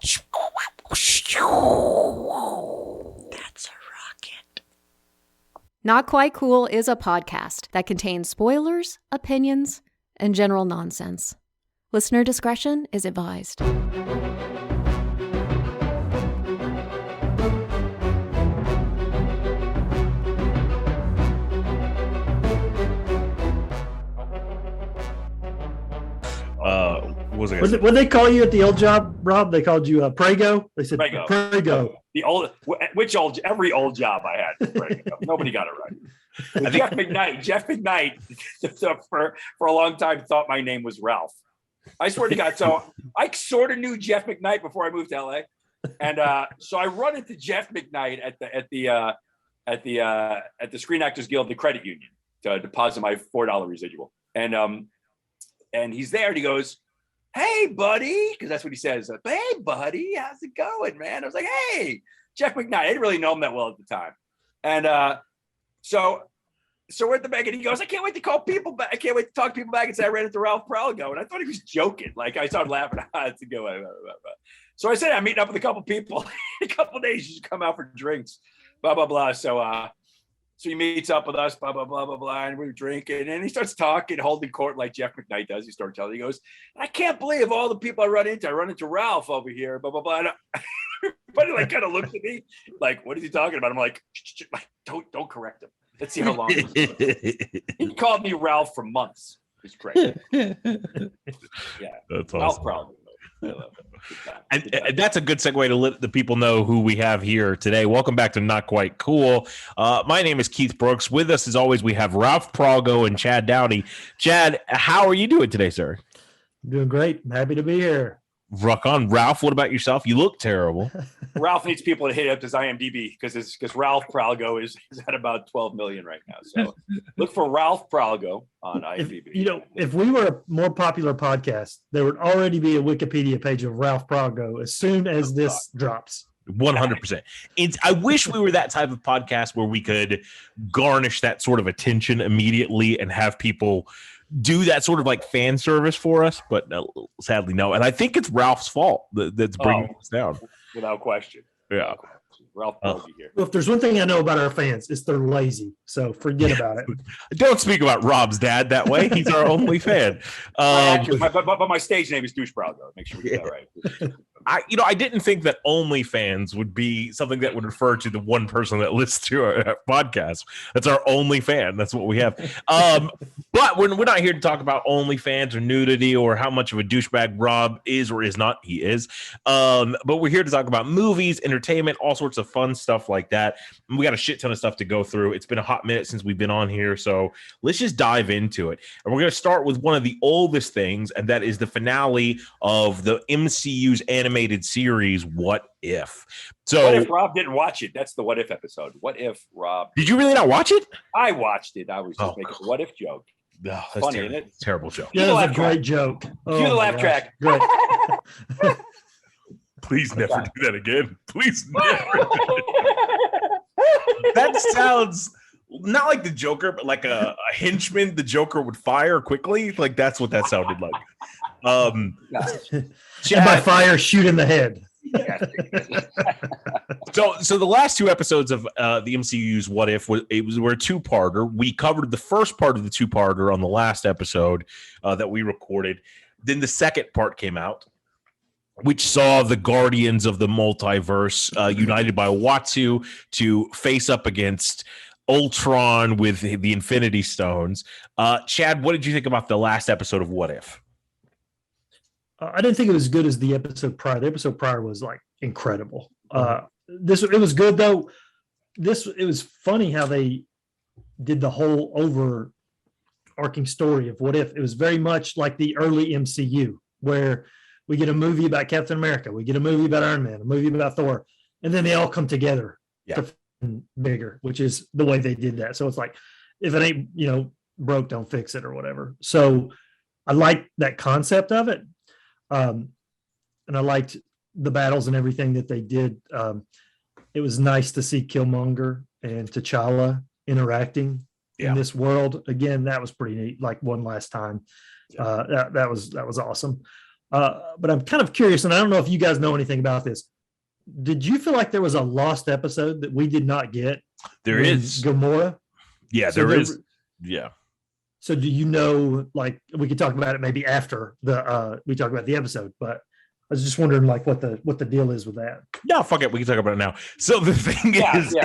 That's a rocket. Not Quite Cool is a podcast that contains spoilers, opinions, and general nonsense. Listener discretion is advised. What did they call you at the old job, Rob? They called you Prego? They said Prego. Every old job I had. Prego. Nobody got it right. Jeff McKnight for a long time thought my name was Ralph. I swear to God. So I sort of knew Jeff McKnight before I moved to LA. And so I run into Jeff McKnight at the Screen Actors Guild, the credit union, to deposit my $4 residual. And he's there and he goes, "Hey, buddy," because that's what he says. "Hey, buddy, how's it going, man?" I was like, "Hey, Jeff McKnight." I didn't really know him that well at the time. And so we're at the bank and he goes, "I can't wait to call people back. I can't wait to talk to people back and say I ran into Ralph Pralgo." And I thought he was joking. Like I started laughing. To go. So I said, "I'm meeting up with a couple people in a couple of days. You should come out for drinks." Blah, blah, blah. So he meets up with us, blah, blah, blah, blah, blah, and we're drinking. And he starts talking, holding court like Jeff McKnight does. He starts telling, he goes, "I can't believe all the people I run into Ralph over here, blah, blah, blah." But he kind of looks at me like, "What is he talking about?" I'm like, don't correct him. Let's see how long. He called me Ralph for months. It's great. Yeah. That's awesome. Ralph Pralgo. And that's a good segue to let the people know who we have here today. Welcome back to Not Quite Cool. My name is Keith Brooks. With us, as always, we have Ralph Pralgo and Chad Downey. Chad, how are you doing today, sir? Doing great. I'm happy to be here. Rock on. Ralph, what about yourself? You look terrible. Ralph needs people to hit up his IMDb because Ralph Pralgo is at about 12 million right now. So look for Ralph Pralgo on IMDb. If we were a more popular podcast, there would already be a Wikipedia page of Ralph Pralgo as soon as this drops. 100%. I wish we were that type of podcast where we could garnish that sort of attention immediately and have people do that sort of like fan service for us, but sadly no. And I think it's Ralph's fault that's bringing us down, without question. Yeah, Ralph will be here. Well, if there's one thing I know about our fans, it's they're lazy. So forget about it. Don't speak about Rob's dad that way. He's our only fan. But my stage name is Douche Pralgo. Make sure we get that right. I didn't think that OnlyFans would be something that would refer to the one person that listens to our podcast. That's our only fan. That's what we have. But we're not here to talk about OnlyFans or nudity or how much of a douchebag Rob is or is not. He is. But we're here to talk about movies, entertainment, all sorts of fun stuff like that. And we got a shit ton of stuff to go through. It's been a hot minute since we've been on here, so let's just dive into it. And we're going to start with one of the oldest things, and that is the finale of the MCU's animated series, What If? So what if Rob didn't watch it? That's the What If episode. What if Rob... Did you really not watch it? I watced it. I was just making a What If joke. Oh, funny, isn't it? Terrible joke. Yeah, that's a great joke. Cue the laugh track. Great. Please never do that again. Please never. That sounds not like the Joker, but like a henchman the Joker would fire quickly. Like that's what that sounded like. And by fire, shoot in the head. So the last two episodes of the MCU's What If were a two-parter. We covered the first part of the two-parter on the last episode that we recorded. Then the second part came out, which saw the Guardians of the Multiverse united by Watsu to face up against Ultron with the Infinity Stones. Chad, what did you think about the last episode of What If? I didn't think it was as good as the episode prior. The episode prior was like incredible. It was good though. It was funny how they did the whole overarching story of What If. It was very much like the early MCU where we get a movie about Captain America, we get a movie about Iron Man, a movie about Thor, and then they all come together to bigger, which is the way they did that. So it's like, if it ain't, broke, don't fix it or whatever. So I like that concept of it. And I liked the battles and everything that they did. It was nice to see Killmonger and T'Challa interacting in this world. Again, that was pretty neat. Like one last time. That was awesome. But I'm kind of curious, and I don't know if you guys know anything about this. Did you feel like there was a lost episode that we did not get? There is Gamora. Yeah, So there is. Yeah. So do you know, like, we could talk about it maybe after we talk about the episode, but I was just wondering like what the deal is with that. No, fuck it. We can talk about it now. So the thing is,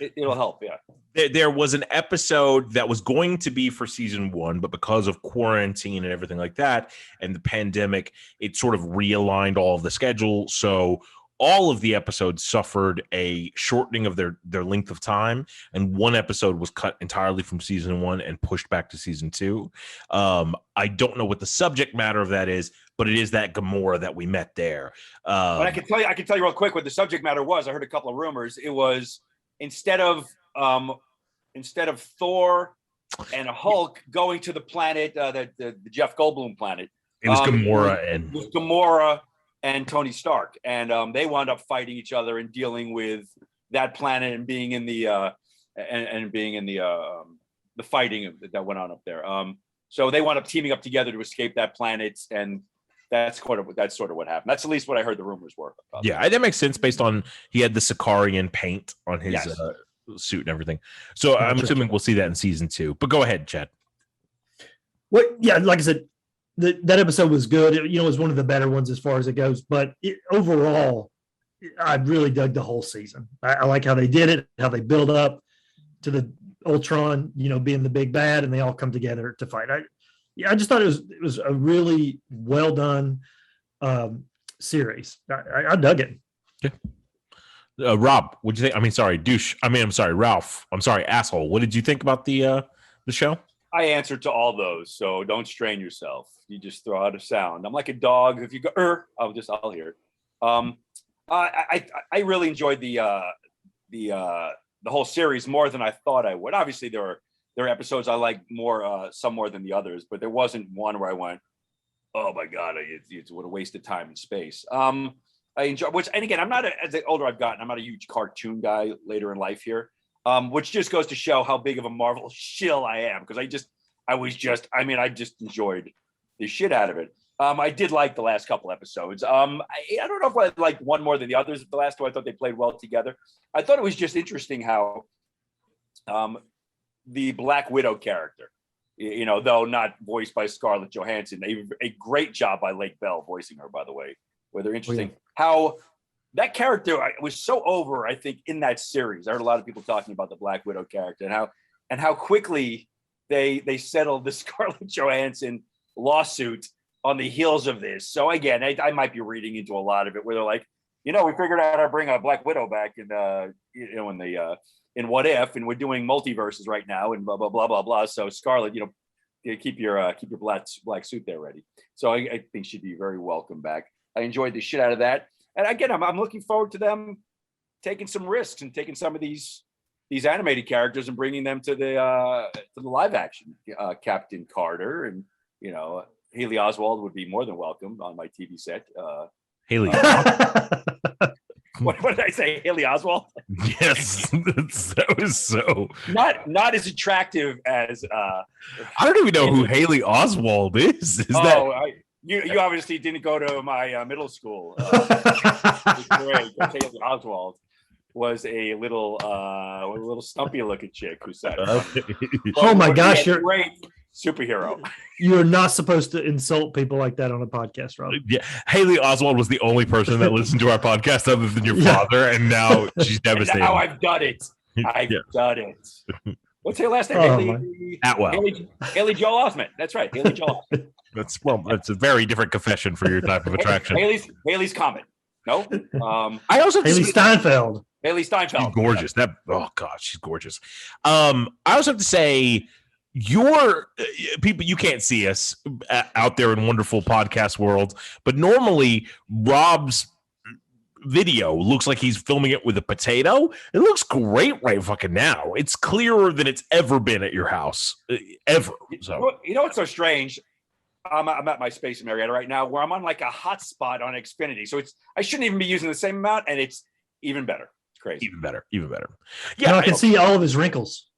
it'll help. Yeah. There was an episode that was going to be for season 1, but because of quarantine and everything like that and the pandemic, it sort of realigned all of the schedule. So all of the episodes suffered a shortening of their length of time, and one episode was cut entirely from season 1 and pushed back to season 2. I don't know what the subject matter of that is, but it is that Gamora that we met there. But I can tell you real quick what the subject matter was. I heard a couple of rumors. It was instead of Thor and Hulk going to the planet, the Jeff Goldblum planet, it was Gamora and Tony Stark, and they wound up fighting each other and dealing with that planet and being in the the fighting that went on up there. So they wound up teaming up together to escape that planet, and that's sort of what happened. That's at least what I heard the rumors were. Yeah, that makes sense based on he had the Sicarian paint on his suit and everything. So I'm assuming we'll see that in season 2. But go ahead, Chad. Well, yeah, like I said, that episode was good. It was one of the better ones as far as it goes. But overall, I really dug the whole season. I like how they did it, how they build up to the Ultron, being the big bad, and they all come together to fight. I just thought it was a really well done series. I dug it. Yeah. Rob, what'd you think? I mean, sorry, douche. I'm sorry, Ralph. I'm sorry, asshole. What did you think about the show? I answered to all those, so don't strain yourself. You just throw out a sound. I'm like a dog. If you go, I'll hear it. I really enjoyed the whole series more than I thought I would. Obviously, there are episodes I like more, some more than the others, but there wasn't one where I went, "Oh my god, it's what a waste of time and space." I enjoy, and again, as the older I've gotten, I'm not a huge cartoon guy later in life here. Which just goes to show how big of a Marvel shill I am, because I just enjoyed the shit out of it. I did like the last couple episodes. I don't know if I liked one more than the others. The last two, I thought they played well together. I thought it was just interesting how the Black Widow character, though not voiced by Scarlett Johansson, a great job by Lake Bell voicing her, by the way. Where they're interesting how that character was so over, I think, in that series. I heard a lot of people talking about the Black Widow character and how quickly they settled the Scarlett Johansson lawsuit on the heels of this. So again, I might be reading into a lot of it where they're like, we figured out how to bring a Black Widow back in in What If, and we're doing multiverses right now and blah blah blah blah blah. So Scarlett, keep your black suit there ready. So I think she'd be very welcome back. I enjoyed the shit out of that. And again, I'm looking forward to them taking some risks and taking some of these animated characters and bringing them to the live action. Captain Carter and Haley Oswald would be more than welcome on my TV set. Haley. What did I say? Haley Oswald? Yes, that was so not as attractive as. I don't even know who Haley Oswald is. You obviously didn't go to my middle school. Great. Haley Oswald was a little stumpy looking chick who said, "Oh my gosh, you're great superhero." You're not supposed to insult people like that on a podcast, Rob. Yeah, Haley Oswald was the only person that listened to our podcast other than your father, and now she's devastated. Now I've done it. Done it. What's her last name? Haley Atwell. Haley Joel Osment. That's right. Haley Joel. That's a very different confession for your type of attraction. Haley's Comet. No. I also Haley Steinfeld. Haley Steinfeld. She's gorgeous. She's gorgeous. I also have to say, your people, you can't see us out there in wonderful podcast world, but normally Rob's video looks like he's filming it with a potato. It looks great right fucking now. It's clearer than it's ever been at your house, ever. So what's so strange? I'm at my space in Marietta right now, where I'm on like a hotspot on Xfinity, so I shouldn't even be using the same amount, and it's even better. It's crazy. Even better. Yeah, and I can see all of his wrinkles,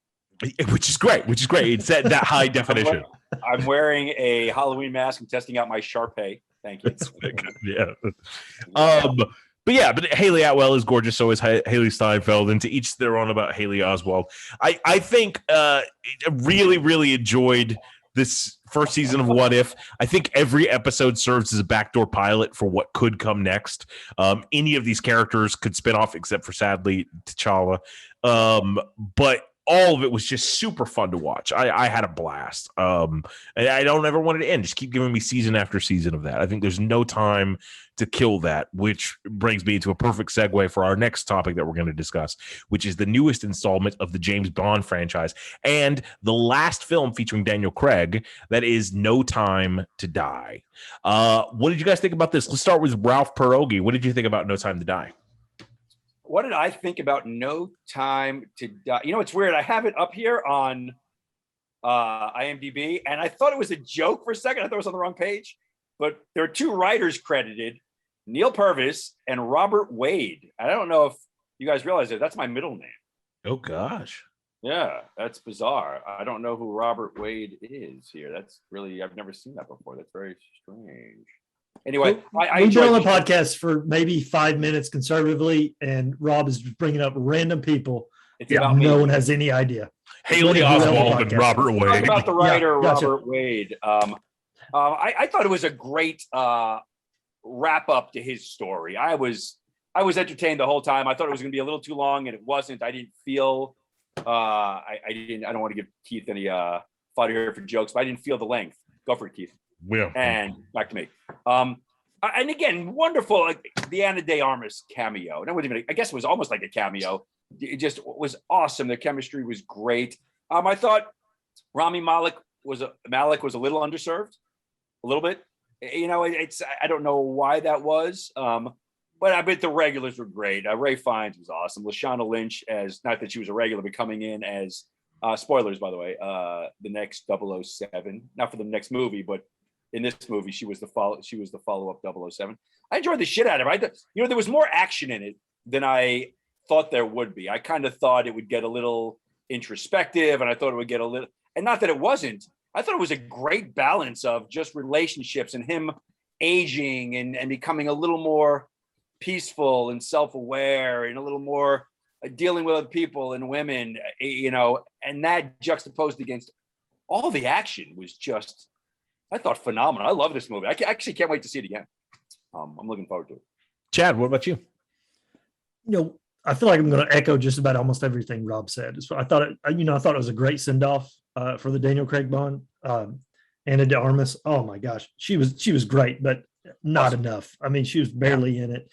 which is great. It's that high definition. I'm wearing a Halloween mask. I'm testing out my Sharpay. Thank you. That's good. Yeah. But Haley Atwell is gorgeous. So is Haley Steinfeld, and to each their own about Haley Oswald. I think really, really enjoyed this first season of What If. I think every episode serves as a backdoor pilot for what could come next. Any of these characters could spin off, except for sadly T'Challa. But all of it was just super fun to watch. I had a blast. And I don't ever want it to end. Just keep giving me season after season of that. I think there's no time to kill that, which brings me to a perfect segue for our next topic that we're going to discuss, which is the newest installment of the James Bond franchise and the last film featuring Daniel Craig, that is No Time to Die. What did you guys think about this? Let's start with Ralph Pierogi. What did you think about No Time to Die? What did I think about No Time to Die? You know, it's weird. I have it up here on IMDb, and I thought it was a joke for a second. I thought it was on the wrong page, but there are two writers credited, Neil Purvis and Robert Wade. I don't know if you guys realize that that's my middle name. Oh, gosh. Yeah, that's bizarre. I don't know who Robert Wade is here. That's really, I've never seen that before. That's very strange. Anyway, we've been on the podcast for maybe 5 minutes conservatively, and Rob is bringing up random people. It's about no me. one has any idea. Haley Oswald and Robert Wade. Talk about the writer, gotcha. Robert Wade. I thought it was a great wrap up to his story. I was entertained the whole time. I thought it was going to be a little too long, and it wasn't. I didn't feel. I don't want to give Keith any fodder here for jokes, but I didn't feel the length. Go for it, Keith. Yeah. And back to me. And again, wonderful, like the Ana de Armas cameo. That wasn't even, I guess it was almost like a cameo. It just was awesome. The chemistry was great. I thought Rami Malek was a little underserved, a little bit. You know, I don't know why that was. But I bet the regulars were great. Ray Fiennes was awesome. Lashana Lynch, as not that she was a regular, but coming in as spoilers, by the way, the next 007, not for the next movie, but in this movie, she was the follow-up 007. I enjoyed the shit out of it. I thought, there was more action in it than I thought there would be. I kind of thought it would get a little introspective, and I thought it would get a little, and not that it wasn't. I thought it was a great balance of just relationships and him aging and becoming a little more peaceful and self-aware and a little more dealing with other people and women, and that juxtaposed against all the action was just, I thought, phenomenal. I love this movie. I actually can't wait to see it again. I'm looking forward to it. Chad, what about you? I feel like I'm going to echo just about almost everything Rob said. So I thought it was a great send-off for the Daniel Craig Bond. Ana de Armas, oh my gosh, she was great, but not enough. I mean, she was barely in it.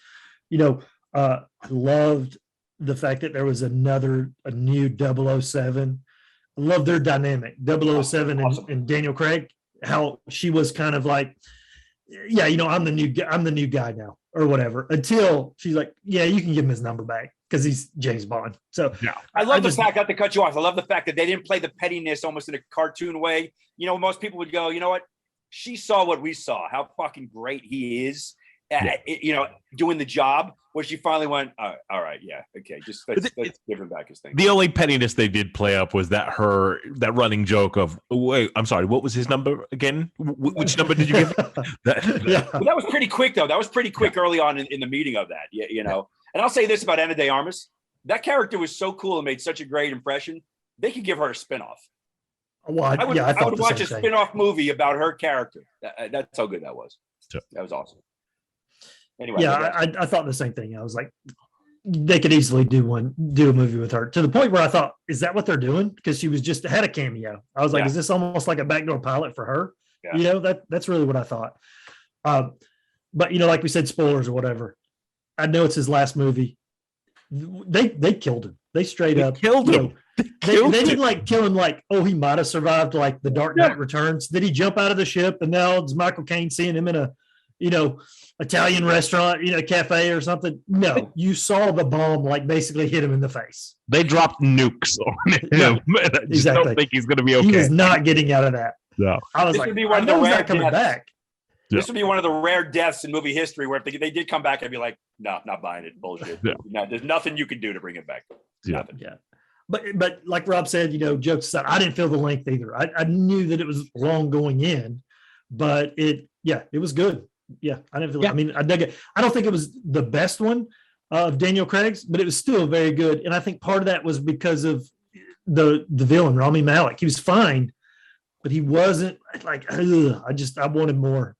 I loved the fact that there was a new 007. I love their dynamic, 007 and Daniel Craig, how she was kind of like, yeah, I'm the new guy now, or whatever, until she's like, yeah, you can give him his number back because he's James Bond. So yeah. I love the fact, not to cut you off, I love the fact that they didn't play the pettiness almost in a cartoon way. Most people would go, you know what? She saw what we saw, how fucking great he is at, doing the job, where she finally went, all right, yeah, okay, just let's give him back his thing. The only pettiness they did play up was that running joke of, wait, I'm sorry, what was his number again? Which number did you give? That was pretty quick, though. That was pretty quick early on in the meeting of that, And I'll say this about Ana de Armas. That character was so cool and made such a great impression. They could give her a spinoff. Well, I would watch a spin-off movie about her character. That's how good that was. Sure. That was awesome. Anyway, yeah, I thought the same thing. I was like, they could easily do a movie with her, to the point where I thought, is that what they're doing? Because she was just had a cameo. I was like, is this almost like a backdoor pilot for her? Yeah. That's really what I thought. But like we said, spoilers or whatever. I know it's his last movie. They killed him. They straight up killed him. They didn't like kill him like, oh, he might have survived like the Dark Knight Returns. Did he jump out of the ship and now it's Michael Caine seeing him in a, Italian restaurant, cafe or something? No, you saw the bomb like basically hit him in the face. They dropped nukes on him. Yeah, I just don't think he's going to be okay. He is not getting out of that. No. I was like, I know he's not coming back. This would be one of the rare deaths in movie history where if they did come back, I'd be like, no, not buying it. Bullshit. Yeah. No, there's nothing you can do to bring it back. Nothing. Yeah. But like Rob said, jokes aside, I didn't feel the length either. I knew that it was long going in, but it was good. Yeah, I didn't feel. Yeah. I mean, I dug it. I don't think it was the best one of Daniel Craig's, but it was still very good. And I think part of that was because of the villain, Rami Malek. He was fine, but he wasn't like. I wanted more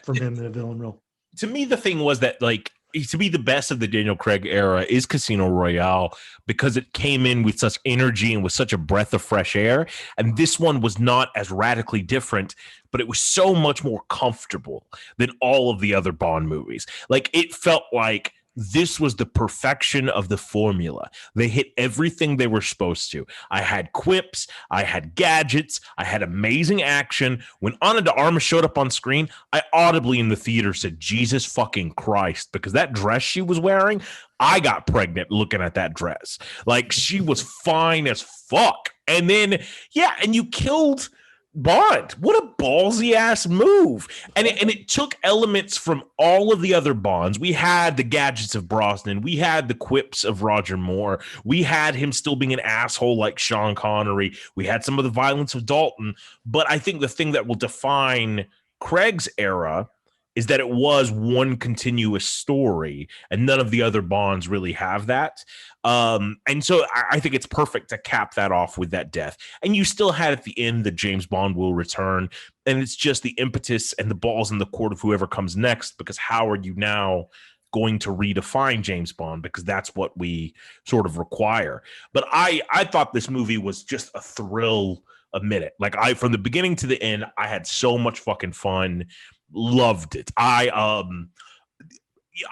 from him in a villain role. To me, the thing was that, like, to be the best of the Daniel Craig era is Casino Royale, because it came in with such energy and with such a breath of fresh air. And this one was not as radically different, but it was so much more comfortable than all of the other Bond movies. Like, it felt like this was the perfection of the formula. They hit everything they were supposed to. I had quips, I had gadgets, I had amazing action. When Ana de Armas showed up on screen, I audibly in the theater said, Jesus fucking Christ, because that dress she was wearing, I got pregnant looking at that dress. Like, she was fine as fuck. And then, and you killed Bond. What a ballsy ass move. And it took elements from all of the other Bonds. We had the gadgets of Brosnan. We had the quips of Roger Moore. We had him still being an asshole like Sean Connery. We had some of the violence of Dalton. But I think the thing that will define Craig's era is that it was one continuous story, and none of the other Bonds really have that. And so I think it's perfect to cap that off with that death. And you still had at the end that James Bond will return, and it's just the impetus and the balls in the court of whoever comes next, because how are you now going to redefine James Bond? Because that's what we sort of require. But I thought this movie was just a thrill a minute. Like, from the beginning to the end, I had so much fucking fun. Loved it. I'm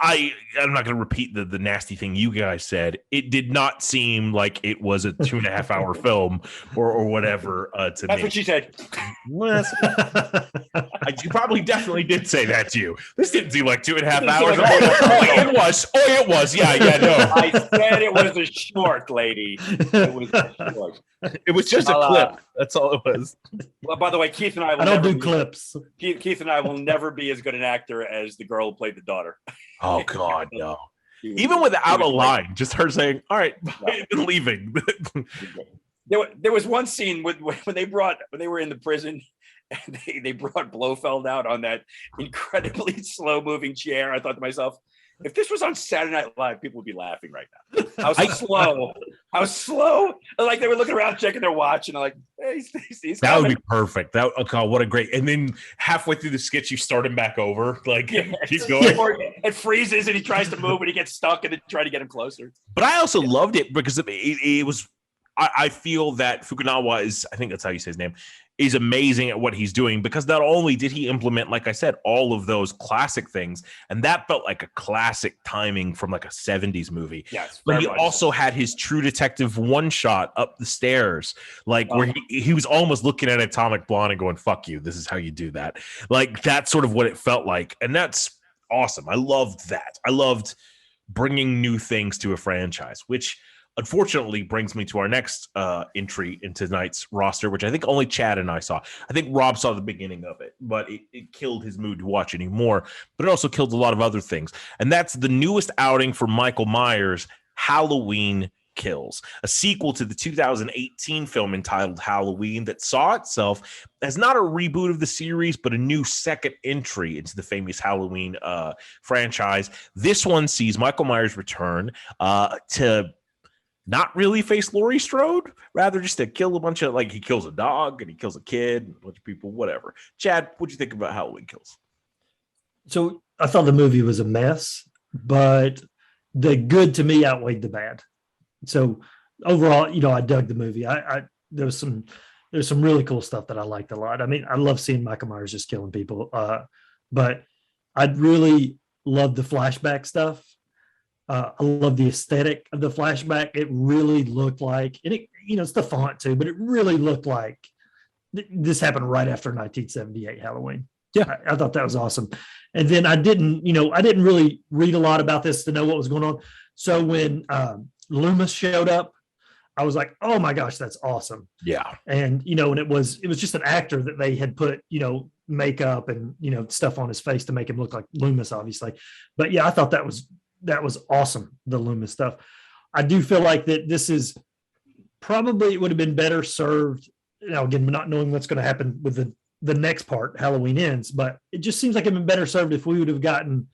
not going to repeat the nasty thing you guys said. It did not seem like it was a 2.5 hour film or whatever to That's me. what she said. You probably definitely did say that to you. This didn't seem like 2.5 hours. It was. Oh, it was. Yeah, no. I said it was a short, lady. It was short. It was just a clip. That's all it was. Well, by the way, Keith and I don't do clips. Keith and I will never be as good an actor as the girl who played the daughter. Oh God, no. Even without a line, just her saying, "All right, I'm leaving." There was one scene when they were in the prison, and they brought Blofeld out on that incredibly slow moving chair. I thought to myself, if this was on Saturday Night Live, people would be laughing right now. How slow. Like, they were looking around, checking their watch, and I'm like, hey, he's that coming. would be perfect. What a great. And then halfway through the sketch, you start him back over. Like, keep going. Or it freezes, and he tries to move, and he gets stuck, and then try to get him closer. But I also loved it because it was. I feel that Fukunaga is, I think that's how you say his name, is amazing at what he's doing, because not only did he implement, like I said, all of those classic things, and that felt like a classic timing from like a 70s movie. Yes, but he also had his True Detective one shot up the stairs, like where he was almost looking at Atomic Blonde and going, fuck you, this is how you do that. Like, that's sort of what it felt like. And that's awesome. I loved that. I loved bringing new things to a franchise, which unfortunately brings me to our next entry into tonight's roster, which I think only Chad and I saw. I think Rob saw the beginning of it, but it killed his mood to watch anymore. But it also killed a lot of other things. And that's the newest outing for Michael Myers, Halloween Kills, a sequel to the 2018 film entitled Halloween that saw itself as not a reboot of the series, but a new second entry into the famous Halloween franchise. This one sees Michael Myers return to not really face Laurie Strode, rather just to kill a bunch of, like, he kills a dog and he kills a kid and a bunch of people, whatever. Chad, what'd you think about Halloween Kills? So I thought the movie was a mess, but the good to me outweighed the bad. So overall, I dug the movie. There's some really cool stuff that I liked a lot. I mean, I love seeing Michael Myers just killing people, but I really loved the flashback stuff. I love the aesthetic of the flashback. It really looked like, and it's the font too, but it really looked like this happened right after 1978 Halloween. Yeah, I thought that was awesome. And then I didn't really read a lot about this to know what was going on. So when Loomis showed up, I was like, oh my gosh, that's awesome. Yeah. And, and it was just an actor that they had put, makeup and, stuff on his face to make him look like Loomis, obviously. But yeah, I thought that was awesome, the Loomis stuff. I do feel like that this is probably, it would have been better served, again, not knowing what's going to happen with the next part, Halloween Ends, but it just seems like it'd been better served if we would have gotten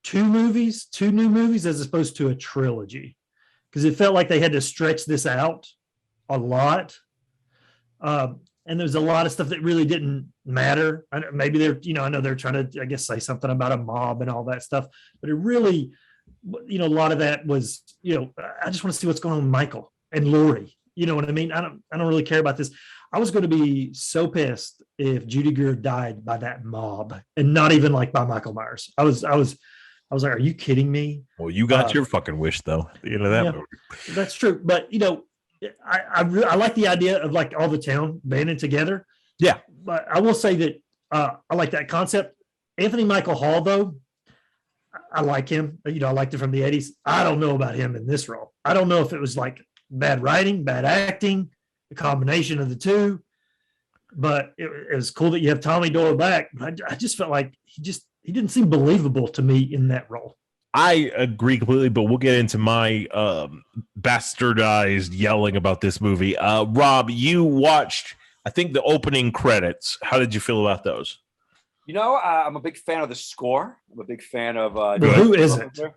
two new movies, as opposed to a trilogy, because it felt like they had to stretch this out a lot. And there's a lot of stuff that really didn't matter. Maybe they're, I know they're trying to, I guess, say something about a mob and all that stuff, but it really, a lot of that was, I just want to see what's going on with Michael and Lori. You know what I mean? I don't really care about this. I was going to be so pissed if Judy Greer died by that mob, and not even like by Michael Myers. I was like, are you kidding me? Well, you got your fucking wish though. That movie. That's true. But I like the idea of like all the town banding together. Yeah. But I will say that I like that concept. Anthony Michael Hall, though, I like him. I liked him from the 80s. I don't know about him in this role. I don't know if it was like bad writing, bad acting, a combination of the two. But it was cool that you have Tommy Doyle back. But I just felt like he didn't seem believable to me in that role. I agree completely, but we'll get into my bastardized yelling about this movie. Rob, you watched, I think, the opening credits. How did you feel about those? I'm a big fan of the score. I'm a big fan of who isn't? So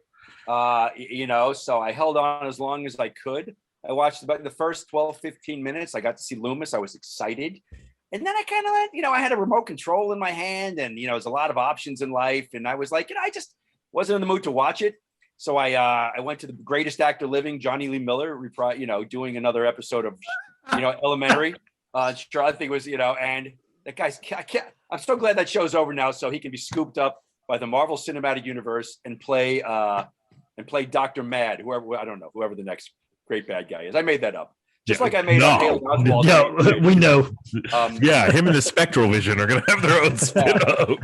I held on as long as I could. I watched about the first 12, 15 minutes. I got to see Loomis. I was excited. And then I kind of, I had a remote control in my hand, and, there's a lot of options in life. And I was like, I just wasn't in the mood to watch it. So I went to the greatest actor living, Johnny Lee Miller, doing another episode of, Elementary. I think it was, and that guy's, I'm so glad that show's over now, so he can be scooped up by the Marvel Cinematic Universe and play Dr. Mad, whoever the next great bad guy is. I made that up. Just like I made up Haley Oswald. No, we know. Him and the Spectral Vision are going to have their own spin-off.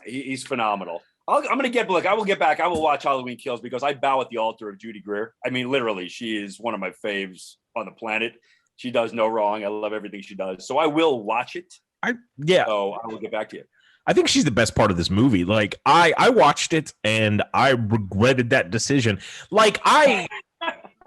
He's phenomenal. I will get back. I will watch Halloween Kills because I bow at the altar of Judy Greer. I mean, literally, she is one of my faves on the planet. She does no wrong. I love everything she does. So I will watch it. So I will get back to you. I think she's the best part of this movie. Like, I watched it and I regretted that decision. Like, I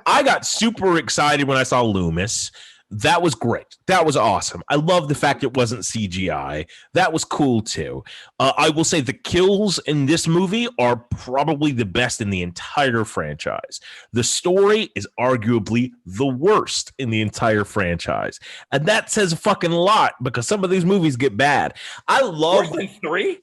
got super excited when I saw Loomis. That was great. That was awesome. I love the fact it wasn't CGI. That was cool too. I will say the kills in this movie are probably the best in the entire franchise. The story is arguably the worst in the entire franchise. And that says a fucking lot because some of these movies get bad. I love 3.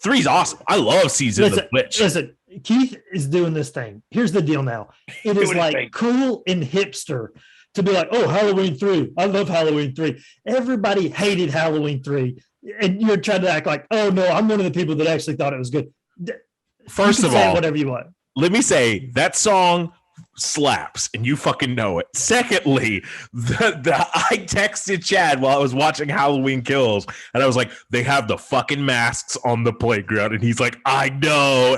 3's awesome. I love Season of the Witch. Listen, Keith is doing this thing. Here's the deal now. It is like cool and hipster to be like, oh, Halloween 3. I love Halloween 3. Everybody hated Halloween 3. And you're trying to act like, oh, no, I'm one of the people that actually thought it was good. First of all, whatever you want. Let me say that song slaps and you fucking know it. Secondly, I texted Chad while I was watching Halloween Kills and I was like, they have the fucking masks on the playground. And he's like, I know, !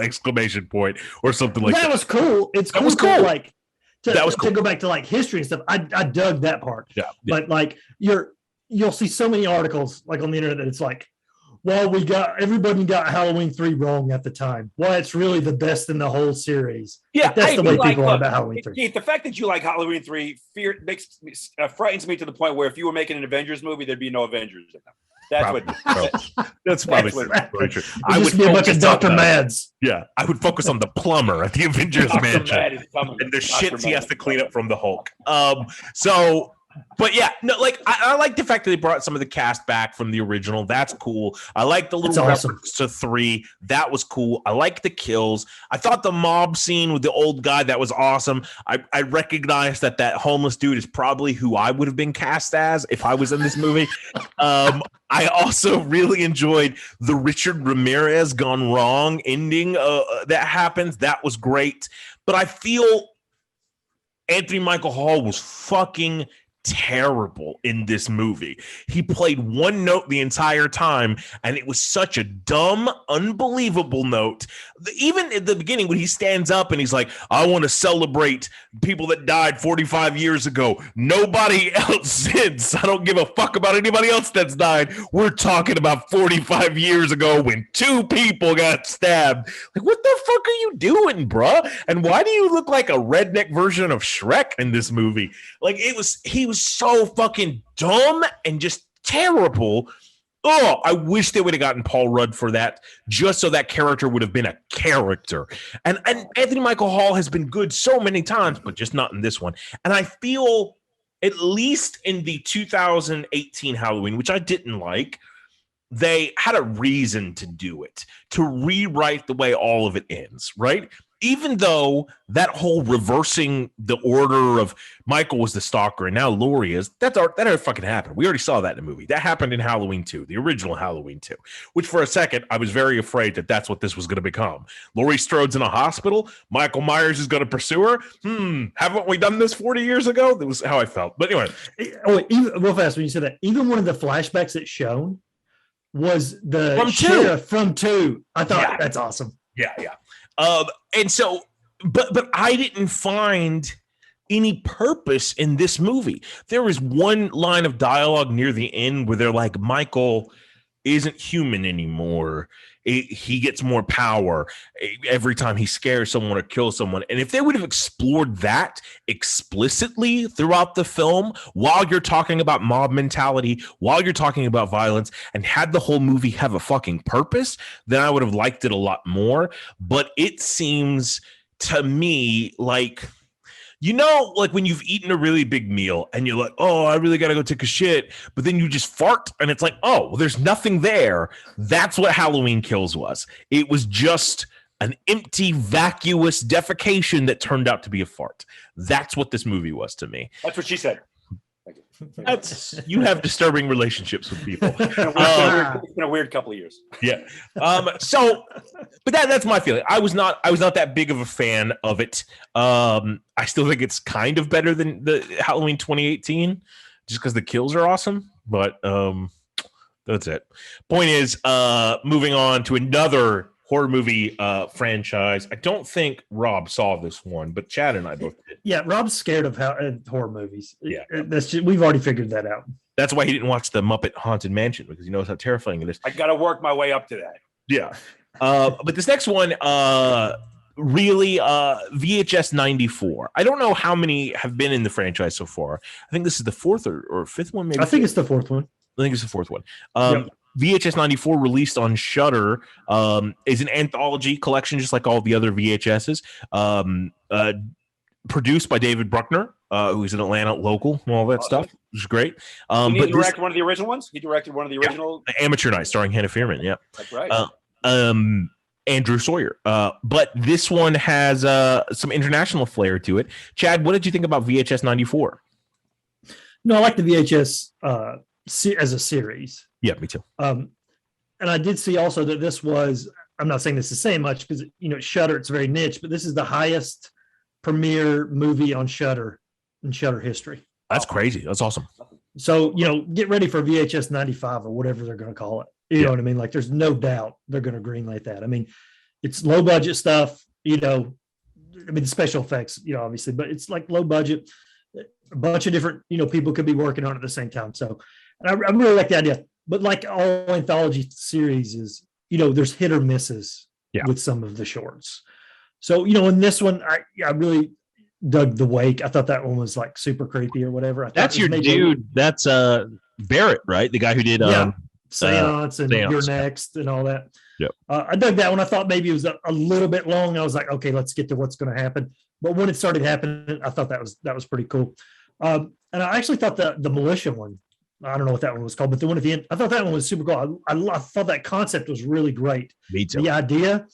Or something like that. That was cool. It's cool. That was cool. To go back to like history and stuff. I dug that part. Yeah. But like you'll see so many articles like on the internet that it's like, well, everybody got Halloween 3 wrong at the time. Well, it's really the best in the whole series. Yeah, that's the way people are about Halloween 3. Keith, the fact that you like Halloween 3 frightens me to the point where if you were making an Avengers movie, there'd be no Avengers in them. That's probably true. I would be a bunch of Dr. Mads. Yeah, I would focus on the plumber at the Avengers mansion and the shit he has to clean up from the Hulk. But yeah, no, like I like the fact that they brought some of the cast back from the original. That's cool. I like the little reference to 3. That was cool. I like the kills. I thought the mob scene with the old guy, that was awesome. I recognized that homeless dude is probably who I would have been cast as if I was in this movie. I also really enjoyed the Richard Ramirez gone wrong ending that happens. That was great. But I feel Anthony Michael Hall was fucking terrible in this movie. He played one note the entire time, and it was such a dumb, unbelievable note. Even at the beginning when he stands up and he's like, I want to celebrate people that died 45 years ago. Nobody else since. I don't give a fuck about anybody else that's died. We're talking about 45 years ago when 2 people got stabbed. Like, what the fuck are you doing, bruh? And why do you look like a redneck version of Shrek in this movie? Like, he was so fucking dumb and just terrible. Oh, I wish they would have gotten Paul Rudd for that, just so that character would have been a character. And Anthony Michael Hall has been good so many times, but just not in this one. And I feel, at least in the 2018 Halloween, which I didn't like, they had a reason to do it, to rewrite the way all of it ends, right? Even though that whole reversing the order of Michael was the stalker and now Laurie is, that already fucking happened. We already saw that in the movie. That happened in Halloween 2, the original Halloween 2, which for a second, I was very afraid that that's what this was going to become. Laurie Strode's in a hospital. Michael Myers is going to pursue her. Haven't we done this 40 years ago? That was how I felt. But anyway. Even, real fast, when you said that, even one of the flashbacks that's shown was the from sheriff from 2. I thought that's awesome. Yeah. And so, but I didn't find any purpose in this movie. There was one line of dialogue near the end where they're like, Michael isn't human anymore. He gets more power every time he scares someone or kills someone. And if they would have explored that explicitly throughout the film, while you're talking about mob mentality, while you're talking about violence, and had the whole movie have a fucking purpose, then I would have liked it a lot more. But it seems to me like, you know, like when you've eaten a really big meal and you're like, oh, I really got to go take a shit. But then you just fart and it's like, oh, well, there's nothing there. That's what Halloween Kills was. It was just an empty, vacuous defecation that turned out to be a fart. That's what this movie was to me. That's what she said. That's, you have disturbing relationships with people. It's been a weird couple of years. Yeah. So, but that's my feeling. I was not that big of a fan of it. I still think it's kind of better than the Halloween 2018, just because the kills are awesome. But that's it. Point is, moving on to another horror movie franchise. I don't think Rob saw this one, but Chad and I both did. Yeah, Rob's scared of horror movies. Yeah, that's just, we've already figured that out. That's why he didn't watch the Muppet Haunted Mansion, because he knows how terrifying it is. I got to work my way up to that. Yeah. But this next one, really, VHS 94. I don't know how many have been in the franchise so far. I think this is the fourth or fifth one, maybe. I think it's the fourth one. I think it's the fourth one. VHS 94, released on Shudder, is an anthology collection, just like all the other VHSs. Produced by David Bruckner, who's an Atlanta local and all that stuff, which is great. Did he direct one of the original ones? He directed one of the original. Amateur Night, starring Hannah Fierman. Yeah, that's right. Andrew Sawyer. But this one has some international flair to it. Chad, what did you think about VHS 94? No, I like the VHS as a series. Yeah, me too. And I did see also that this was, I'm not saying this is saying much because, you know, Shudder, it's very niche, but this is the highest premiere movie on Shudder in Shudder history. That's crazy. That's awesome. So, you know, get ready for VHS 95 or whatever they're going to call it. You know what I mean? Like, there's no doubt they're going to greenlight that. I mean, it's low budget stuff, you know, I mean, special effects, you know, obviously, but it's like low budget, a bunch of different, you know, people could be working on it at the same time. So I really like the idea, but like all anthology series is, you know, there's hit or misses with some of the shorts. So, you know, in this one, I really dug The Wake. I thought that one was like super creepy or whatever. That's your dude. That's Barrett, right? The guy who did Seance and You're Next and all that. Yep. I dug that one. I thought maybe it was a little bit long. I was like, okay, let's get to what's going to happen. But when it started happening, I thought that was pretty cool. And I actually thought the militia one, I don't know what that one was called, but the one at the end, I thought that one was super cool. I thought that concept was really great. Me too. The idea,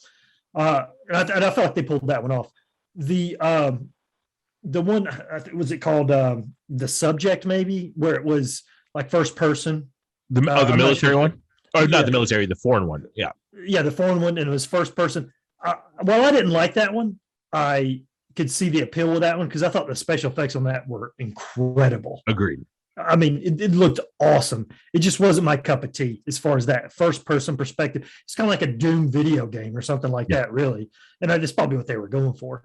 and I felt like they pulled that one off. The one, was it called The Subject, maybe, where it was like first person? The military one? Or not the military, the foreign one. Yeah. Yeah, the foreign one, and it was first person. Well, I didn't like that one. I could see the appeal with that one because I thought the special effects on that were incredible. Agreed. I mean, it looked awesome. It just wasn't my cup of tea as far as that first person perspective. It's kind of like a Dune video game or something like that, really. And that's probably what they were going for.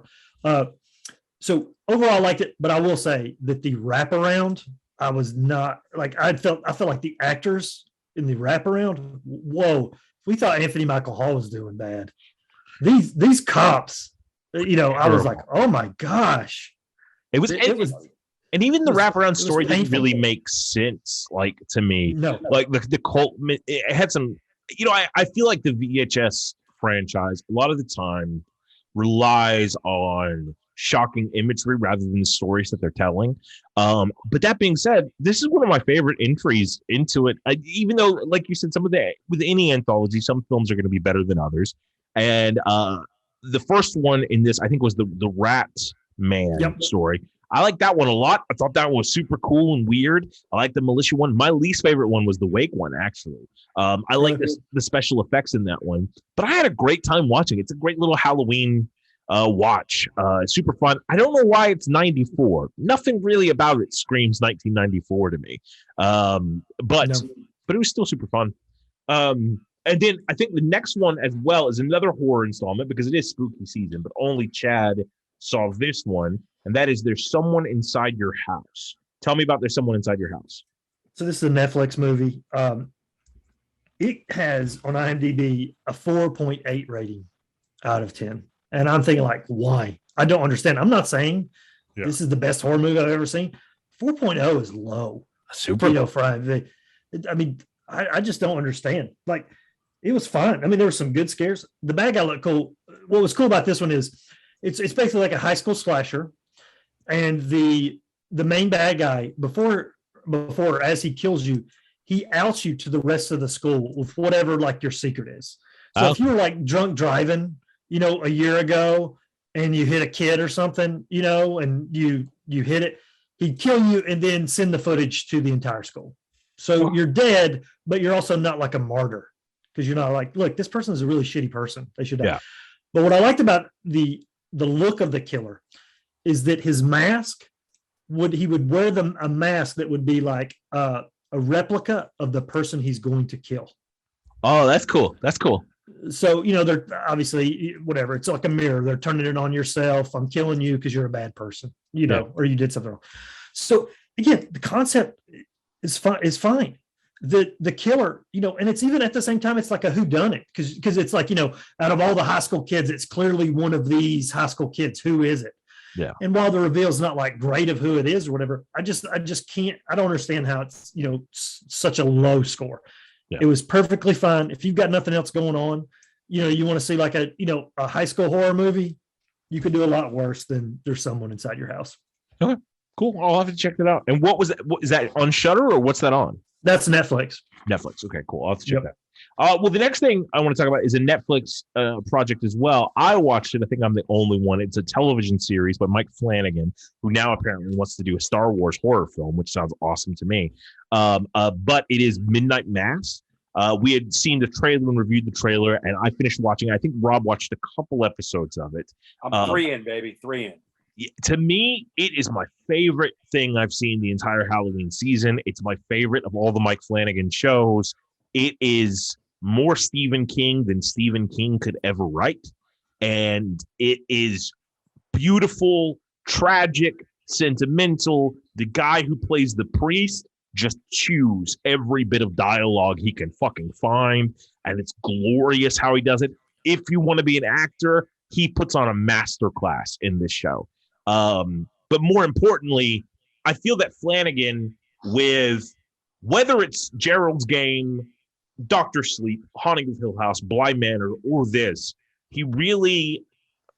So overall, I liked it, but I will say that the wraparound, I was not like, I felt like the actors in the wraparound, whoa, we thought Anthony Michael Hall was doing bad. These cops, you know, I was like, oh my gosh. It was And even the It was- wraparound it was story didn't painful. really make sense, like to me. No. Like the cult, it had some. I feel like the VHS franchise a lot of the time relies on shocking imagery rather than the stories that they're telling. But that being said, this is one of my favorite entries into it. Even though, like you said, with any anthology, some films are going to be better than others. And the first one in this, I think, was the Rat Man story. I like that one a lot. I thought that was super cool and weird. I like the militia one. My least favorite one was the Wake one, actually. I like the special effects in that one, but I had a great time watching it. It's a great little Halloween watch. Super fun. I don't know why it's 94. Nothing really about it screams 1994 to me. But it was still super fun. And then I think the next one as well is another horror installment because it is spooky season, but only Chad saw this one. And that is There's Someone Inside Your House. Tell me about There's Someone Inside Your House. So this is a Netflix movie. It has on IMDb a 4.8 rating out of 10. And I'm thinking like, why? I don't understand. I'm not saying this is the best horror movie I've ever seen. 4.0 is low. Super low. I just don't understand. Like, it was fun. I mean, there were some good scares. The bad guy looked cool. What was cool about this one is it's basically like a high school slasher. And the main bad guy, before as he kills you, he outs you to the rest of the school with whatever like your secret is. So if you were like drunk driving, a year ago and you hit a kid or something, and you hit it, he'd kill you and then send the footage to the entire school. So you're dead, but you're also not like a martyr because you're not like, look, this person is a really shitty person. They should die. Yeah. But what I liked about the look of the killer is that his mask he would wear a mask that would be like a replica of the person he's going to kill. Oh, that's cool. That's cool. So, they're obviously whatever. It's like a mirror. They're turning it on yourself. I'm killing you because you're a bad person, or you did something wrong. So again, the concept is fine. The killer, and it's even at the same time, it's like a whodunit because it's like, out of all the high school kids, it's clearly one of these high school kids. Who is it? Yeah. And while the reveal is not like great of who it is or whatever, I just can't. I don't understand how it's such a low score. Yeah. It was perfectly fine. If you've got nothing else going on, you want to see like a high school horror movie, you could do a lot worse than There's Someone Inside Your House. Okay, cool. I'll have to check that out. And what was that? Is that on Shudder or what's that on? That's Netflix. Netflix. Okay, cool. I'll have to check that. Well, the next thing I want to talk about is a Netflix project as well. I watched it. I think I'm the only one. It's a television series by Mike Flanagan, who now apparently wants to do a Star Wars horror film, which sounds awesome to me. But it is Midnight Mass. We had seen the trailer and reviewed the trailer, and I finished watching. I think Rob watched a couple episodes of it. I'm 3 in, baby. 3 in. To me, it is my favorite thing I've seen the entire Halloween season. It's my favorite of all the Mike Flanagan shows. It is more Stephen King than Stephen King could ever write. And it is beautiful, tragic, sentimental. The guy who plays the priest just chews every bit of dialogue he can fucking find. And it's glorious how he does it. If you want to be an actor, he puts on a masterclass in this show. But more importantly, I feel that Flanagan, with whether it's Gerald's Game, Dr. Sleep, Haunting of Hill House, Bly Manor, or this, he really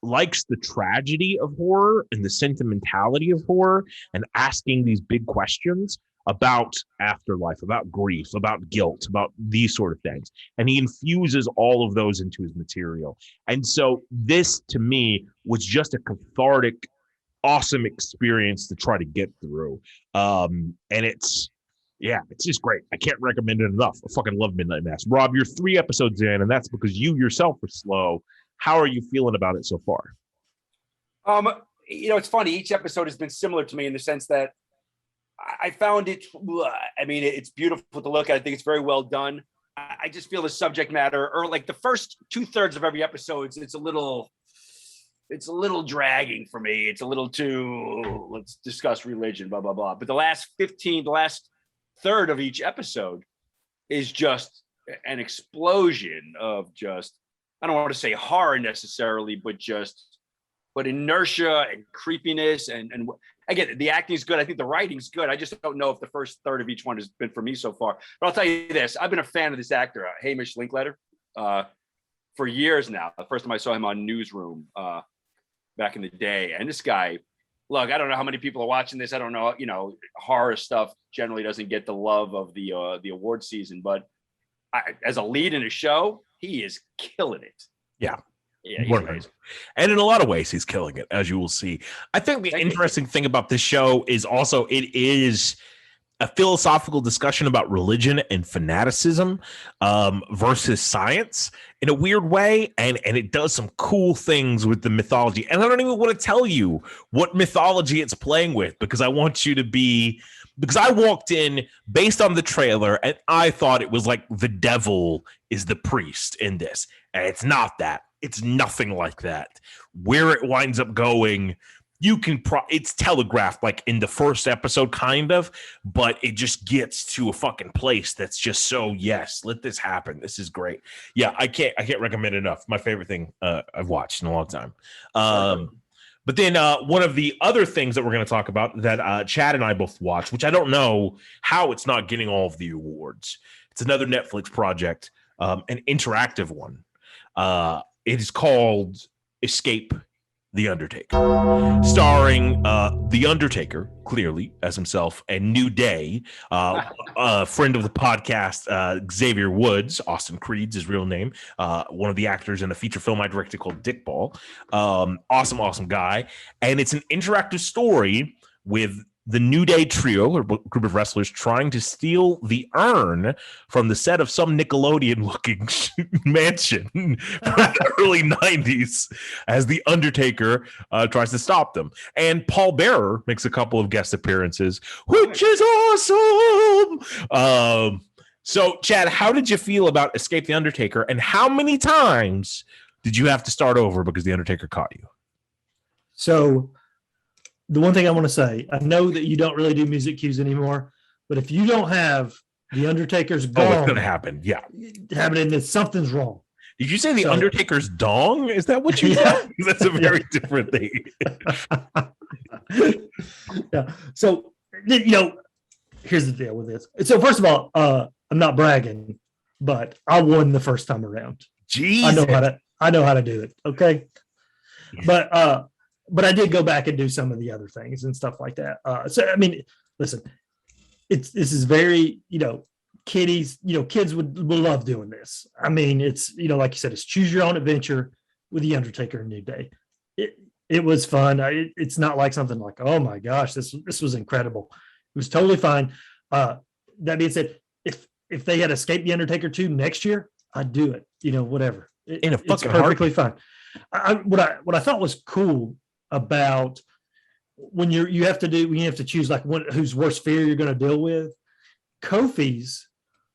likes the tragedy of horror and the sentimentality of horror and asking these big questions about afterlife, about grief, about guilt, about these sort of things. And he infuses all of those into his material. And so this, to me, was just a cathartic, awesome experience to try to get through. And it's just great. I can't recommend it enough. I fucking love Midnight Mass. Rob, you're 3 episodes in, and that's because you yourself are slow. How are you feeling about it so far? It's funny. Each episode has been similar to me in the sense that I found it, it's beautiful to look at. I think it's very well done. I just feel the subject matter, or like the first 2/3 of every episode, it's a little dragging for me. It's a little too, let's discuss religion, blah, blah, blah. But the last third of each episode is just an explosion of just, I don't want to say horror necessarily, but just but inertia and creepiness and again, the acting's good. I think the writing's good. I just don't know if the first third of each one has been for me so far. But I'll tell you this: I've been a fan of this actor, Hamish Linklater, for years now. The first time I saw him on Newsroom back in the day, and this guy. Look, I don't know how many people are watching this. I don't know, horror stuff generally doesn't get the love of the award season, but as a lead in a show, he is killing it. Yeah. Yeah, he's amazing. And in a lot of ways, he's killing it, as you will see. I think the interesting thing about this show is also it is a philosophical discussion about religion and fanaticism versus science in a weird way. And it does some cool things with the mythology. And I don't even want to tell you what mythology it's playing with because I want you to be, because I walked in based on the trailer and I thought it was like the devil is the priest in this. And it's not that. It's nothing like that. Where it winds up going, you can it's telegraphed like in the first episode kind of, but it just gets to a fucking place that's just so yes, let this happen. This is great. Yeah, I can't recommend it enough. My favorite thing I've watched in a long time. But then one of the other things that we're going to talk about that Chad and I both watched, which I don't know how it's not getting all of the awards. It's another Netflix project, an interactive one. It is called Escape the Undertaker, starring The Undertaker, clearly, as himself, and New Day, a friend of the podcast, Xavier Woods, Austin Creed's his real name, one of the actors in a feature film I directed called Dickball. Awesome guy. And it's an interactive story with the New Day trio, or group of wrestlers, trying to steal the urn from the set of some Nickelodeon-looking mansion from the early 90s as The Undertaker tries to stop them. And Paul Bearer makes a couple of guest appearances, which is awesome! So, Chad, how did you feel about Escape the Undertaker, and how many times did you have to start over because The Undertaker caught you? So, the one thing I want to say, I know that you don't really do music cues anymore, but if you don't have The Undertaker's gong, it's going to happen. Yeah. Happening, then something's wrong. Did you say The Undertaker's dong? Is that what you said? That's a very different thing. Yeah. So, here's the deal with this. So, first of all, I'm not bragging, but I won the first time around. Jeez. I know how to do it. Okay. But I did go back and do some of the other things and stuff like that. So, I mean, listen, this is very, kids would love doing this. I mean, it's, like you said, it's choose your own adventure with The Undertaker and New Day. It was fun. It's not like something like, oh my gosh, this was incredible. It was totally fine. That being said, if they had Escape the Undertaker 2 next year, I'd do it, whatever. It's perfectly fine. What I thought was cool about when you have to choose like whose worst fear you're going to deal with. Kofi's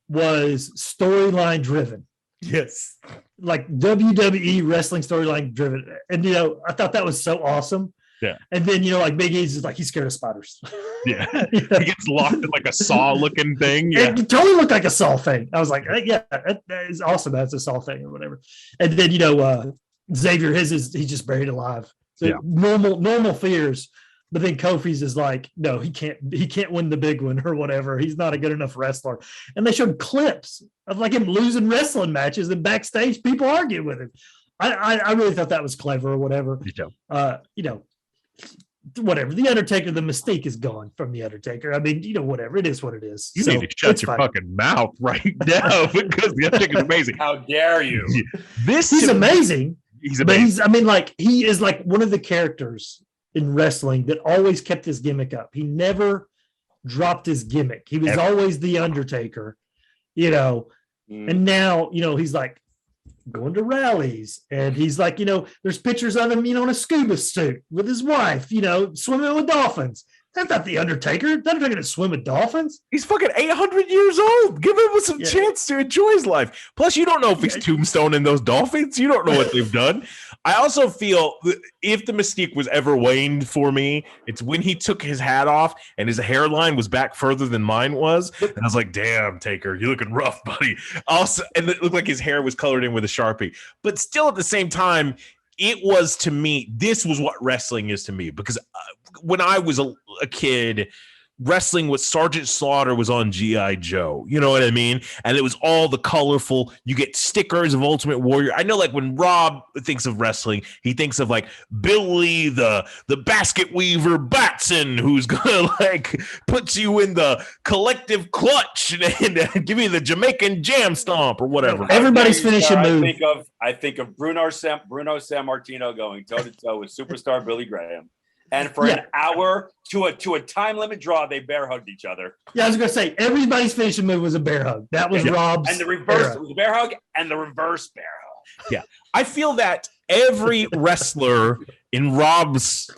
was storyline driven. Yes. Like WWE wrestling storyline driven. And, I thought that was so awesome. Yeah. And then, like Big E's is like, he's scared of spiders. Yeah. He gets locked in like a saw looking thing. Yeah. It totally looked like a saw thing. I was like, yeah, that is awesome. That's a saw thing or whatever. And then, Xavier, he's just buried alive. So yeah. normal fears, but then Kofi's is like, no, he can't win the big one or whatever. He's not a good enough wrestler. And they showed clips of like him losing wrestling matches and backstage people arguing with him. I really thought that was clever or whatever. Whatever. The Undertaker, the mystique is gone from The Undertaker. I mean, whatever. It is what it is. You need to shut your fucking mouth right now because The Undertaker's amazing. How dare you? He's amazing. He's amazing. He is like one of the characters in wrestling that always kept his gimmick up. He never dropped his gimmick. He was always The Undertaker, and now, he's like going to rallies and he's like, there's pictures of him, in a scuba suit with his wife, swimming with dolphins. That's not The Undertaker. The Undertaker didn't swim with dolphins. He's fucking 800 years old. Give him some chance to enjoy his life. Plus, you don't know if he's tombstoning those dolphins. You don't know what they've done. I also feel if the mystique was ever waned for me, it's when he took his hat off and his hairline was back further than mine was. And I was like, damn, Taker, you're looking rough, buddy. Also, and it looked like his hair was colored in with a Sharpie. But still at the same time, it was to me, this was what wrestling is to me, because when I was a kid, wrestling with Sergeant Slaughter was on G.I. Joe. You know what I mean? And it was all the colorful, you get stickers of Ultimate Warrior. I know, like, when Rob thinks of wrestling, he thinks of like Billy, the basket weaver Batson, who's gonna like put you in the collective clutch and give you the Jamaican jam stomp or whatever. Everybody's finishing move. I think of Bruno Sammartino going toe to toe with superstar Billy Graham. And for an hour to a time limit draw, they bear hugged each other. Yeah, I was gonna say everybody's finishing move was a bear hug. That was Rob's. And the reverse was a bear hug, and the reverse bear hug. Yeah, I feel that every wrestler in Rob's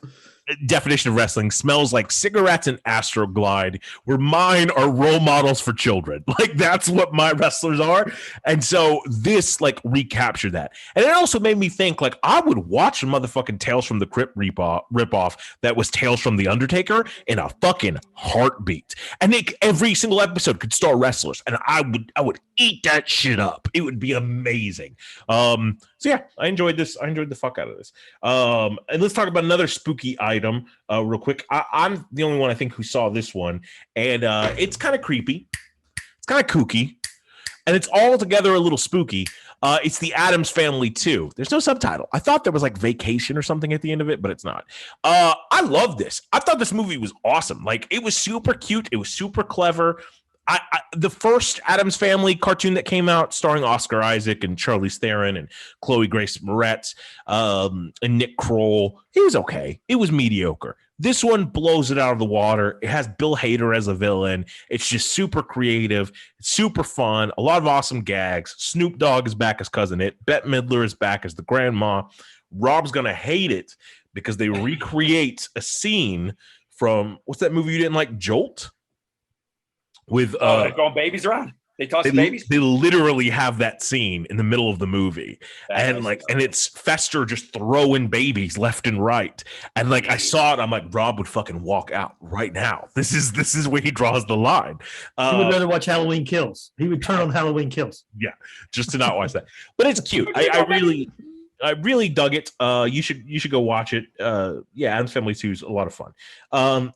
definition of wrestling smells like cigarettes and Astroglide, where mine are role models for children. Like, that's what my wrestlers are. And so this like recaptured that. And it also made me think, like, I would watch a motherfucking Tales from the Crypt ripoff that was Tales from the Undertaker in a fucking heartbeat. And every single episode could star wrestlers, and I would eat that shit up. It would be amazing. So yeah, I enjoyed this. I enjoyed the fuck out of this. And let's talk about another spooky item real quick. I'm the only one, I think, who saw this one. And it's kind of creepy. It's kind of kooky. And it's all together a little spooky. It's the Addams Family 2. There's no subtitle. I thought there was like Vacation or something at the end of it, but it's not. I love this. I thought this movie was awesome. Like, it was super cute. It was super clever. The first Addams Family cartoon that came out, starring Oscar Isaac and Charlize Theron and Chloe Grace Moretz and Nick Kroll, it was okay. It was mediocre. This one blows it out of the water. It has Bill Hader as a villain. It's just super creative. It's super fun. A lot of awesome gags. Snoop Dogg is back as Cousin It. Bette Midler is back as the grandma. Rob's going to hate it because they recreate a scene from, what's that movie you didn't like, Jolt? With they're throwing babies around. They toss babies. They literally have that scene in the middle of the movie, and it's Fester just throwing babies left and right. And like, I saw it, I'm like, Rob would fucking walk out right now. This is where he draws the line. He would rather watch Halloween Kills. He would turn on Halloween Kills. Yeah, just to not watch that. But it's cute. I really dug it. You should go watch it. Yeah, Addams Family 2 is a lot of fun.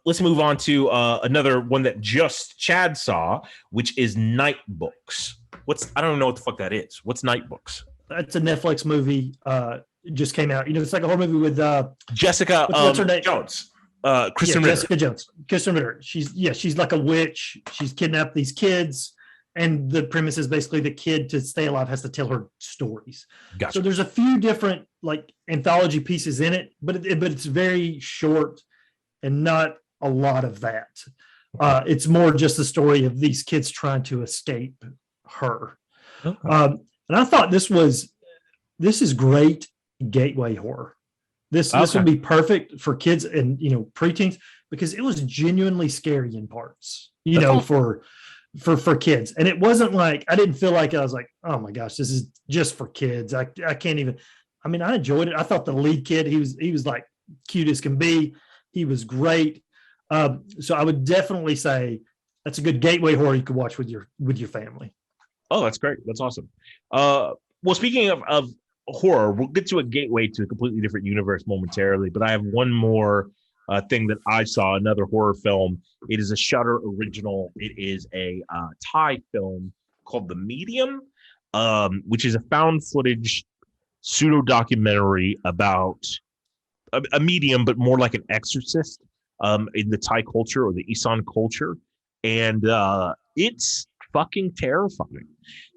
Let's move on to another one that just Chad saw, which is Night Books. I don't know what the fuck that is. What's Night Books? That's a Netflix movie. It just came out. You know, it's like a horror movie with Jessica what's her name? Jones. Kristen Ritter. Jessica Jones. Kristen Ritter. She's like a witch. She's kidnapped these kids. And the premise is basically the kid, to stay alive, has to tell her stories. Gotcha. So there's a few different like anthology pieces in it, but it's very short and not a lot of that. It's more just the story of these kids trying to escape her. Okay. And I thought this is great gateway horror. This would be perfect for kids and preteens, because it was genuinely scary in parts. For kids. And it wasn't like, I didn't feel like I was like, oh my gosh, this is just for kids. I can't even, I mean, I enjoyed it. I thought the lead kid, he was like cute as can be. He was great. So I would definitely say that's a good gateway horror you could watch with your family. Oh, that's great. That's awesome. Well, speaking of horror, we'll get to a gateway to a completely different universe momentarily, but I have one more thing that I saw, another horror film. It is a Shudder original. It is a Thai film called The Medium, which is a found footage pseudo documentary about a medium, but more like an exorcist in the Thai culture or the Isan culture. And it's fucking terrifying.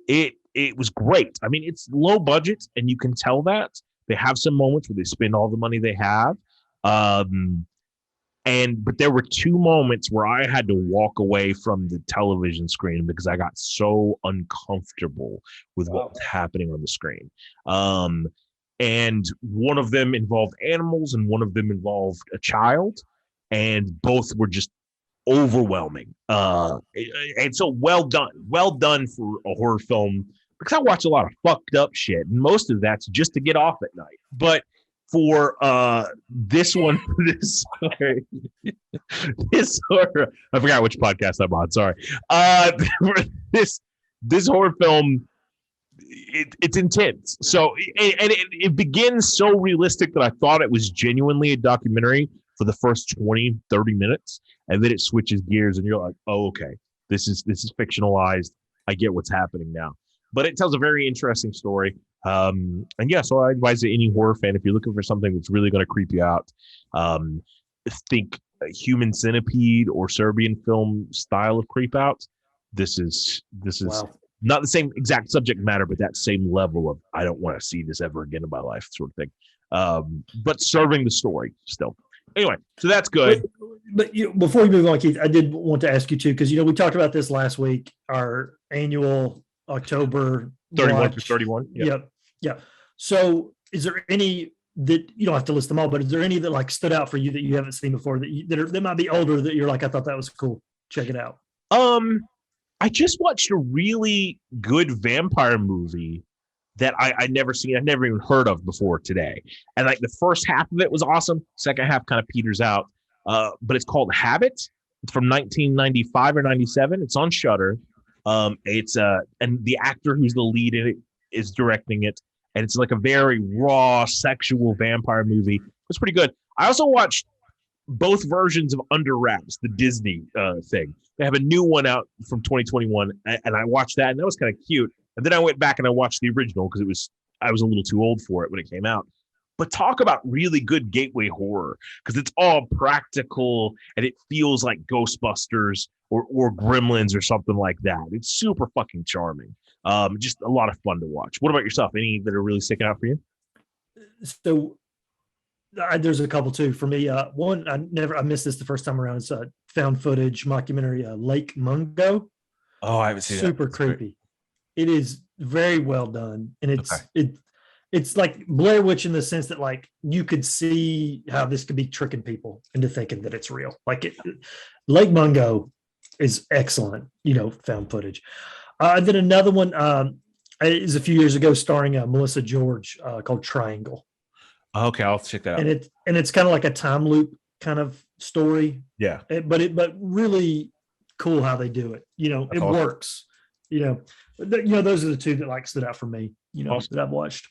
It was great. I mean, it's low budget, and you can tell that. They have some moments where they spend all the money they have. But there were two moments where I had to walk away from the television screen because I got so uncomfortable with what was happening on the screen. And one of them involved animals and one of them involved a child, and both were just overwhelming. And so well done for a horror film, because I watch a lot of fucked up shit, and most of that's just to get off at night. But for this one, this horror, I forgot which podcast I'm on. Sorry. For this horror film, it's intense. So it begins so realistic that I thought it was genuinely a documentary for the first 20, 30 minutes. And then it switches gears and you're like, oh, okay, this is fictionalized. I get what's happening now. But it tells a very interesting story. And yeah, so I advise any horror fan, if you're looking for something that's really going to creep you out, think Human Centipede or Serbian film style of creep out. This is wow. Not the same exact subject matter, but that same level of I don't want to see this ever again in my life sort of thing. But serving the story still. Anyway, so that's good. But before we move on, Keith, I did want to ask you too, because we talked about this last week, our annual October 31 to 31. Yep. Yeah. So is there any that you don't have to list them all, but is there any that like stood out for you that you haven't seen before that might be older that you're like, I thought that was cool. Check it out. I just watched a really good vampire movie that I'd never seen. I'd never even heard of before today. And like the first half of it was awesome. Second half kind of peters out. But it's called Habit. It's from 1995 or 97. It's on Shudder. And the actor who's the lead in it is directing it. And it's like a very raw sexual vampire movie. It's pretty good. I also watched both versions of Under Wraps, the Disney thing. They have a new one out from 2021, and I watched that, and that was kind of cute. And then I went back and I watched the original because I was a little too old for it when it came out. But talk about really good gateway horror, because it's all practical and it feels like Ghostbusters or Gremlins or something like that. It's super fucking charming. Just a lot of fun to watch. What about yourself? Any that are really sticking out for you? So there's a couple too for me. One, I missed this the first time around. It's a found footage mockumentary, Lake Mungo. Oh, I haven't seen that. Super creepy. Great. It is very well done, and it's like Blair Witch in the sense that like you could see how this could be tricking people into thinking that it's real. Like Lake Mungo is excellent, found footage. Then another one is a few years ago starring Melissa George called Triangle. Okay, I'll check that out. And it's kind of like a time loop kind of story. Yeah. But really cool how they do it. It awesome. Works. Those are the two that like stood out for me. Awesome. That I've watched.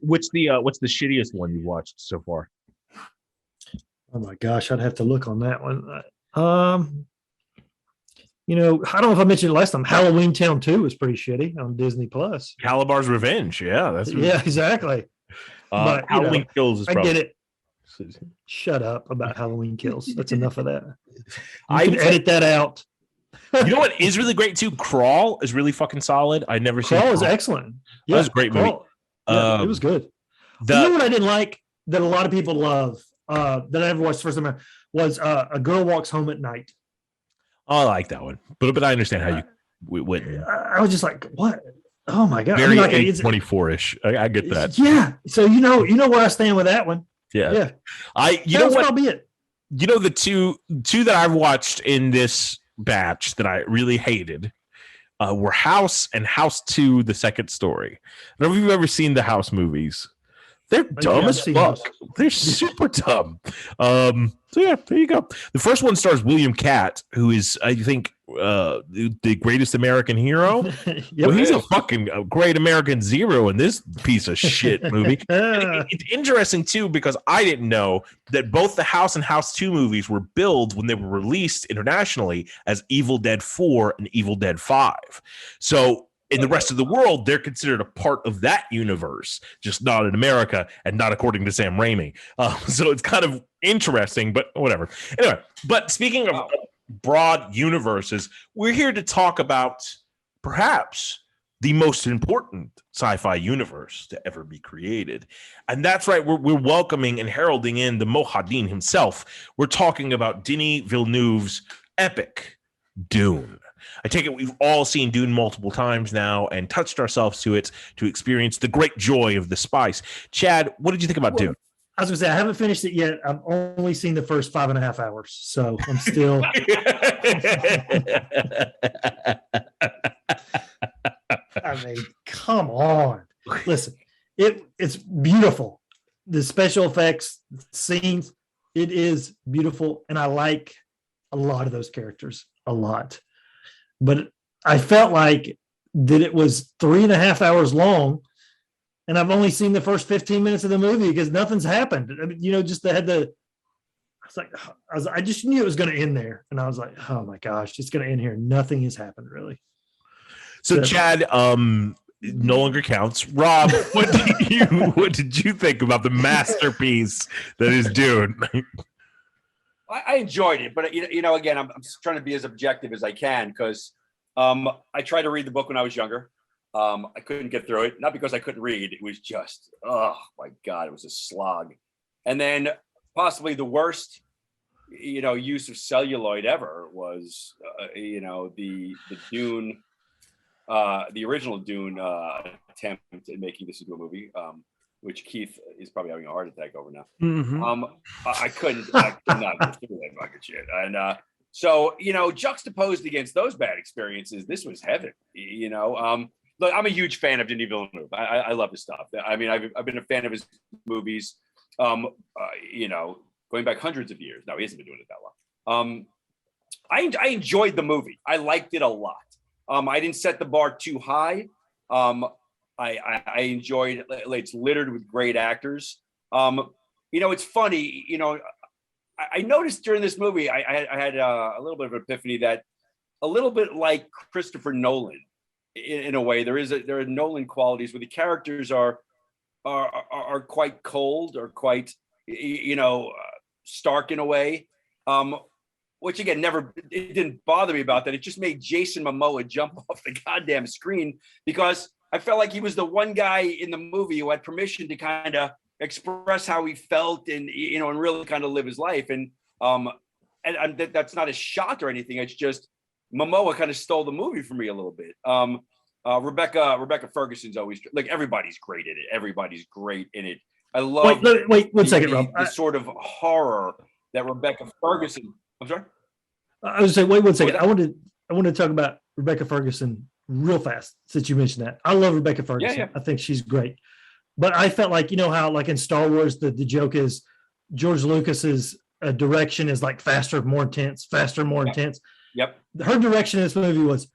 What's the shittiest one you've watched so far? Oh my gosh, I'd have to look on that one. I don't know if I mentioned it last time. Halloween Town 2 is pretty shitty on Disney Plus. Calabar's Revenge. Yeah, yeah, exactly. But Halloween Kills is probably. I get it. Shut up about Halloween Kills. That's enough of that. I can edit that out. You know what is really great too? Crawl is really fucking solid. I never seen Crawl is excellent. Yeah, that was a great movie. Yeah, it was good. You know what I didn't like that a lot of people love that I never watched the first time was A Girl Walks Home at Night. Oh, I like that one, but I understand how you wouldn't. I was just like, what? Oh my god! Very 24-ish. I get that. Yeah. So you know where I stand with that one. Yeah. Yeah. You know what? Albeit. The two that I've watched in this batch that I really hated were House and House 2, the second story. I don't know if you've ever seen the House movies. They're dumb as fuck. They're super dumb. So yeah, there you go. The first one stars William Catt, who is, I think, the greatest American hero. Yep. Well, he's a fucking great American zero in this piece of shit movie. It's interesting too, because I didn't know that both the House and House 2 movies were billed when they were released internationally as Evil Dead 4 and Evil Dead 5. So in the rest of the world, they're considered a part of that universe, just not in America and not according to Sam Raimi. So it's kind of interesting, but whatever. Anyway, but speaking of broad universes, we're here to talk about perhaps the most important sci-fi universe to ever be created. And that's right, we're welcoming and heralding in the Mojadin himself. We're talking about Denis Villeneuve's epic Dune. I take it we've all seen Dune multiple times now and touched ourselves to it to experience the great joy of the spice. Chad, what did you think about Dune? I was going to say, I haven't finished it yet. I've only seen the first 5.5 hours. So I'm still. I mean, come on. Listen, it's beautiful. The special effects, scenes, it is beautiful. And I like a lot of those characters a lot. But I felt like that it was 3.5 hours long, and I've only seen the first 15 minutes of the movie because nothing's happened. I mean, just they had the. I just knew it was going to end there, and I was like, oh my gosh, it's going to end here. Nothing has happened really. So Chad, no longer counts. Rob, what did you think about the masterpiece that is Dune? I enjoyed it, but again, I'm trying to be as objective as I can because I tried to read the book when I was younger. I couldn't get through it, not because I couldn't read. It was just, oh my God, it was a slog. And then possibly the worst, use of celluloid ever was, the Dune, the original Dune attempt at making this into a movie, which Keith is probably having a heart attack over now. Mm-hmm. I could not get through that fucking shit. And so, juxtaposed against those bad experiences, this was heaven. Look, I'm a huge fan of Denis Villeneuve. I love his stuff. I mean, I've been a fan of his movies, going back hundreds of years. No, he hasn't been doing it that long. I enjoyed the movie. I liked it a lot. I didn't set the bar too high. I enjoyed it. It's littered with great actors. It's funny, I noticed during this movie, I had a little bit of an epiphany that a little bit like Christopher Nolan in a way, there are Nolan qualities where the characters are quite cold or quite, stark in a way. Which again, it didn't bother me about that. It just made Jason Momoa jump off the goddamn screen because I felt like he was the one guy in the movie who had permission to kind of express how he felt and, and really kind of live his life. And that's not a shot or anything. It's just Momoa kind of stole the movie from me a little bit. Rebecca Ferguson's always like, everybody's great in it. Everybody's great in it. I love wait 1 second, Rob. The sort of horror that Rebecca Ferguson. I'm sorry. I was saying, wait 1 second. I want to talk about Rebecca Ferguson real fast since you mentioned that. I love Rebecca Ferguson. Yeah. I think she's great. But I felt like, how like in Star Wars, the joke is George Lucas's direction is like faster, more intense. Yep. Her direction in this movie was,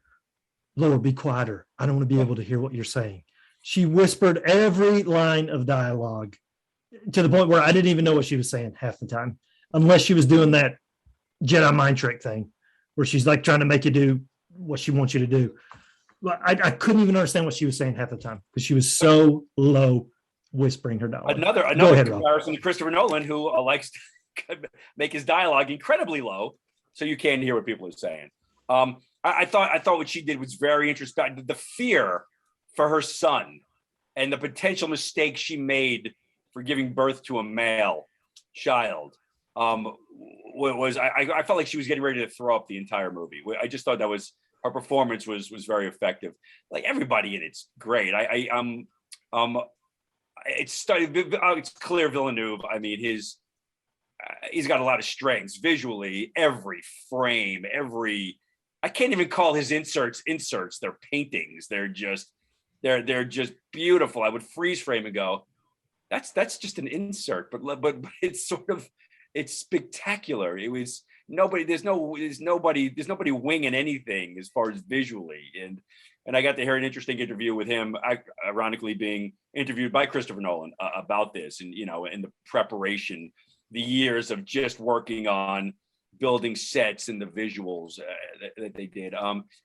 Laura, be quieter. I don't want to be able to hear what you're saying. She whispered every line of dialogue to the point where I didn't even know what she was saying half the time, unless she was doing that Jedi mind trick thing where she's like trying to make you do what she wants you to do. I couldn't even understand what she was saying half the time because she was so low whispering her dialogue. Another ahead, comparison to Christopher Nolan, who likes to make his dialogue incredibly low so you can't hear what people are saying. I thought what she did was very interesting. The fear for her son and the potential mistake she made for giving birth to a male child was I felt like she was getting ready to throw up the entire movie. I just thought her performance was very effective. Like everybody in it's great. It's clear Villeneuve. I mean, he's got a lot of strengths visually. Every frame, I can't even call his inserts. They're paintings. They're just beautiful. I would freeze frame and go, that's just an insert, but it's it's spectacular. It was there's nobody winging anything as far as visually. And I got to hear an interesting interview with him, ironically being interviewed by Christopher Nolan about this, and in the preparation, the years of just working on building sets and the visuals that they did,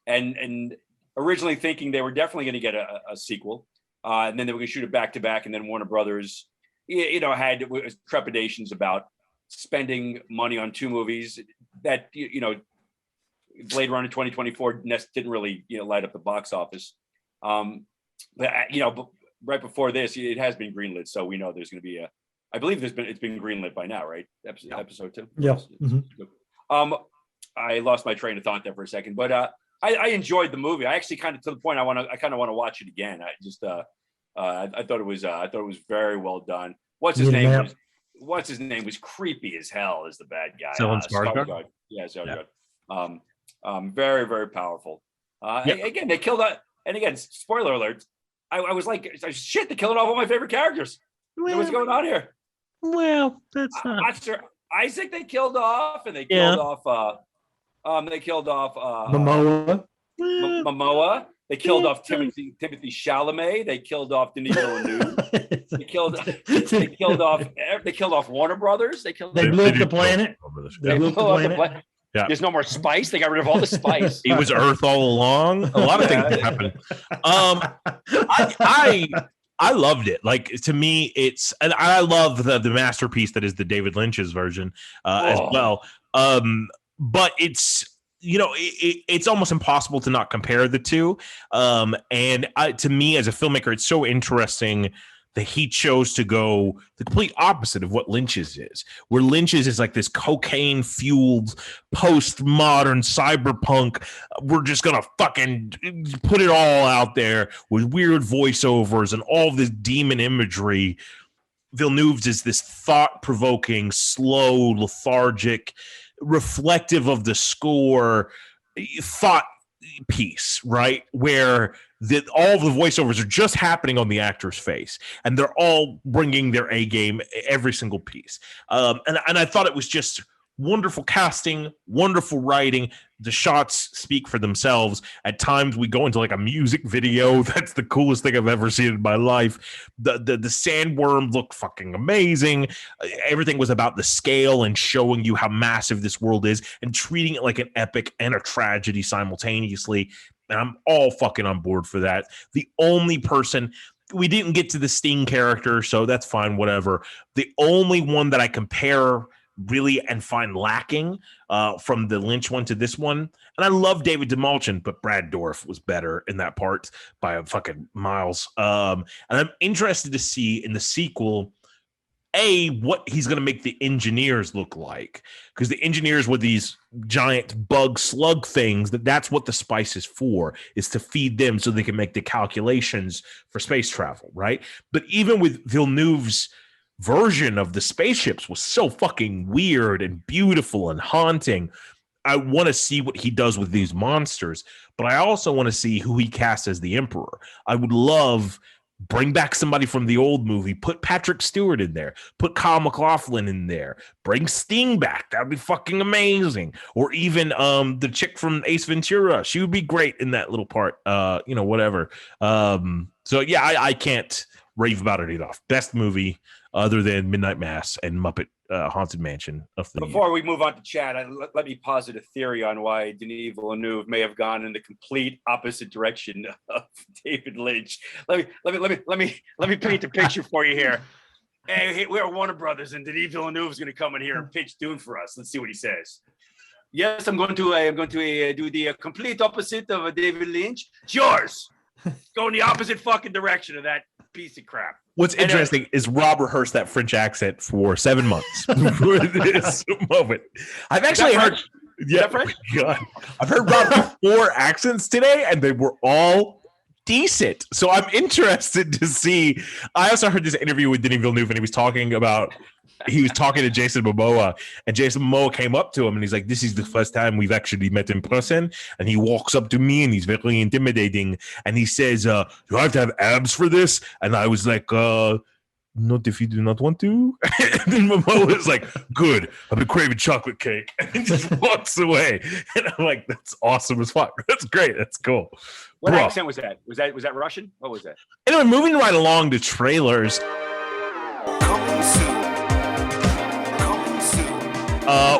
and originally thinking they were definitely going to get a sequel, and then they were going to shoot it back to back, and then Warner Brothers, had trepidations about spending money on two movies that Blade Runner 2024 didn't really light up the box office, but right before this it has been greenlit, so we know there's going to be I believe it's been greenlit by now, right? Episode 2. Yeah. Mm-hmm. I lost my train of thought there for a second, but I enjoyed the movie. I actually kind of to the point I kind of want to watch it again. I just I thought it was very well done. What's his name was creepy as hell as the bad guy. Skarsgård? Yeah, Skarsgård. Very, very powerful. Again, they killed that. And again, spoiler alert. I was like, shit, they're killing off all my favorite characters. What's going on here? Well, that's not. I'm sure Isaac they killed off, and they killed off. They killed off Momoa. Momoa. They killed off Timothy Chalamet. They killed off Denis Villeneuve. They killed off Warner Brothers. They blew up the planet. They blew up the planet. Yeah. There's no more spice. They got rid of all the spice. It was Earth all along. A lot of things happened. I loved it. Like, to me, and I love the masterpiece that is the David Lynch's version as well. But it's, it's almost impossible to not compare the two. And to me, as a filmmaker, it's so interesting that he chose to go the complete opposite of what Lynch's is, where Lynch's is like this cocaine-fueled, postmodern cyberpunk. We're just going to fucking put it all out there with weird voiceovers and all this demon imagery. Villeneuve's is this thought-provoking, slow, lethargic, reflective of the score thought piece, right? Where all the voiceovers are just happening on the actor's face, and they're all bringing their A game every single piece. And I thought it was just wonderful casting, wonderful writing. The shots speak for themselves. At times we go into like a music video. That's the coolest thing I've ever seen in my life. The sandworm looked fucking amazing. Everything was about the scale and showing you how massive this world is and treating it like an epic and a tragedy simultaneously. And I'm all fucking on board for that. The only person, we didn't get to the Sting character, so that's fine, whatever. The only one that I compare really and find lacking from the Lynch one to this one, and I love David DeMalchian, but Brad Dourif was better in that part by a fucking miles. And I'm interested to see in the sequel, what he's going to make the engineers look like, because the engineers were these giant bug slug things. That's what the spice is for, is to feed them so they can make the calculations for space travel, right? But even with Villeneuve's version of the spaceships was so fucking weird and beautiful and haunting. I want to see what he does with these monsters, but I also want to see who he casts as the Emperor. I would love bring back somebody from the old movie, put Patrick Stewart in there, put Kyle MacLachlan in there, bring Sting back. That'd be fucking amazing. Or even the chick from Ace Ventura. She would be great in that little part. Whatever. So yeah, I can't rave about it enough. Best movie other than Midnight Mass and Muppet Haunted Mansion of the Before we move on to Chad, let me posit a theory on why Denis Villeneuve may have gone in the complete opposite direction of David Lynch. Let me paint a picture for you here. Hey, we're Warner Brothers, and Denis Villeneuve is going to come in here and pitch Dune for us. Let's see what he says. Yes, I'm going to do the complete opposite of David Lynch. It's yours. Go in the opposite fucking direction of that piece of crap. What's interesting is Rob rehearsed that French accent for 7 months for this moment. I've actually heard, God, I've heard Rob do 4 accents today, and they were all decent. So I'm interested to see. I also heard this interview with Denis Villeneuve, and he was talking to Jason Momoa, and Jason Momoa came up to him and he's like, "This is the first time we've actually met in person." And he walks up to me and he's very intimidating. And he says, "Do I have to have abs for this?" And I was like, "Not if you do not want to." And then Momoa was like, "Good. I've been craving chocolate cake." And he just walks away. And I'm like, "That's awesome as fuck. That's great. That's cool." What accent was that? Was that Russian? What was that? Anyway, moving right along to trailers.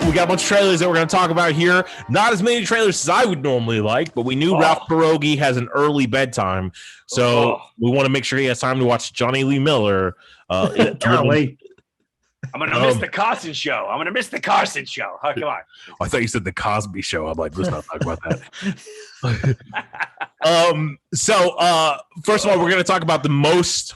We got a bunch of trailers that we're going to talk about here. Not as many trailers as I would normally like, but we knew Ralph Pierogi has an early bedtime, so we want to make sure he has time to watch Johnny Lee Miller. Golly. I'm going to miss the Carson show. I'm going to miss the Carson show. Oh, come on. I thought you said the Cosby show. I'm like, let's not talk about that. So first of all, we're going to talk about the most.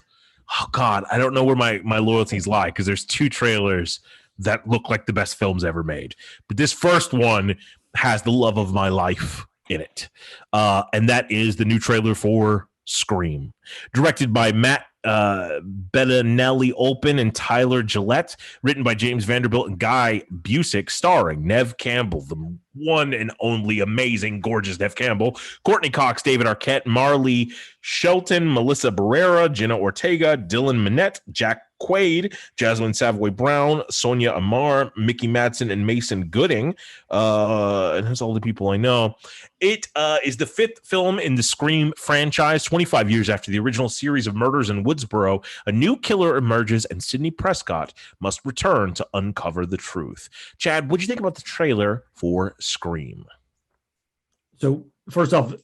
Oh God, I don't know where my loyalties lie, because there's 2 trailers that look like the best films ever made. But this first one has the love of my life in it. And that is the new trailer for Scream, directed by Matt Bettinelli Olpin and Tyler Gillette, written by James Vanderbilt and Guy Busick, starring Nev Campbell, the one and only amazing, gorgeous Nev Campbell, Courtney Cox, David Arquette, Marley Shelton, Melissa Barrera, Jenna Ortega, Dylan Minette, Jack Quaid, Jasmine Savoy Brown, Sonia Amar, Mickey Madsen, and Mason Gooding. And that's all the people I know. It is the 5th film in the Scream franchise. 25 years after the original series of murders in Woodsboro, a new killer emerges, and Sidney Prescott must return to uncover the truth. Chad, what do you think about the trailer for Scream? So first off,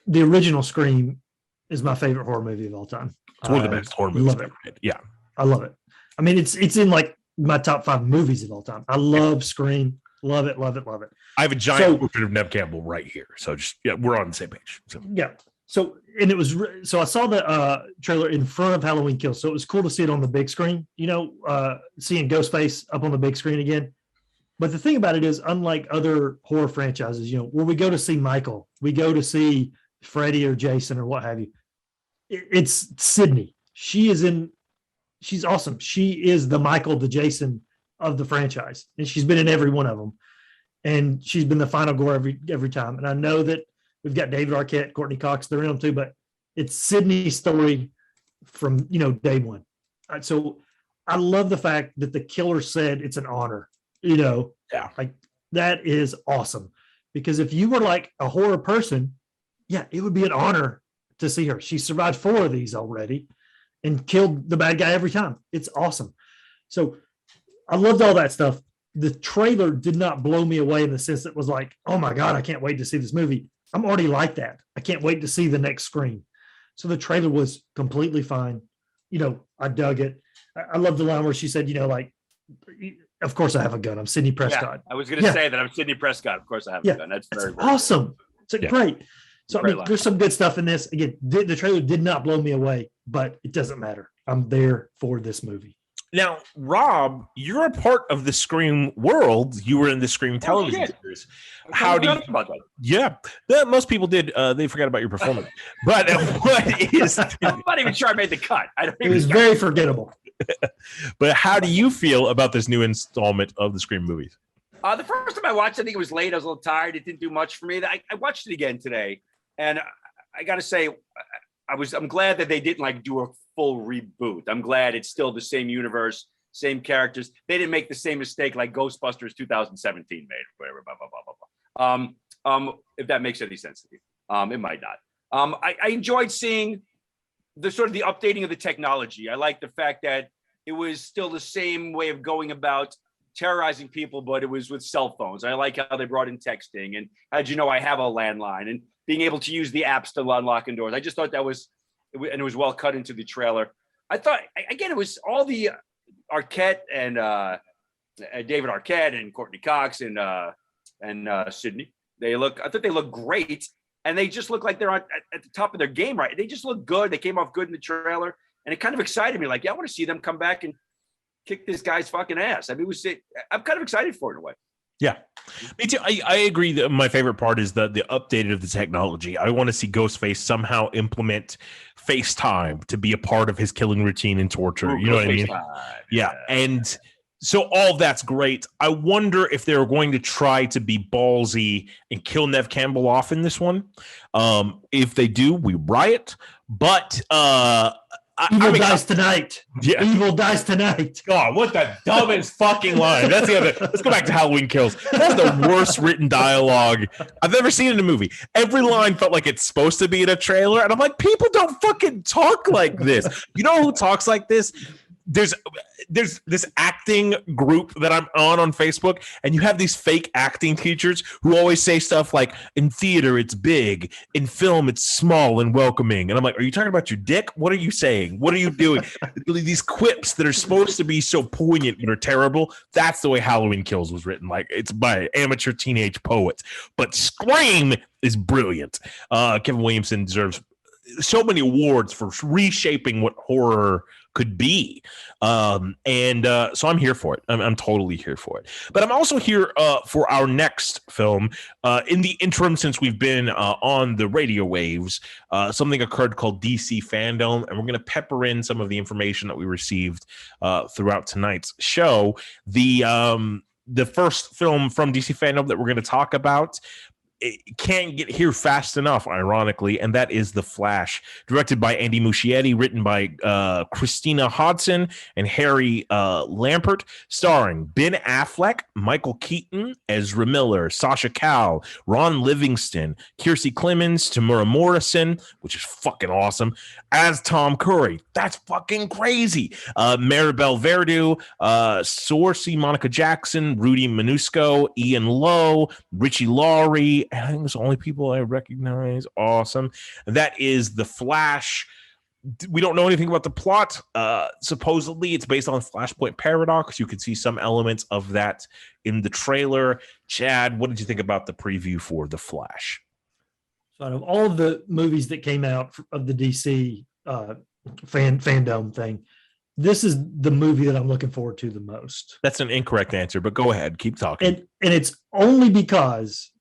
the original Scream is my favorite horror movie of all time. It's one of the best horror movies love it. ever made. Yeah, I love it. I mean, it's in like my top 5 movies of all time. I love Scream. Love it, love it, love it. I have a giant portrait of Neve Campbell right here. So just we're on the same page. So. Yeah. So and it was so I saw the trailer in front of Halloween Kills. So it was cool to see it on the big screen. Seeing Ghostface up on the big screen again. But the thing about it is, unlike other horror franchises, where we go to see Michael, we go to see Freddy or Jason or what have you. It's Sidney. She's awesome. She is the Michael, the Jason of the franchise, and she's been in every one of them, and she's been the final gore every time. And I know that we've got David Arquette, Courtney Cox, they're in them too, but it's Sidney's story from day one. So I love the fact that the killer said it's an honor. Like that is awesome, because if you were like a horror person, it would be an honor to see her. She survived 4 of these already and killed the bad guy every time. It's awesome. So I loved all that stuff. The trailer did not blow me away in the sense that it was like, oh my God, I can't wait to see this movie. I'm already like that. I can't wait to see the next Scream. So the trailer was completely fine. I dug it. I love the line where she said, of course I have a gun. I'm Sidney Prescott. I was going to say that I'm Sidney Prescott. Of course I have a gun. That's very awesome. It's great. So there's some good stuff in this. Again, the trailer did not blow me away, but it doesn't matter. I'm there for this movie. Now, Rob, you're a part of the Scream world. You were in the Scream television series. How do you about that? Yeah, most people did. They forgot about your performance. But what is? I'm not even sure I made the cut. It was very forgettable. But how do you feel about this new installment of the Scream movies? The first time I watched, I think it was late. I was a little tired. It didn't do much for me. I watched it again today, and I got to say, I'm glad that they didn't do a full reboot. I'm glad it's still the same universe, same characters. They didn't make the same mistake like Ghostbusters 2017 made. Whatever. Blah, blah, blah, blah, blah. If that makes any sense to you, it might not. I enjoyed seeing the sort of the updating of the technology. I like the fact that it was still the same way of going about terrorizing people, but it was with cell phones. I like how they brought in texting, and how'd you know I have a landline, and being able to use the apps to unlock doors. I just thought that was, and it was well cut into the trailer. I thought, again, it was all the Arquette and David Arquette and Courtney Cox and Sidney. I thought they look great, and they just look like they're at the top of their game, right? They just look good. They came off good in the trailer, and it kind of excited me. I want to see them come back and kick this guy's fucking ass. I mean, I'm kind of excited for it in a way. Yeah, me too. I agree that my favorite part is the updated of the technology. I want to see Ghostface somehow implement FaceTime to be a part of his killing routine and torture. You know what I mean? Yeah. And so all of that's great. I wonder if they're going to try to be ballsy and kill Neve Campbell off in this one. If they do, we riot. But Evil dies tonight. Yeah. Evil dies tonight. God, what the dumbest fucking line. That's the other. Let's go back to Halloween Kills. That's the worst written dialogue I've ever seen in a movie. Every line felt like it's supposed to be in a trailer. And I'm like, people don't fucking talk like this. You know who talks like this? There's this acting group that I'm on Facebook, and you have these fake acting teachers who always say stuff like, in theater it's big, in film it's small and welcoming. And I'm like, are you talking about your dick? What are you saying? What are you doing? These quips that are supposed to be so poignant but are terrible. That's the way Halloween Kills was written. It's by amateur teenage poets. But Scream is brilliant. Kevin Williamson deserves so many awards for reshaping what horror could be. So I'm here for it. I'm totally here for it. But I'm also here for our next film. In the interim, since we've been on the radio waves, something occurred called DC Fandom, and we're going to pepper in some of the information that we received throughout tonight's show. The first film from DC Fandom that we're going to talk about it can't get here fast enough, ironically, and that is The Flash, directed by Andy Muschietti, written by Christina Hodson and Harry Lampert, starring Ben Affleck, Michael Keaton, Ezra Miller, Sasha Calle, Ron Livingston, Kiersey Clemens, Tamura Morrison, which is fucking awesome, as Tom Curry. That's fucking crazy. Maribel Verdú, Saoirse Monica Jackson, Rudy Manusco, Ian Lowe, Richie Laurie. I think it's the only people I recognize. Awesome. That is The Flash. We don't know anything about the plot. Supposedly, it's based on Flashpoint Paradox. You could see some elements of that in the trailer. Chad, what did you think about the preview for The Flash? So out of all of the movies that came out of the DC fandom thing, this is the movie that I'm looking forward to the most. That's an incorrect answer, but go ahead. Keep talking. And it's only because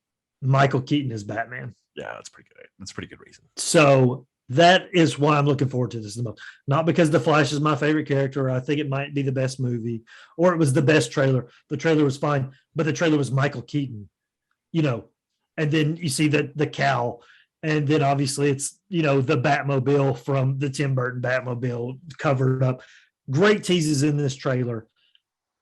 Michael Keaton is Batman. Yeah, that's pretty good. That's a pretty good reason. So that is why I'm looking forward to this the most. Not because The Flash is my favorite character, or I think it might be the best movie, or it was the best trailer. The trailer was fine, but the trailer was Michael Keaton, and then you see the cowl, and then obviously it's, the Batmobile from the Tim Burton Batmobile covered up. Great teases in this trailer.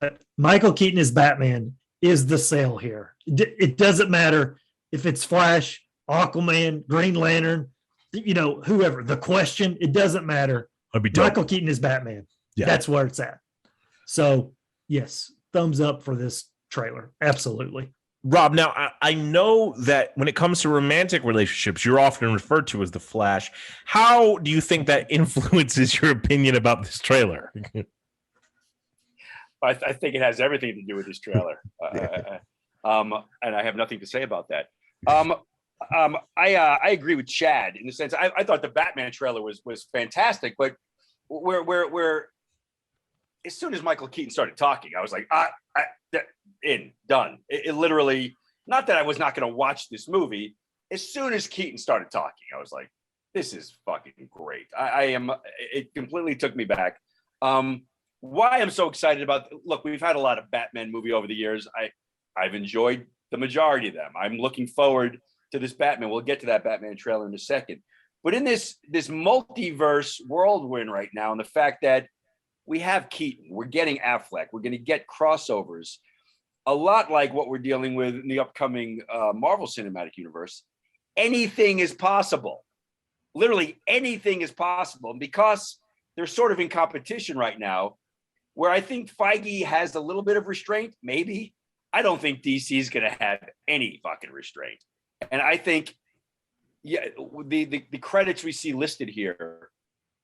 But Michael Keaton as Batman is the sale here. It doesn't matter if it's Flash, Aquaman, Green Lantern, whoever. The Question, it doesn't matter. Michael Keaton is Batman. Yeah. That's where it's at. So, yes, thumbs up for this trailer. Absolutely. Rob, now I know that when it comes to romantic relationships, you're often referred to as the Flash. How do you think that influences your opinion about this trailer? I think it has everything to do with this trailer. And I have nothing to say about that. I agree with Chad in the sense I thought the Batman trailer was fantastic, but where as soon as Michael Keaton started talking, I was like, done. It literally, not that I was not going to watch this movie. As soon as Keaton started talking, I was like, this is fucking great. It completely took me back. Why I'm so excited about, look, we've had a lot of Batman movie over the years. I've enjoyed the majority of them. I'm looking forward to this Batman. We'll get to that Batman trailer in a second. But in this multiverse whirlwind right now, and the fact that we have Keaton, we're getting Affleck, we're going to get crossovers, a lot like what we're dealing with in the upcoming Marvel Cinematic Universe. Anything is possible. Literally anything is possible. And because they're sort of in competition right now, where I think Feige has a little bit of restraint, maybe, I don't think DC is going to have any fucking restraint. And I think, the credits we see listed here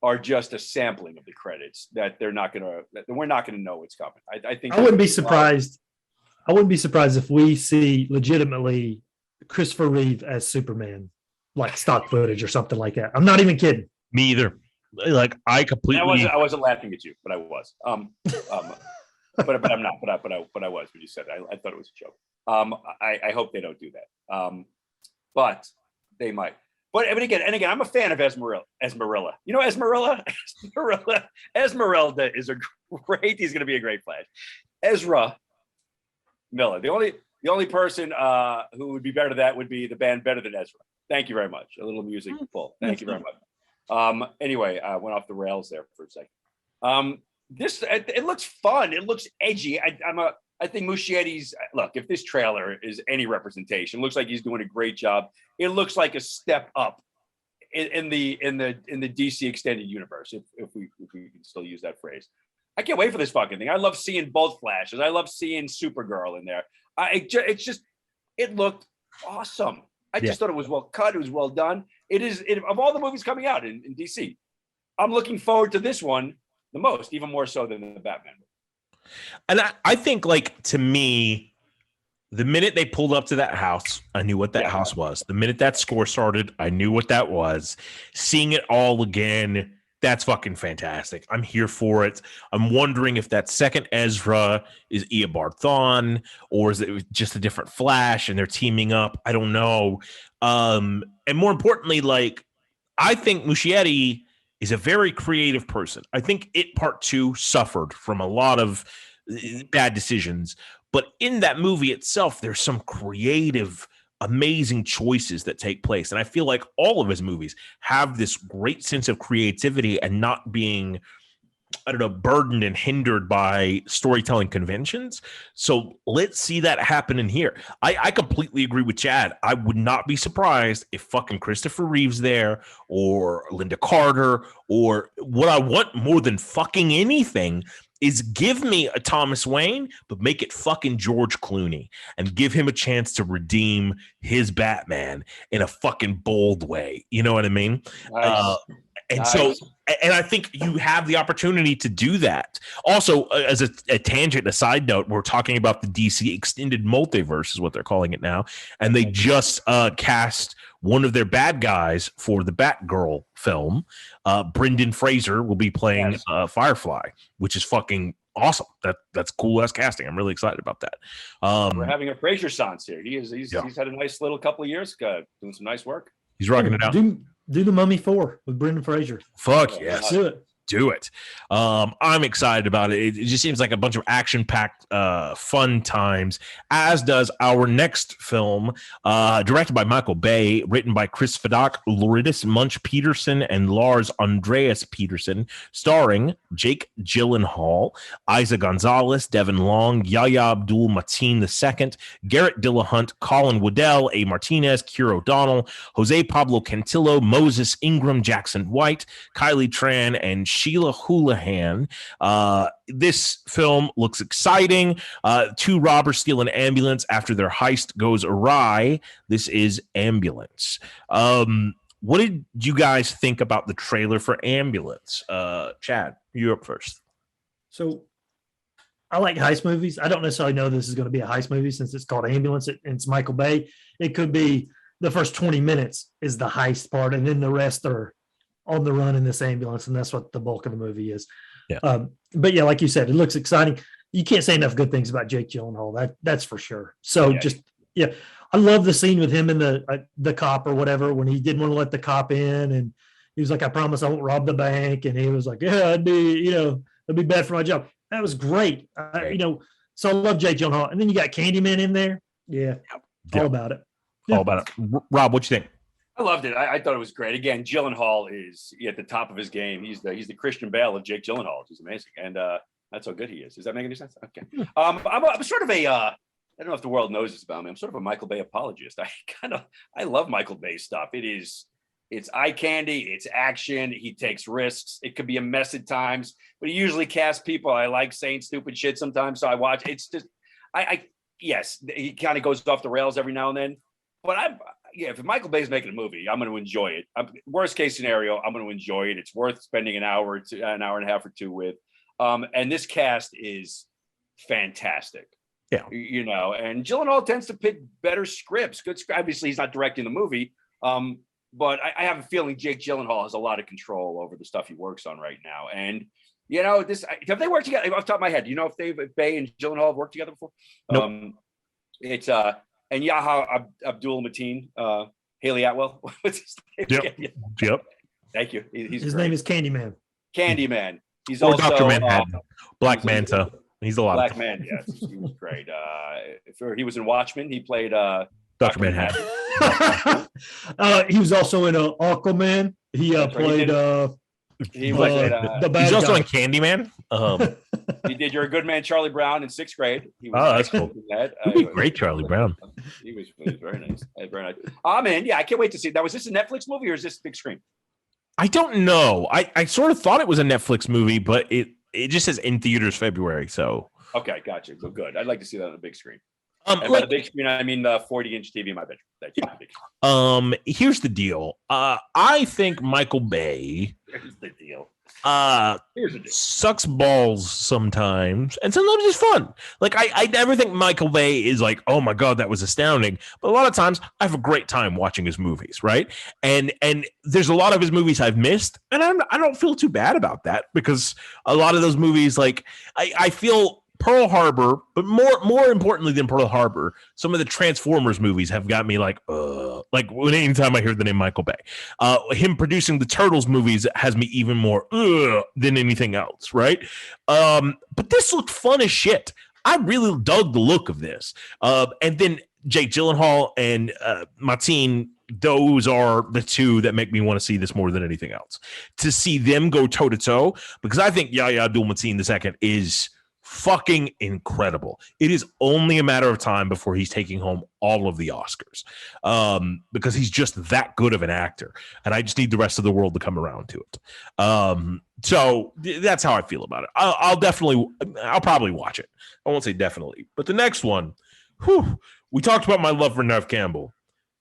are just a sampling of the credits that we're not going to know what's coming. I think I wouldn't be surprised. I wouldn't be surprised if we see legitimately Christopher Reeve as Superman, like stock footage or something like that. I'm not even kidding. Me either. Like I completely. I wasn't laughing at you, but I was. But I'm not. But I was when you said it. I thought it was a joke. I hope they don't do that. But they might. But again, I'm a fan of Esmerilla. You know Esmerilla? Esmeralda is a great. He's going to be a great Flash. Ezra Miller. The only person who would be better than that would be the band Better Than Ezra. Thank you very much. A little music pull. Thank you very much. Anyway, I went off the rails there for a second. It looks fun. It looks edgy. I think Muschietti's look. If this trailer is any representation, looks like he's doing a great job. It looks like a step up in the DC extended universe, if we can still use that phrase. I can't wait for this fucking thing. I love seeing both Flashes. I love seeing Supergirl in there. It looked awesome. I just thought it was well cut. It was well done. Of all the movies coming out in DC, I'm looking forward to this one the most, even more so than the Batman movie. And I think, like, to me, the minute they pulled up to that house, I knew what that house was. The minute that score started, I knew what that was. Seeing it all again, that's fucking fantastic. I'm here for it. I'm wondering if that second Ezra is Eobard Thawne, or is it just a different Flash and they're teaming up? I don't know. And more importantly, like, I think Muschietti is a very creative person. I think It Part 2 suffered from a lot of bad decisions, but in that movie itself, there's some creative amazing choices that take place. And I feel like all of his movies have this great sense of creativity and not being, I don't know, burdened and hindered by storytelling conventions. So let's see that happen in here. I completely agree with Chad. I would not be surprised if fucking Christopher Reeve's there or Linda Carter, or what I want more than fucking anything is give me a Thomas Wayne, but make it fucking George Clooney and give him a chance to redeem his Batman in a fucking bold way. You know what I mean? Nice. And Nice. so, and I think you have the opportunity to do that. Also, as a tangent, a side note, we're talking about the DC Extended Multiverse is what they're calling it now. And they just cast one of their bad guys for the Batgirl film. Brendan Fraser will be playing Firefly, which is fucking awesome. That's cool ass casting. I'm really excited about that. We're having a Fraser Sans here. He's had a nice little couple of years doing some nice work. He's rocking it out. Do the Mummy 4 with Brendan Fraser. Fuck yes. Do it. I'm excited about it. It just seems like a bunch of action-packed fun times, as does our next film, directed by Michael Bay, written by Chris Fedok, Lourdes Munch Peterson, and Lars Andreas Peterson, starring Jake Gyllenhaal, Isa Gonzalez, Devin Long, Yahya Abdul-Mateen II, Garrett Dillahunt, Colin Waddell, A. Martinez, Keir O'Donnell, Jose Pablo Cantillo, Moses Ingram, Jackson White, Kylie Tran, and Sheila Houlihan. This film looks exciting. Two robbers steal an ambulance after their heist goes awry. This is Ambulance. What did you guys think about the trailer for Ambulance? Chad, you're up first. So I like heist movies. I don't necessarily know this is going to be a heist movie since it's called Ambulance and it's Michael Bay. It could be the first 20 minutes is the heist part, and then the rest are on the run in this ambulance, and that's what the bulk of the movie is. Yeah. But yeah, like you said, it looks exciting. You can't say enough good things about Jake Gyllenhaal. That's for sure. So I love the scene with him and the cop or whatever when he didn't want to let the cop in, and he was like, "I promise I won't rob the bank," and he was like, "Yeah, it'd be bad for my job." That was great. So I love Jake Gyllenhaal, and then you got Candyman in there. Yeah, all about it. All about it. Rob, what you think? I loved it. I thought it was great. Again, Gyllenhaal is at the top of his game. He's the Christian Bale of Jake Gyllenhaal, which is amazing. And that's how good he is. Does that make any sense? Okay. I'm sort of I don't know if the world knows this about me. I'm sort of a Michael Bay apologist. I love Michael Bay stuff. It's eye candy. It's action. He takes risks. It could be a mess at times, but he usually casts people. I like saying stupid shit sometimes, so I watch. It's just, yes, he kind of goes off the rails every now and then, but if Michael Bay's making a movie, I'm going to enjoy it. Worst case scenario, I'm going to enjoy it. It's worth spending an hour and a half or two with. And this cast is fantastic. Yeah. And Gyllenhaal tends to pick better scripts. Good script. Obviously, he's not directing the movie. But I have a feeling Jake Gyllenhaal has a lot of control over the stuff he works on right now. And, have they worked together? Off the top of my head, do you know if Bay and Gyllenhaal have worked together before? Nope. It's and Yahya Abdul-Mateen, Haley Atwell. What's his name? Yep. Thank you. His name is Candyman. Candyman. He's or also Dr. Manhattan. Black Manta. He's a lot Black of Man. Yes, he was great. He was in Watchmen. He played Dr. Manhattan. He was also in Aquaman. He played. He was the bad He's also guy. in Candyman. He did You're a Good Man, Charlie Brown in 6th grade. He was that's cool. He'd be great, Charlie Brown. He was very nice. Very nice. Man, I can't wait to see that. Was this a Netflix movie or is this big screen? I don't know. I sort of thought it was a Netflix movie, but it just says in theaters February. So okay, gotcha. So good. I'd like to see that on the big screen. And by the big screen, I mean the 40-inch TV in my bedroom. That's big screen. Here's the deal. I think Michael Bay. Here's the deal. Sucks balls sometimes, and sometimes it's fun. Like I never think Michael Bay is like, oh my god, that was astounding. But a lot of times I have a great time watching his movies, right? And there's a lot of his movies I've missed, and I don't feel too bad about that because a lot of those movies, like I feel Pearl Harbor, but more importantly than Pearl Harbor, some of the Transformers movies have got me like anytime I hear the name Michael Bay. Him producing the Turtles movies has me even more than anything else, right? But this looked fun as shit. I really dug the look of this. And then Jake Gyllenhaal and Martin, those are the two that make me want to see this more than anything else. To see them go toe to toe, because I think Yahya Abdul-Mateen II is fucking incredible. It is only a matter of time before he's taking home all of the Oscars, because he's just that good of an actor, and I just need the rest of the world to come around to it. So that's how I feel about it. I'll probably watch it. I won't say definitely, but the next one, we talked about my love for Neve Campbell.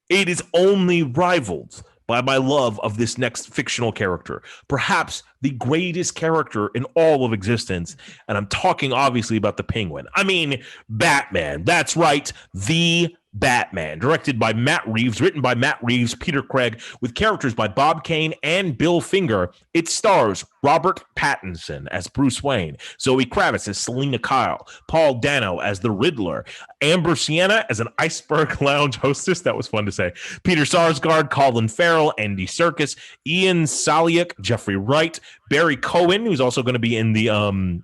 It is only rivaled by my love of this next fictional character, perhaps the greatest character in all of existence. And I'm talking obviously about the Penguin. I mean, Batman. That's right. The Batman, directed by Matt Reeves, written by Matt Reeves, Peter Craig, with characters by Bob Kane and Bill Finger. It stars Robert Pattinson as Bruce Wayne, Zoe Kravitz as Selena Kyle, Paul Dano as the Riddler, Amber Sienna as an iceberg lounge hostess. That was fun to say. Peter Sarsgaard, Colin Farrell, Andy Serkis, Ian Saliak, Jeffrey Wright, Barry Cohen, who's also going to be in the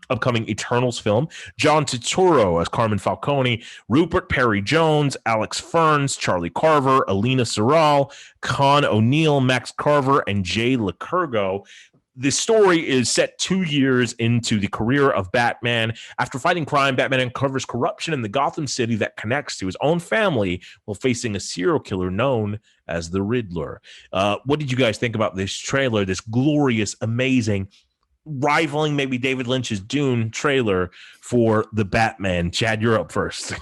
upcoming Eternals film, John Turturro as Carmen Falcone, Rupert Perry-Jones, Alex Ferns, Charlie Carver, Alina Sorrell, Con O'Neill, Max Carver, and Jay Licurgo. The story is set 2 years into the career of Batman. After fighting crime, Batman uncovers corruption in the Gotham City that connects to his own family while facing a serial killer known as the Riddler. What did you guys think about this trailer, this glorious, amazing, rivaling maybe David Lynch's Dune trailer for the Batman? Chad, you're up first.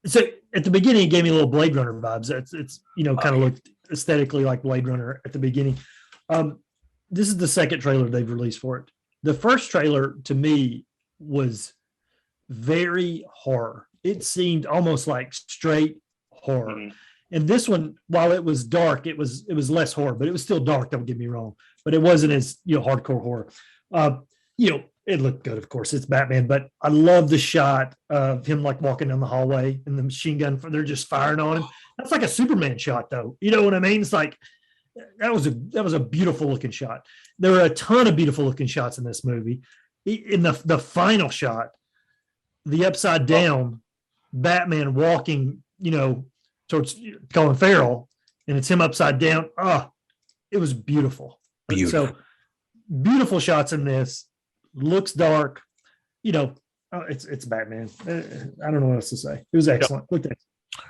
So at the beginning, it gave me a little Blade Runner vibes. It's kind of looked aesthetically like Blade Runner at the beginning. This is the second trailer they've released for it. The first trailer to me was very horror. It seemed almost like straight horror. Mm-hmm. And this one, while it was dark, it was less horror, but it was still dark. Don't get me wrong, but it wasn't as hardcore horror. It looked good, of course. It's Batman, but I love the shot of him like walking down the hallway and the machine gun. They're just firing on him. That's like a Superman shot, though. You know what I mean? It's like that was a beautiful looking shot. There were a ton of beautiful looking shots in this movie. In the final shot, the upside down Batman walking, towards Colin Farrell, and it's him upside down. It was beautiful. So beautiful shots in this. Looks dark, it's Batman. I don't know what else to say. It was excellent. Looked excellent.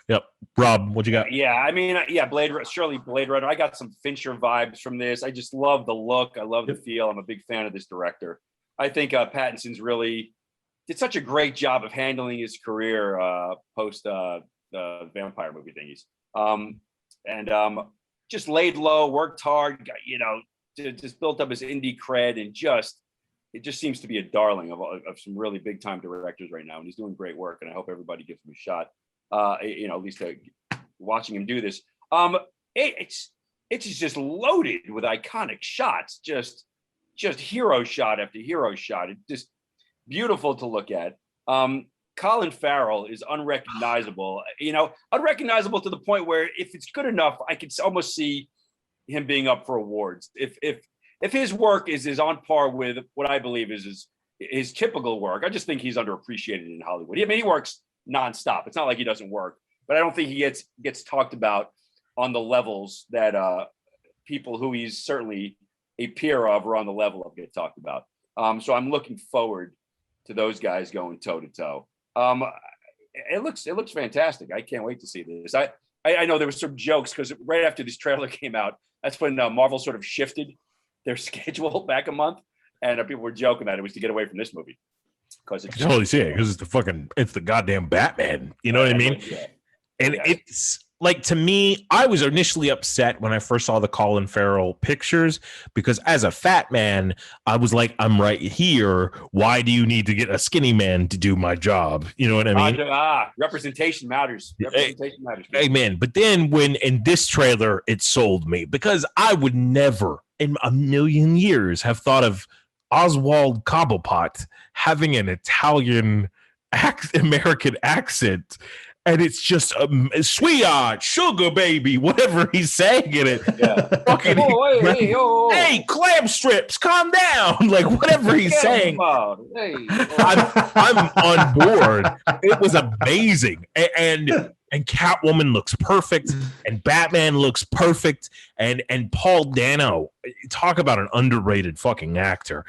Yep. Rob, what you got? Yeah, I mean, Blade Runner. I got some Fincher vibes from this. I just love the look. I love the feel. I'm a big fan of this director. I think Pattinson's really did such a great job of handling his career post vampire movie thingies. And just laid low, worked hard, just built up his indie cred, and it just seems to be a darling of some really big time directors right now, and he's doing great work. And I hope everybody gives him a shot. At least watching him do this. It's just loaded with iconic shots, just hero shot after hero shot. It's just beautiful to look at. Colin Farrell is unrecognizable. Unrecognizable to the point where if it's good enough, I could almost see him being up for awards. If his work is on par with what I believe is his typical work, I just think he's underappreciated in Hollywood. I mean, he works nonstop. It's not like he doesn't work, but I don't think he gets talked about on the levels that people who he's certainly a peer of or on the level of get talked about. So I'm looking forward to those guys going toe to toe. It looks fantastic. I can't wait to see this. I know there was some jokes because right after this trailer came out, that's when Marvel sort of shifted their schedule back a month, and people were joking that it was to get away from this movie because it's totally see it because it's the goddamn Batman. You know what I mean? Yeah. And it's like, to me, I was initially upset when I first saw the Colin Farrell pictures because as a fat man, I was like, I'm right here. Why do you need to get a skinny man to do my job? You know what I mean? Representation matters. Representation matters. Amen. But then when in this trailer, it sold me because I would never in a million years have thought of Oswald Cobblepot having an Italian American accent and it's just sweetheart, sugar baby, whatever he's saying in it. Yeah. Fucking, hey, clam strips, calm down. Like whatever he's saying. I'm on board. It was amazing. And Catwoman looks perfect, and Batman looks perfect, and Paul Dano, talk about an underrated fucking actor.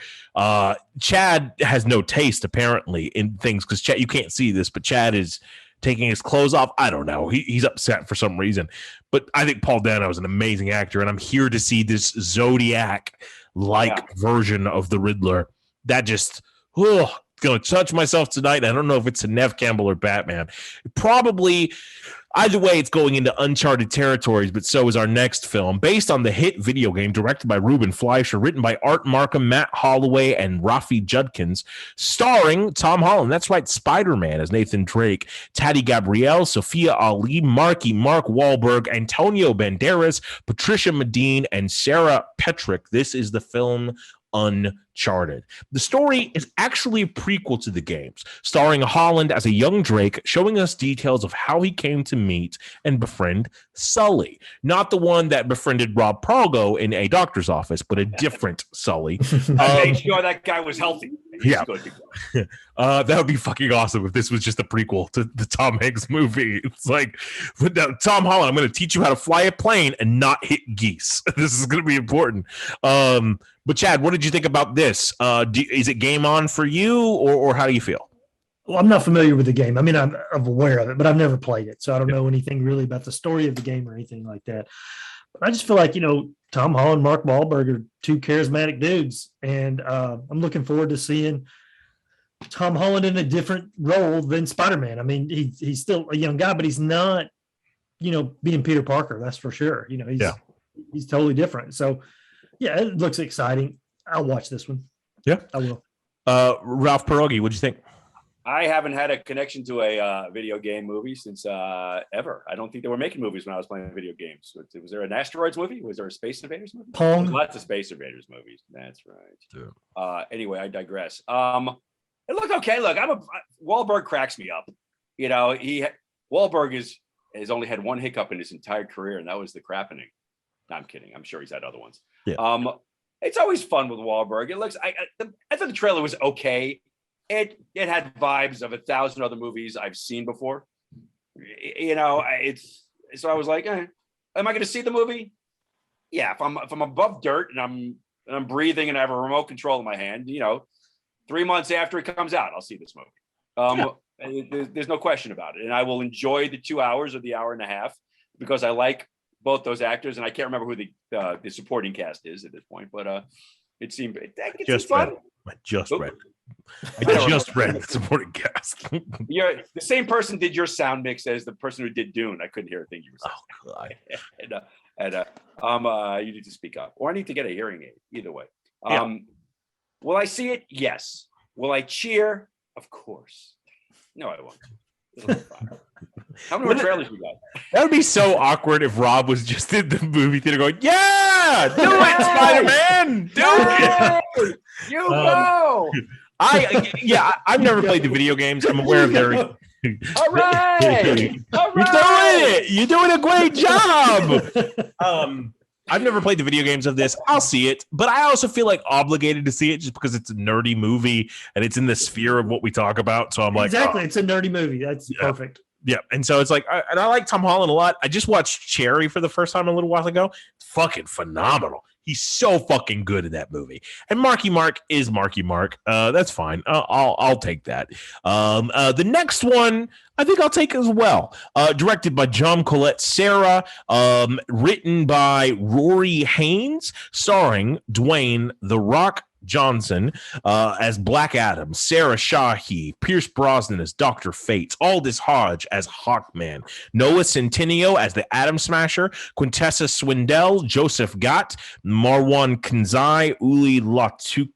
Chad has no taste apparently in things, because Chad, you can't see this, but Chad is taking his clothes off. I don't know. He's upset for some reason, but I think Paul Dano is an amazing actor, and I'm here to see this Zodiac-like version of the Riddler. That just, going to touch myself tonight. I don't know if it's a Nev Campbell or Batman. Probably, either way, it's going into uncharted territories, but so is our next film. Based on the hit video game, directed by Ruben Fleischer, written by Art Markham, Matt Holloway, and Rafi Judkins, starring Tom Holland. That's right, Spider-Man as Nathan Drake, Taddy Gabrielle, Sophia Ali, Mark Wahlberg, Antonio Banderas, Patricia Medine, and Sarah Petrick. This is the film Uncharted. The story is actually a prequel to the games, starring Holland as a young Drake, showing us details of how he came to meet and befriend Sully. Not the one that befriended Rob Pargo in A Doctor's Office, but a different Sully. I made sure that guy was healthy. Yeah. That would be fucking awesome if this was just a prequel to the Tom Hanks movie. It's like, Tom Holland, I'm going to teach you how to fly a plane and not hit geese. This is going to be important. But Chad, what did you think about this? Is it game on for you, or how do you feel? Well, I'm not familiar with the game. I mean, I'm aware of it, but I've never played it. So I don't know anything really about the story of the game or anything like that. But I just feel like, Tom Holland, Mark Wahlberg are two charismatic dudes. And I'm looking forward to seeing Tom Holland in a different role than Spider-Man. I mean, he's still a young guy, but he's not, being Peter Parker. That's for sure. He's totally different. So, yeah, it looks exciting. I'll watch this one. Yeah, I will. Ralph Pierogi, what'd you think? I haven't had a connection to a video game movie since ever. I don't think they were making movies when I was playing video games. Was there an Asteroids movie? Was there a Space Invaders movie? Pong. Lots of Space Invaders movies. That's right. Yeah. Anyway, I digress. It looked okay. Look, Wahlberg cracks me up. Wahlberg has only had one hiccup in his entire career, and that was the crappening. No, I'm kidding. I'm sure he's had other ones. Yeah. It's always fun with Wahlberg. It looks. I thought the trailer was okay. It had vibes of 1,000 other movies I've seen before. So I was like, am I going to see the movie? Yeah. If I'm above dirt and I'm breathing and I have a remote control in my hand, 3 months after it comes out, I'll see this movie. There's no question about it, and I will enjoy the 2 hours or the hour and a half because I like both those actors, and I can't remember who the supporting cast is at this point, but it seemed fun. I just read the supporting cast. The same person did your sound mix as the person who did Dune. I couldn't hear a thing you were saying. Oh, God. You need to speak up, or I need to get a hearing aid. Either way. Will I see it? Yes. Will I cheer? Of course. No, I won't. It'll be fine. How many more trailers we got? That would be so awkward if Rob was just in the movie theater going, "Yeah, do it, Spider-Man, do it." You go. I've never played the video games. I'm aware of their. All right. You're doing a great job. I've never played the video games of this. I'll see it, but I also feel like obligated to see it just because it's a nerdy movie and it's in the sphere of what we talk about. So I'm like, exactly, it's a nerdy movie. That's perfect. Yeah, and so it's like, and I like Tom Holland a lot. I just watched Cherry for the first time a little while ago. It's fucking phenomenal. He's so fucking good in that movie. And Marky Mark is Marky Mark. That's fine. I'll take that. The next one, I think I'll take as well. Directed by John Colette Serra. Written by Rory Haynes. Starring Dwayne "The Rock" Johnson as Black Adam, Sarah Shahi, Pierce Brosnan as Dr. Fate, Aldous Hodge as Hawkman, Noah Centineo as the Atom Smasher, Quintessa Swindell, Joseph Gott, Marwan Kanzai, Uli Latuk.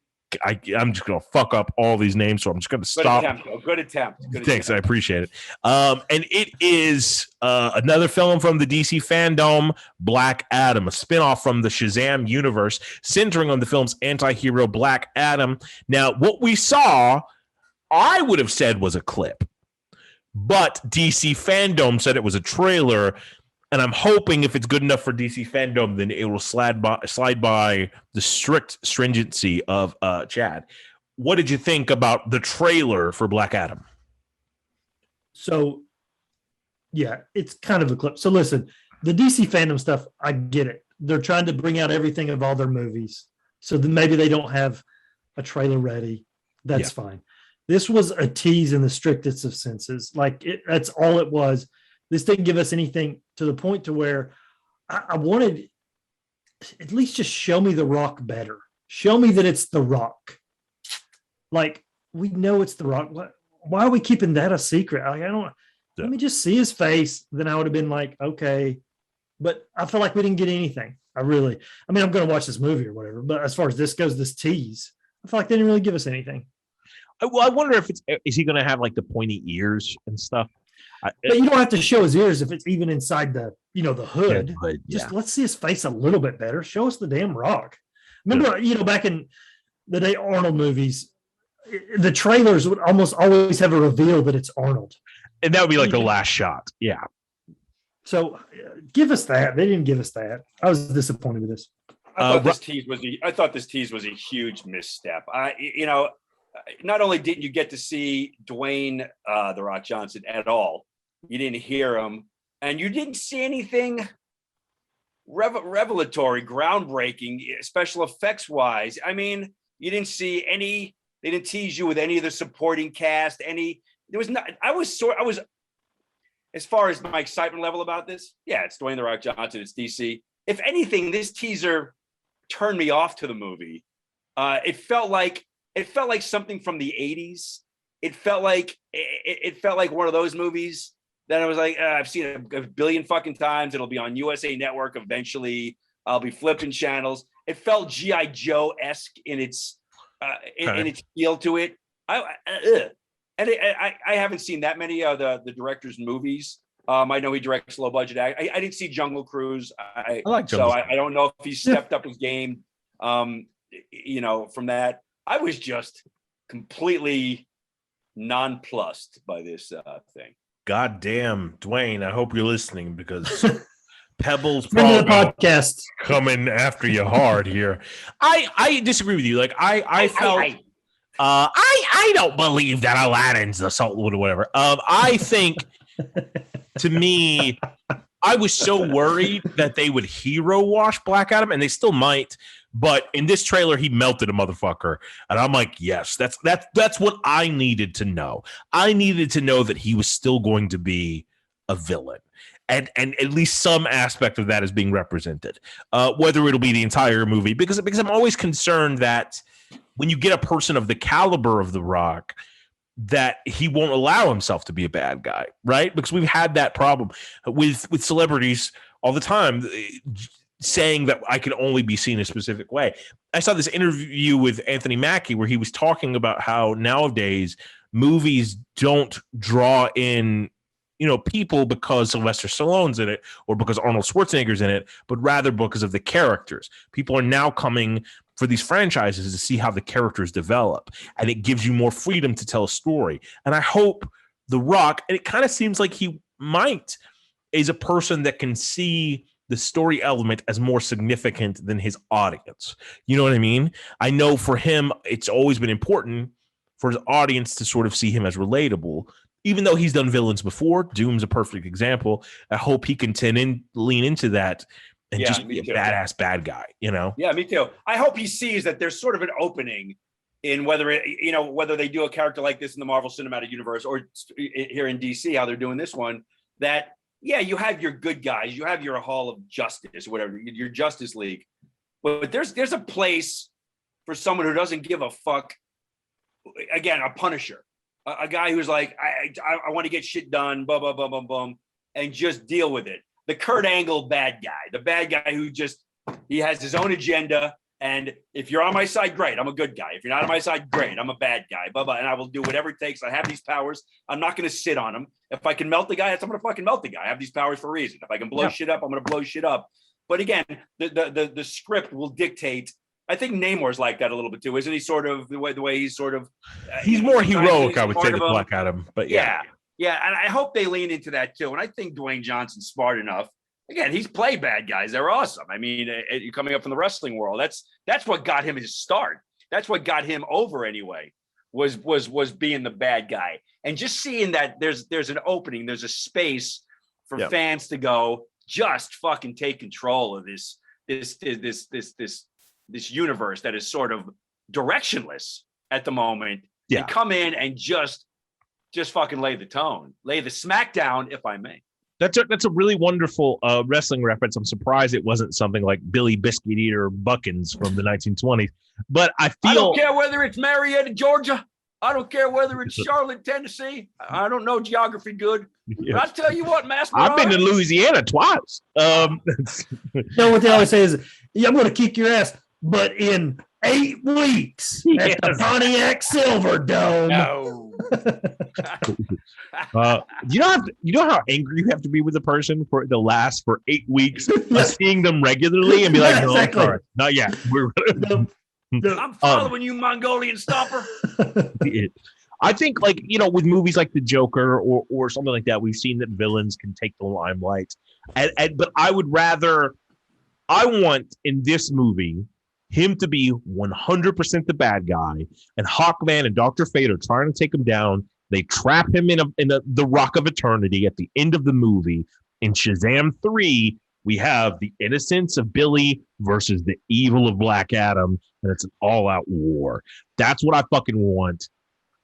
I'm just going to fuck up all these names, so I'm just going to stop. Good attempt. Thanks, I appreciate it. And it is another film from the DC fandom, Black Adam, a spinoff from the Shazam universe, centering on the film's anti-hero Black Adam. Now, what we saw, I would have said was a clip, but DC fandom said it was a trailer. And I'm hoping if it's good enough for DC fandom, then it will slide by the strict stringency of Chad. What did you think about the trailer for Black Adam? So, yeah, it's kind of a clip. So listen, the DC fandom stuff, I get it. They're trying to bring out everything of all their movies. So then maybe they don't have a trailer ready. That's fine. This was a tease in the strictest of senses. That's all it was. This didn't give us anything to the point to where I wanted at least just show me The Rock better. Show me that it's The Rock. Like, we know it's The Rock. Why are we keeping that a secret? Let me just see his face. Then I would have been like, okay. But I feel like we didn't get anything. I'm going to watch this movie or whatever. But as far as this goes, this tease, I feel like they didn't really give us anything. Well, I wonder if is he going to have like the pointy ears and stuff? But you don't have to show his ears if it's even inside the hood. Just let's see his face a little bit better. Show us the damn Rock. Remember, back in the day Arnold movies, the trailers would almost always have a reveal that it's Arnold. And that would be like the last shot. Yeah. So give us that. They didn't give us that. I was disappointed with this. I thought this tease was a huge misstep. Not only didn't you get to see Dwayne The Rock Johnson at all, you didn't hear him, and you didn't see anything revelatory, groundbreaking, special effects wise. You didn't see any. They didn't tease you with any of the supporting cast. There was not. I was as far as my excitement level about this. Yeah, it's Dwayne The Rock Johnson. It's DC. If anything, this teaser turned me off to the movie. It felt like something from the 80s. It felt like one of those movies that I was like, I've seen it a billion fucking times. It'll be on USA Network eventually. I'll be flipping channels. It felt G.I. Joe-esque in its in its feel to it. I haven't seen that many of the director's movies. I know he directs low budget. I didn't see Jungle Cruise. I like Jungle Cruise. I don't know if he stepped up his game. From that. I was just completely nonplussed by this thing. God damn, Dwayne, I hope you're listening because Pebbles podcast coming after you hard here. I disagree with you. Like I felt I don't believe that Aladdin's the Saltwood or whatever. I think to me, I was so worried that they would hero wash Black Adam, and they still might. But in this trailer, he melted a motherfucker, and I'm like, yes, that's what I needed to know. I needed to know that he was still going to be a villain, and at least some aspect of that is being represented. Whether it'll be the entire movie, because I'm always concerned that when you get a person of the caliber of The Rock, that he won't allow himself to be a bad guy, right? Because we've had that problem with celebrities all the time, saying that I can only be seen a specific way. I saw this interview with Anthony Mackie where he was talking about how nowadays movies don't draw in, people because Sylvester Stallone's in it or because Arnold Schwarzenegger's in it, but rather because of the characters. People are now coming for these franchises to see how the characters develop, and it gives you more freedom to tell a story. And I hope The Rock, and it kind of seems like he might, is a person that can see the story element as more significant than his audience. You know what I mean? I know for him, it's always been important for his audience to sort of see him as relatable, even though he's done villains before. Doom's a perfect example. I hope he can lean into that and just be a badass bad guy, Yeah, me too. I hope he sees that there's sort of an opening in whether they do a character like this in the Marvel Cinematic Universe or here in DC, how they're doing this one, that you have your good guys, you have your Hall of Justice, whatever, your Justice League, but there's a place for someone who doesn't give a fuck. Again, a Punisher, a guy who's like, I want to get shit done, blah blah blah blah blah, and just deal with it. The Kurt Angle bad guy, the bad guy who he has his own agenda. And if you're on my side, great, I'm a good guy. If you're not on my side, great, I'm a bad guy. Blah, blah, and I will do whatever it takes. I have these powers. I'm not going to sit on them. If I can melt the guy, I'm going to fucking melt the guy. I have these powers for a reason. If I can blow shit up, I'm going to blow shit up. But again, the script will dictate. I think Namor's like that a little bit too, isn't he? Sort of the way he's sort of. He's more heroic, I would say, than Black Adam. But yeah. Yeah, and I hope they lean into that too. And I think Dwayne Johnson's smart enough. Again, he's played bad guys. They're awesome. I mean, coming up from the wrestling world, that's what got him his start. That's what got him over anyway. Was being the bad guy, and just seeing that there's an opening, there's a space for fans to go, just fucking take control of this universe that is sort of directionless at the moment. Yeah, and come in and just fucking lay the tone, lay the smackdown, if I may. That's a really wonderful wrestling reference. I'm surprised it wasn't something like Billy Biscuit Eater Buckins from the 1920s. But I don't care whether it's Marietta, Georgia. I don't care whether it's Charlotte, Tennessee. I don't know geography good. Yes. But I tell you what, Master, I've been to Louisiana twice. No, what they always say is, I'm going to kick your ass, but in 8 weeks at the Pontiac Silverdome. No. You know how angry you have to be with a person for 8 weeks of seeing them regularly and be like, no, exactly. sorry, not yet. I'm following you, Mongolian stomper. I think, like, with movies like The Joker or something like that, we've seen that villains can take the limelight. But I want in this movie him to be 100% the bad guy, and Hawkman and Dr. Fate are trying to take him down. They trap him in the Rock of Eternity at the end of the movie. In Shazam 3, we have the innocence of Billy versus the evil of Black Adam, and it's an all-out war. That's what I fucking want.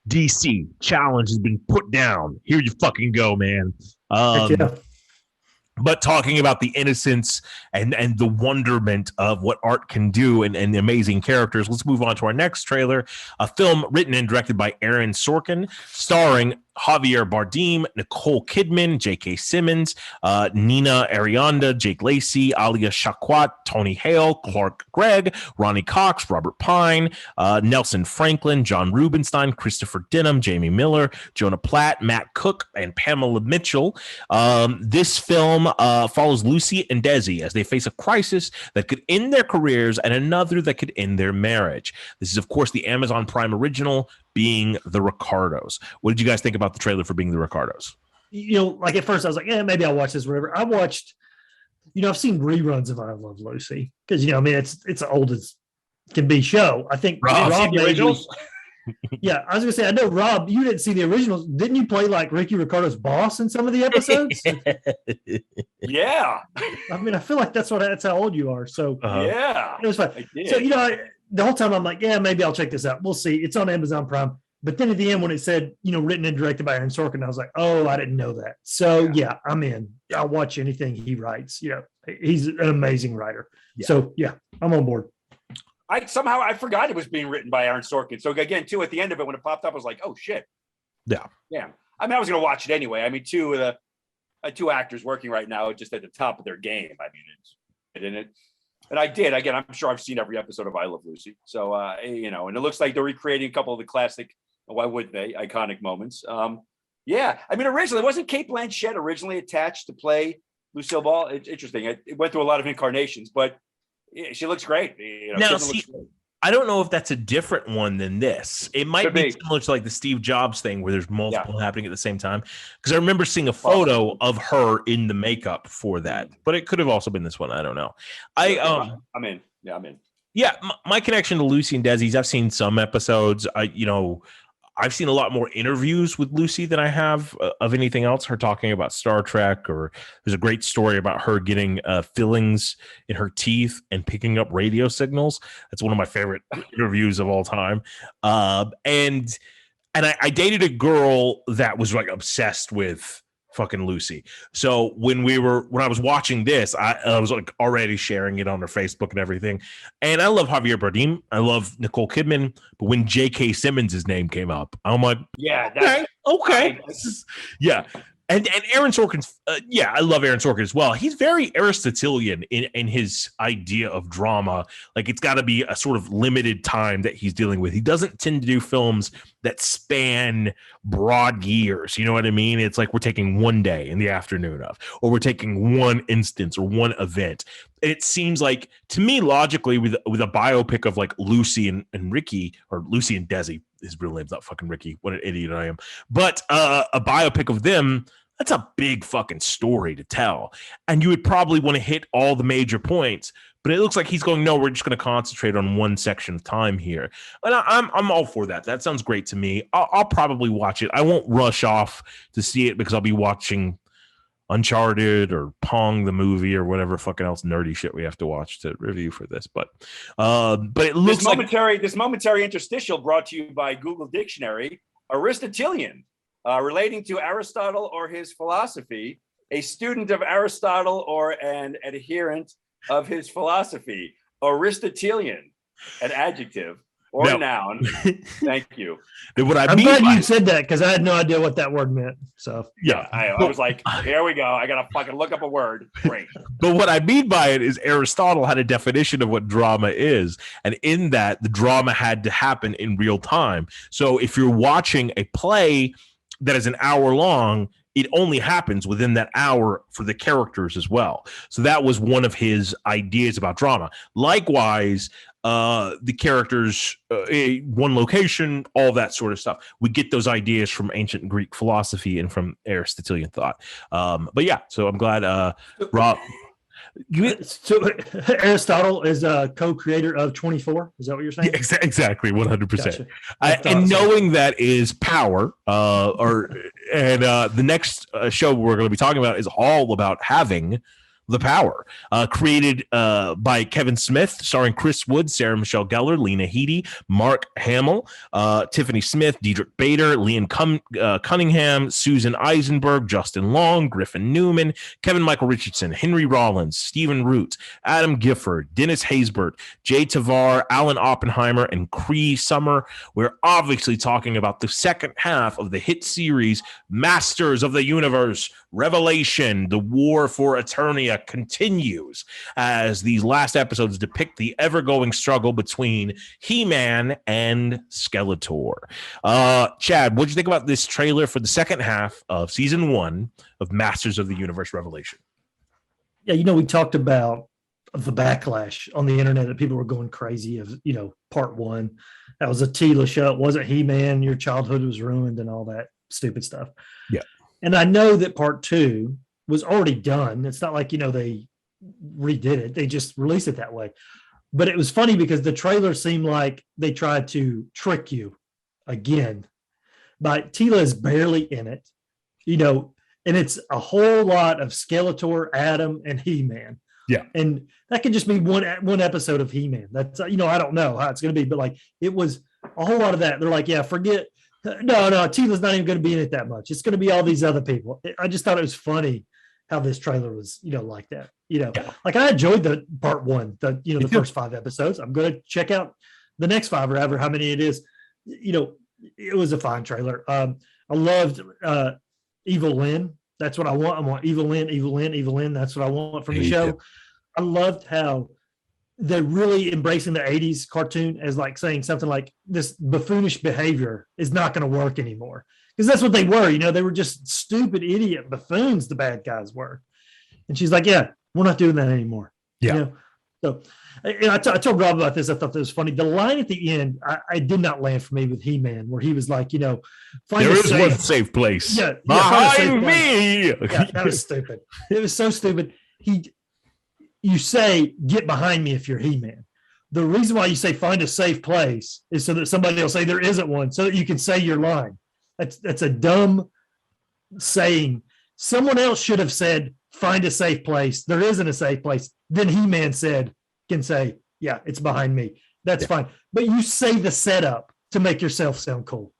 DC challenge has been put down. Here you fucking go, man. But talking about the innocence and the wonderment of what art can do and the amazing characters, let's move on to our next trailer, a film written and directed by Aaron Sorkin, starring Javier Bardem, Nicole Kidman, J.K. Simmons, Nina Arianda, Jake Lacey, Alia Shawkat, Tony Hale, Clark Gregg, Ronnie Cox, Robert Pine, Nelson Franklin, John Rubinstein, Christopher Denham, Jamie Miller, Jonah Platt, Matt Cook, and Pamela Mitchell. This film follows Lucy and Desi as they face a crisis that could end their careers and another that could end their marriage. This is, of course, the Amazon Prime original, being The Ricardos. What did you guys think about the trailer for Being the Ricardos? Like at first I was like, maybe I'll watch this, whatever. I watched, I've seen reruns of I Love Lucy because, it's an old as can be show. I think Rob the originals. Yeah, I was gonna say, I know Rob, you didn't see the originals. Didn't you play like Ricky Ricardo's boss in some of the episodes? Yeah. I mean, I feel like that's how old you are. So yeah, it was fun. So the whole time I'm like, maybe I'll check this out. We'll see. It's on Amazon Prime. But then at the end when it said, written and directed by Aaron Sorkin, I was like, oh, I didn't know that. So yeah, I'm in. I'll watch anything he writes. He's an amazing writer. Yeah. So yeah, I'm on board. I forgot it was being written by Aaron Sorkin. So again, too, at the end of it, when it popped up, I was like, oh shit. Yeah. Yeah. I mean, I was going to watch it anyway. I mean, two actors working right now just at the top of their game. I mean, and I did. Again, I'm sure I've seen every episode of I Love Lucy. So, and it looks like they're recreating a couple of the classic, why would they, iconic moments. Yeah. I mean, originally, wasn't Cate Blanchett originally attached to play Lucille Ball? It's interesting. It went through a lot of incarnations, but she looks great. Now, see, I don't know if that's a different one than this. It might be similar to like the Steve Jobs thing where there's multiple happening at the same time. Because I remember seeing a photo of her in the makeup for that, but it could have also been this one. I don't know. I'm in. Yeah, I'm in. Yeah, my connection to Lucy and Desi's, I've seen some episodes. I've seen a lot more interviews with Lucy than I have of anything else. Her talking about Star Trek, or there's a great story about her getting fillings in her teeth and picking up radio signals. That's one of my favorite interviews of all time. And I dated a girl that was like obsessed with fucking Lucy. So when I was watching this, I was like already sharing it on her Facebook and everything. And I love Javier Bardem. I love Nicole Kidman. But when J.K. Simmons' name came up, I'm like, yeah, okay. Yeah. And Aaron Sorkin's, I love Aaron Sorkin as well. He's very Aristotelian in his idea of drama. Like, it's got to be a sort of limited time that he's dealing with. He doesn't tend to do films that span broad years. You know what I mean? It's like we're taking one day in the afternoon of, or we're taking one instance or one event. it seems like to me logically with a biopic of like Lucy and Ricky, or Lucy and Desi, his real name's not fucking Ricky. What an idiot I am. But a biopic of them, that's a big fucking story to tell. And you would probably want to hit all the major points. But it looks like he's going, no, we're just going to concentrate on one section of time here. And I'm all for that. That sounds great to me. I'll probably watch it. I won't rush off to see it because I'll be watching Uncharted or Pong the movie or whatever fucking else nerdy shit we have to watch to review for this. But it looks this momentary interstitial brought to you by Google Dictionary. Aristotelian, relating to Aristotle or his philosophy, a student of Aristotle or an adherent of his philosophy. Aristotelian, an adjective or a noun. Thank you. I'm glad you said that because I had no idea what that word meant. So yeah, I was like, here we go. I gotta fucking look up a word. Great. But what I mean by it is Aristotle had a definition of what drama is, and in that the drama had to happen in real time. So if you're watching a play that is an hour long, it only happens within that hour for the characters as well. So that was one of his ideas about drama. Likewise, the characters, one location, all that sort of stuff. We get those ideas from ancient Greek philosophy and from Aristotelian thought. But yeah, so I'm glad Rob. So Aristotle is a co-creator of 24. Is that what you're saying? Yeah, exactly, 100%. Gotcha. And knowing that is power. The next show we're going to be talking about is all about having the Power, created by Kevin Smith, starring Chris Wood, Sarah Michelle Gellar, Lena Headey, Mark Hamill, Tiffany Smith, Diedrich Bader, Liam Cunningham, Susan Eisenberg, Justin Long, Griffin Newman, Kevin Michael Richardson, Henry Rollins, Stephen Root, Adam Gifford, Dennis Haysbert, Jay Tavar, Alan Oppenheimer, and Cree Summer. We're obviously talking about the second half of the hit series Masters of the Universe, Revelation. The war for Eternia continues as these last episodes depict the ever-going struggle between He-Man and Skeletor. Chad, what did you think about this trailer for the second half of season 1 of Masters of the Universe Revelation? Yeah, we talked about the backlash on the internet that people were going crazy of, part 1. That was a Tila show. It wasn't He-Man. Your childhood was ruined and all that stupid stuff. Yeah. And I know that part 2 was already done. It's not like, they redid it. They just released it that way. But it was funny because the trailer seemed like they tried to trick you again. But Tila is barely in it, and it's a whole lot of Skeletor, Adam, and He-Man. Yeah. And that could just be one episode of He-Man. That's, I don't know how it's going to be, but it was a whole lot of that. They're like, yeah, forget. No, Tila's not even going to be in it that much. It's going to be all these other people. I just thought it was funny how this trailer was, like that. I enjoyed the part 1, the first 5 episodes. I'm going to check out the next 5 or ever how many it is. It was a fine trailer. I loved Evil Lynn. That's what I want. I want Evil Lynn. That's what I want from the show. I loved how they're really embracing the 80s cartoon as saying something like this buffoonish behavior is not going to work anymore. Because that's what they were, they were just stupid idiot buffoons, the bad guys were. And she's like, yeah, we're not doing that anymore. Yeah. So I told Rob about this. I thought that was funny. The line at the end, I did not land for me with He-Man, where he was like, find there is one safe place. Yeah, behind me. Yeah, that was stupid. It was so stupid. You say, get behind me if you're He-Man. The reason why you say find a safe place is so that somebody will say there isn't one, so that you can say your line. That's a dumb saying. Someone else should have said, find a safe place. There isn't a safe place. Then He-Man can say, yeah, it's behind me. That's fine. But you say the setup to make yourself sound cool.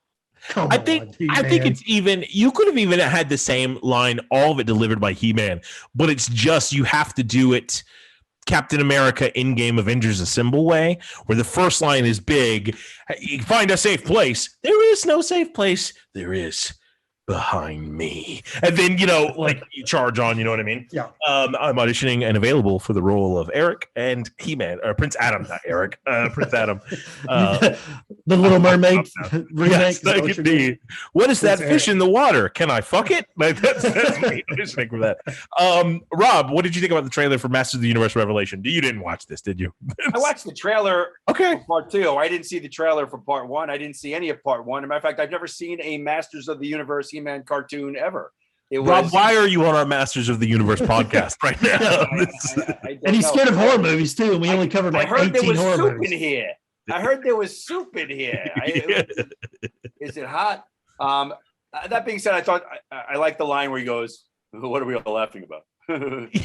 I think it's even, you could have even had the same line, all of it delivered by He-Man, but it's just, you have to do it Captain America in-game Avengers Assemble way, where the first line is big. You find a safe place. There is no safe place. There is behind me, and then like you charge on. You know what I mean? Yeah. I'm auditioning and available for the role of Eric and He-Man, or Prince Adam, not Eric. Prince Adam. The Little Mermaid remake. Yes, is that what you're doing? what is that Prince fish Eric. in the water? Can I fuck it? Like, that's me auditioning for that. Rob, what did you think about the trailer for Masters of the Universe Revelation? You didn't watch this, did you? I watched the trailer Okay. for part 2. I didn't see the trailer for part 1. I didn't see any of part 1. As a matter of fact, I've never seen a Masters of the Universe He-Man cartoon ever. It was, Rob, why are you on our Masters of the Universe podcast right now? I don't And he's know. scared of horror movies too. And we only covered I like heard there 18 was horror soup movies. in here. I heard there was soup in here. Is it hot? That being said, I thought I like the line where he goes, "What are we all laughing about?"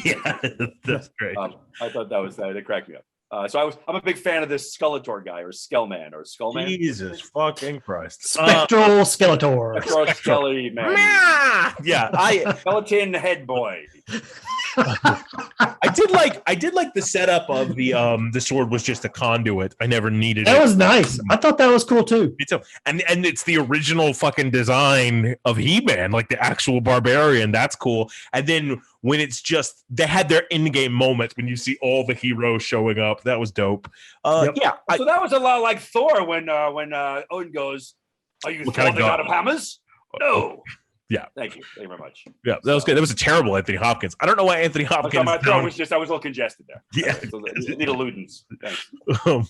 Yeah, that's great. I thought that was that. It cracked me up. I'm a big fan of this Skeletor guy, or Skellman, or Skullman. Jesus fucking Christ. Spectral Skeletor. Skelly man. Yeah, I Skeleton head boy. I did like the setup of the sword was just a conduit. I never needed That it. was nice. I thought that was cool too. Me too. And it's the original fucking design of He-Man, like the actual barbarian. That's cool. And then when it's just they had their in-game moment when you see all the heroes showing up. That was dope. Yep. Yeah. So that was a lot like Thor when Odin goes, "Are you What Thor kind of the god of hammers?" No. Yeah. Thank you. Thank you very much. Yeah, that was good. That was a terrible Anthony Hopkins. I don't know why Anthony Hopkins. My throat was just, I was a little congested there. Yeah. So, need a Ludens. Thanks. No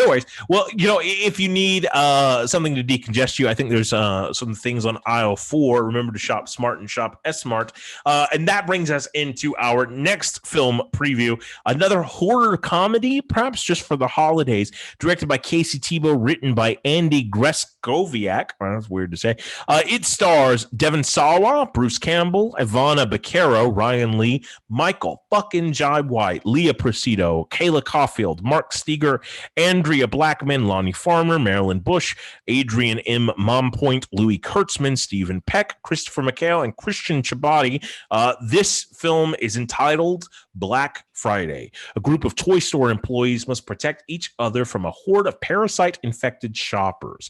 worries. Well, if you need something to decongest you, I think there's some things on aisle 4. Remember to shop smart and shop S-Smart. And that brings us into our next film preview, another horror comedy, perhaps just for the holidays, directed by Casey Tebow, written by Andy Greskoviak. That's weird to say. It stars Devon Sawa, Bruce Campbell, Ivana Baquero, Ryan Lee, Michael fucking Jai White, Leah Presido, Kayla Caulfield, Mark Steger, Andrea Blackman, Lonnie Farmer, Marilyn Bush, Adrian M. Mompoint, Louis Kurtzman, Stephen Peck, Christopher McHale, and Christian Chabati. This film is entitled Black Friday. A group of toy store employees must protect each other from a horde of parasite-infected shoppers.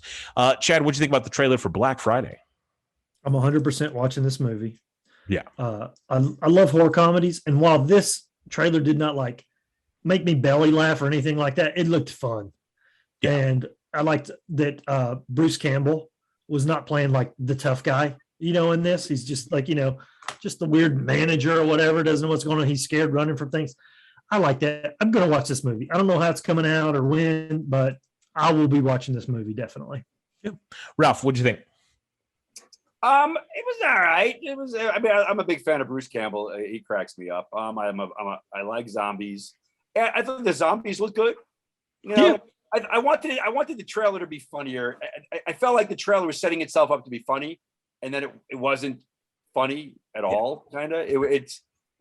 Chad, what do you think about the trailer for Black Friday? I'm 100% watching this movie. Yeah. I love horror comedies. And while this trailer did not like make me belly laugh or anything like that, it looked fun. Yeah. And I liked that Bruce Campbell was not playing like the tough guy, in this. He's just like, just the weird manager or whatever, doesn't know what's going on. He's scared running from things. I like that. I'm going to watch this movie. I don't know how it's coming out or when, but I will be watching this movie definitely. Yeah. Ralph, what do you think? It was all right. It was. I'm a big fan of Bruce Campbell. He cracks me up. I like zombies. I thought the zombies looked good. Yeah. I wanted the trailer to be funnier. I felt like the trailer was setting itself up to be funny, and then it wasn't funny at all. Kind of. It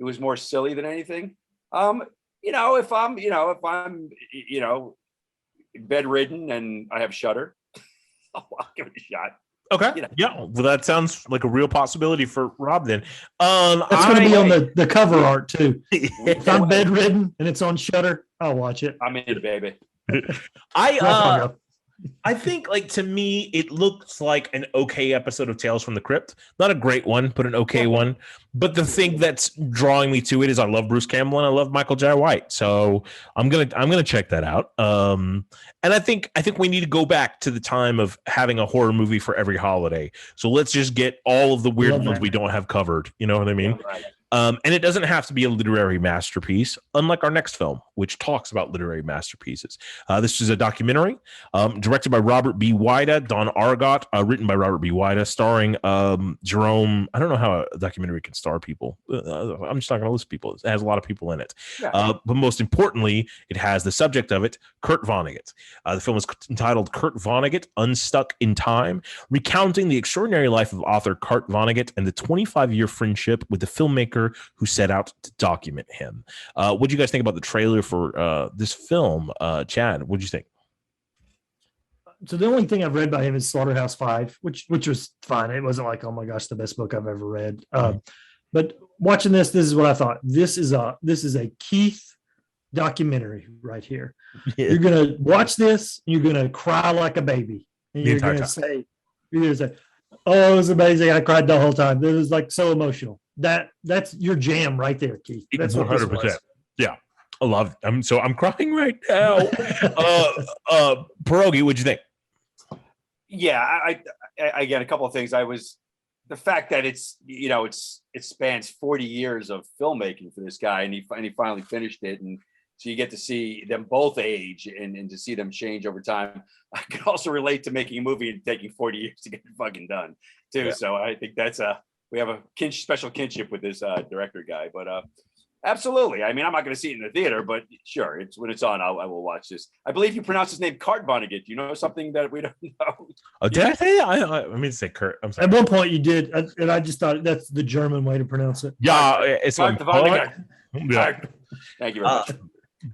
was more silly than anything. If I'm bedridden and I have Shudder, I'll give it a shot. Okay. Yeah. Well, that sounds like a real possibility for Rob then. That's going to be on the cover art too. If I'm bedridden and it's on Shudder, I'll watch it. I'm in, baby. I think, like, to me, it looks like an okay episode of Tales from the Crypt. Not a great one, but an okay one. But the thing that's drawing me to it is I love Bruce Campbell and I love Michael Jai White. So I'm gonna check that out. And I think we need to go back to the time of having a horror movie for every holiday. So let's just get all of the weird ones we don't have covered. You know what I mean? Right. And it doesn't have to be a literary masterpiece, unlike our next film, which talks about literary masterpieces. This is a documentary directed by Robert B. Wida, Don Argot, written by Robert B. Wida, starring Jerome. I don't know how a documentary can star people. I'm just not going to list people. It has a lot of people in it. Yeah. But most importantly, it has the subject of it, Kurt Vonnegut. The film is entitled Kurt Vonnegut, Unstuck in Time, recounting the extraordinary life of author Kurt Vonnegut and the 25-year friendship with the filmmaker who set out to document him. What do you guys think about the trailer for this film? Chad, what do you think? So the only thing I've read by him is Slaughterhouse-Five, which was fine. It wasn't like, oh my gosh, the best book I've ever read. But watching this is what I thought. This is a Keith documentary right here. Yeah. You're gonna watch this, you're gonna cry like a baby, and you're gonna say, Oh, it was amazing. I cried the whole time. It was like so emotional. That's your jam right there, Keith. That's what this 100%. was. Yeah. I love it. I'm crying right now. Pierogi, what'd you think? Yeah, I again, a couple of things. The fact that it spans 40 years of filmmaking for this guy, and he finally finished it, and so you get to see them both age and to see them change over time. I can also relate to making a movie and taking 40 years to get it fucking done too. Yeah. So I think we have a special kinship with this director guy, but absolutely. I mean, I'm not going to see it in the theater, but sure, when it's on, I will watch this. I believe you pronounce his name Kurt Vonnegut. Do you know something that we don't know? Oh, did I say? I mean, say Kurt. I'm sorry. At one point you did, and I just thought that's the German way to pronounce it. Yeah, it's Kurt Vonnegut. Yeah. Thank you very much.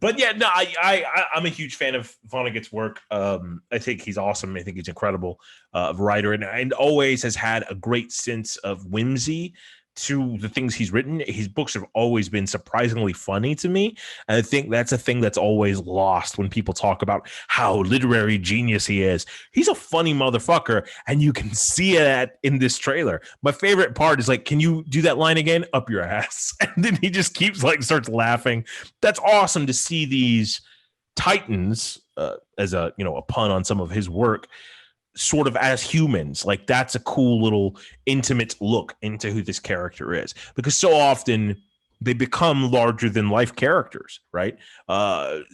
But yeah, no, I'm a huge fan of Vonnegut's work. I think he's awesome. I think he's incredible writer, and always has had a great sense of whimsy to the things he's written. His books have always been surprisingly funny to me. And I think that's a thing that's always lost when people talk about how literary genius he is. He's a funny motherfucker, and you can see that in this trailer. My favorite part is like, can you do that line again? Up your ass. And then he just starts laughing. That's awesome to see these titans, as a pun on some of his work, sort of as humans. Like, that's a cool little intimate look into who this character is, because so often they become larger than life characters, right?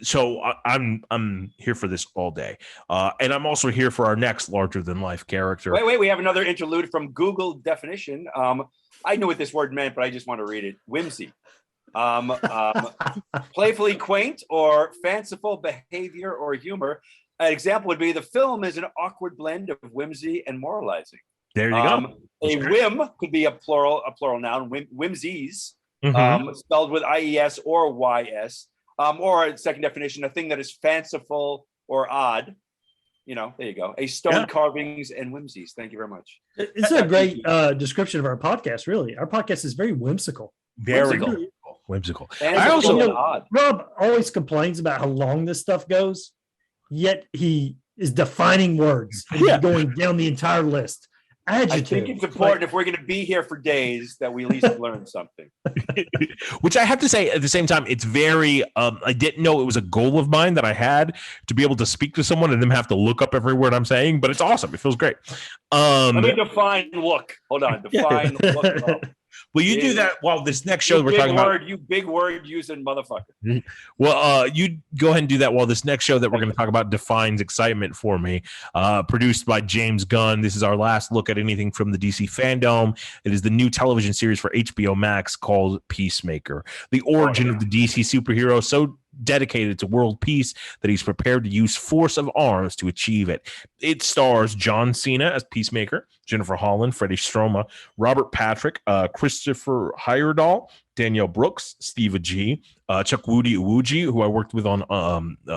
So I'm here for this all day, and I'm also here for our next larger than life character. Wait, we have another interlude from Google definition. I knew what this word meant, but I just want to read it. Whimsy. Playfully quaint or fanciful behavior or humor. An example would be the film is an awkward blend of whimsy and moralizing. There you go. A whim could be a plural noun. Whimsies, Mm-hmm. spelled with IES or YS. Or a second definition, a thing that is fanciful or odd. There you go. A stone carvings and whimsies. Thank you very much. It's a great description of our podcast, really. Our podcast is very whimsical. Very whimsical. I also, odd. Rob always complains about how long this stuff goes, yet he is defining words and going down the entire list. Adjective. I think it's important, if we're going to be here for days, that we at least learn something. Which I have to say, at the same time, it's very, I didn't know it was a goal of mine that I had to be able to speak to someone and then have to look up every word I'm saying, but it's awesome. It feels great. Let me define look. Hold on. Define look. Well, you do that while this next show we're talking about. You big word using motherfucker. Well, you go ahead and do that while this next show that we're going to talk about defines excitement for me. Produced by James Gunn. This is our last look at anything from the DC fandom. It is the new television series for HBO Max called Peacemaker. The origin of the DC superhero, so dedicated to world peace that he's prepared to use force of arms to achieve it. It stars John Cena as Peacemaker, Jennifer Holland, Freddie Stroma, Robert Patrick, Christopher Heyerdahl, Danielle Brooks, Steve Agee, Chukwudi Iwuji, who I worked with on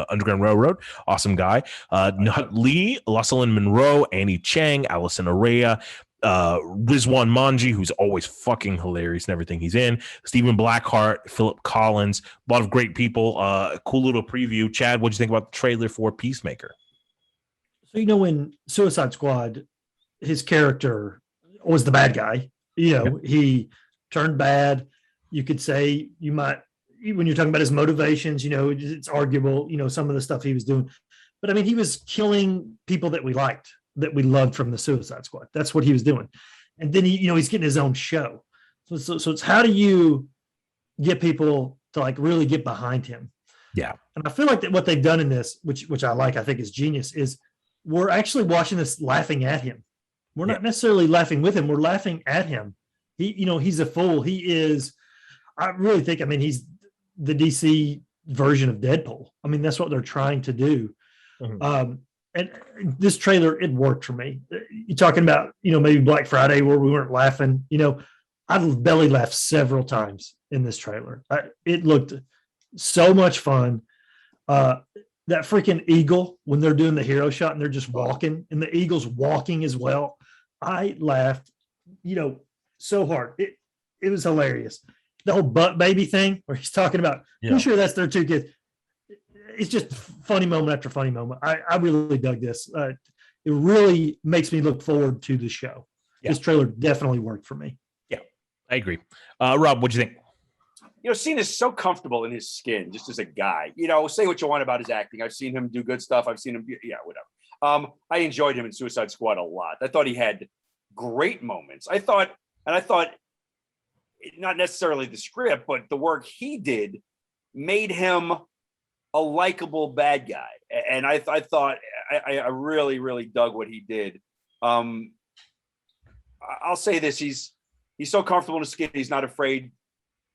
Underground Railroad, awesome guy, Nut Lee, Jocelyn Monroe, Annie Chang, Allison Araya, Rizwan Manji, who's always fucking hilarious in everything he's in, Stephen Blackheart, Philip Collins, a lot of great people. Cool little preview. Chad, what'd you think about the trailer for Peacemaker? So, when Suicide Squad, his character was the bad guy, he turned bad. You could say, when you're talking about his motivations, it's arguable, some of the stuff he was doing, but I mean, he was killing people that we liked, that we loved from the Suicide Squad. That's what he was doing. And then he's getting his own show. So it's, how do you get people to like really get behind him? Yeah. And I feel like that what they've done in this, which I like, I think is genius, is we're actually watching this laughing at him. We're not necessarily laughing with him. We're laughing at him. He's a fool. He is, I really think, he's the DC version of Deadpool. That's what they're trying to do. Mm-hmm. And this trailer, it worked for me. You're talking about, maybe Black Friday where we weren't laughing. I belly laughed several times in this trailer. It looked so much fun. That freaking eagle, when they're doing the hero shot and they're just walking, and the eagle's walking as well. I laughed, so hard. It was hilarious. The whole butt baby thing where he's talking about, I'm sure that's their two kids. It's just funny moment after funny moment. I really dug this. It really makes me look forward to the show. This trailer definitely worked for me. Yeah, I agree. Rob, what'd you think? Cena's so comfortable in his skin, just as a guy. Say what you want about his acting. I've seen him do good stuff. I've seen him, whatever. I enjoyed him in Suicide Squad a lot. I thought he had great moments. I thought, not necessarily the script, but the work he did made him a likable bad guy. And I thought I really, really dug what he did. I'll say this: he's so comfortable in his skin. He's not afraid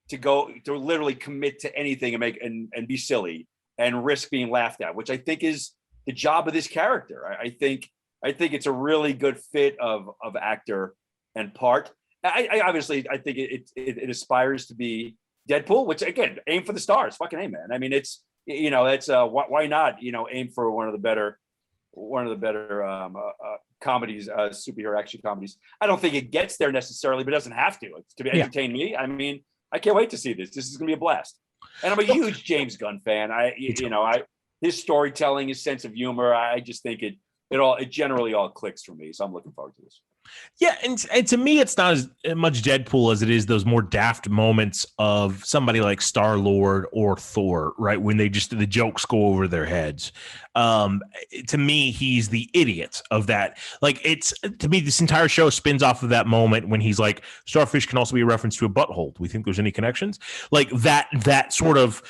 to literally commit to anything and be silly and risk being laughed at, which I think is the job of this character. I think it's a really good fit of actor and part. I obviously think it aspires to be Deadpool, which again, aim for the stars. Fucking aim, man. I mean, it's why not aim for one of the better comedies, superhero action comedies. I don't think it gets there necessarily, but it doesn't have to entertain me. I mean, I can't wait to see this. This is gonna be a blast. And I'm a huge James Gunn fan. His storytelling, his sense of humor, I just think it generally all clicks for me. So I'm looking forward to this. Yeah, and to me, it's not as much Deadpool as it is those more daft moments of somebody like Star-Lord or Thor, right? When the jokes go over their heads. To me, he's the idiot of that. Like, to me, this entire show spins off of that moment when he's like, starfish can also be a reference to a butthole. Do we think there's any connections? Like that sort of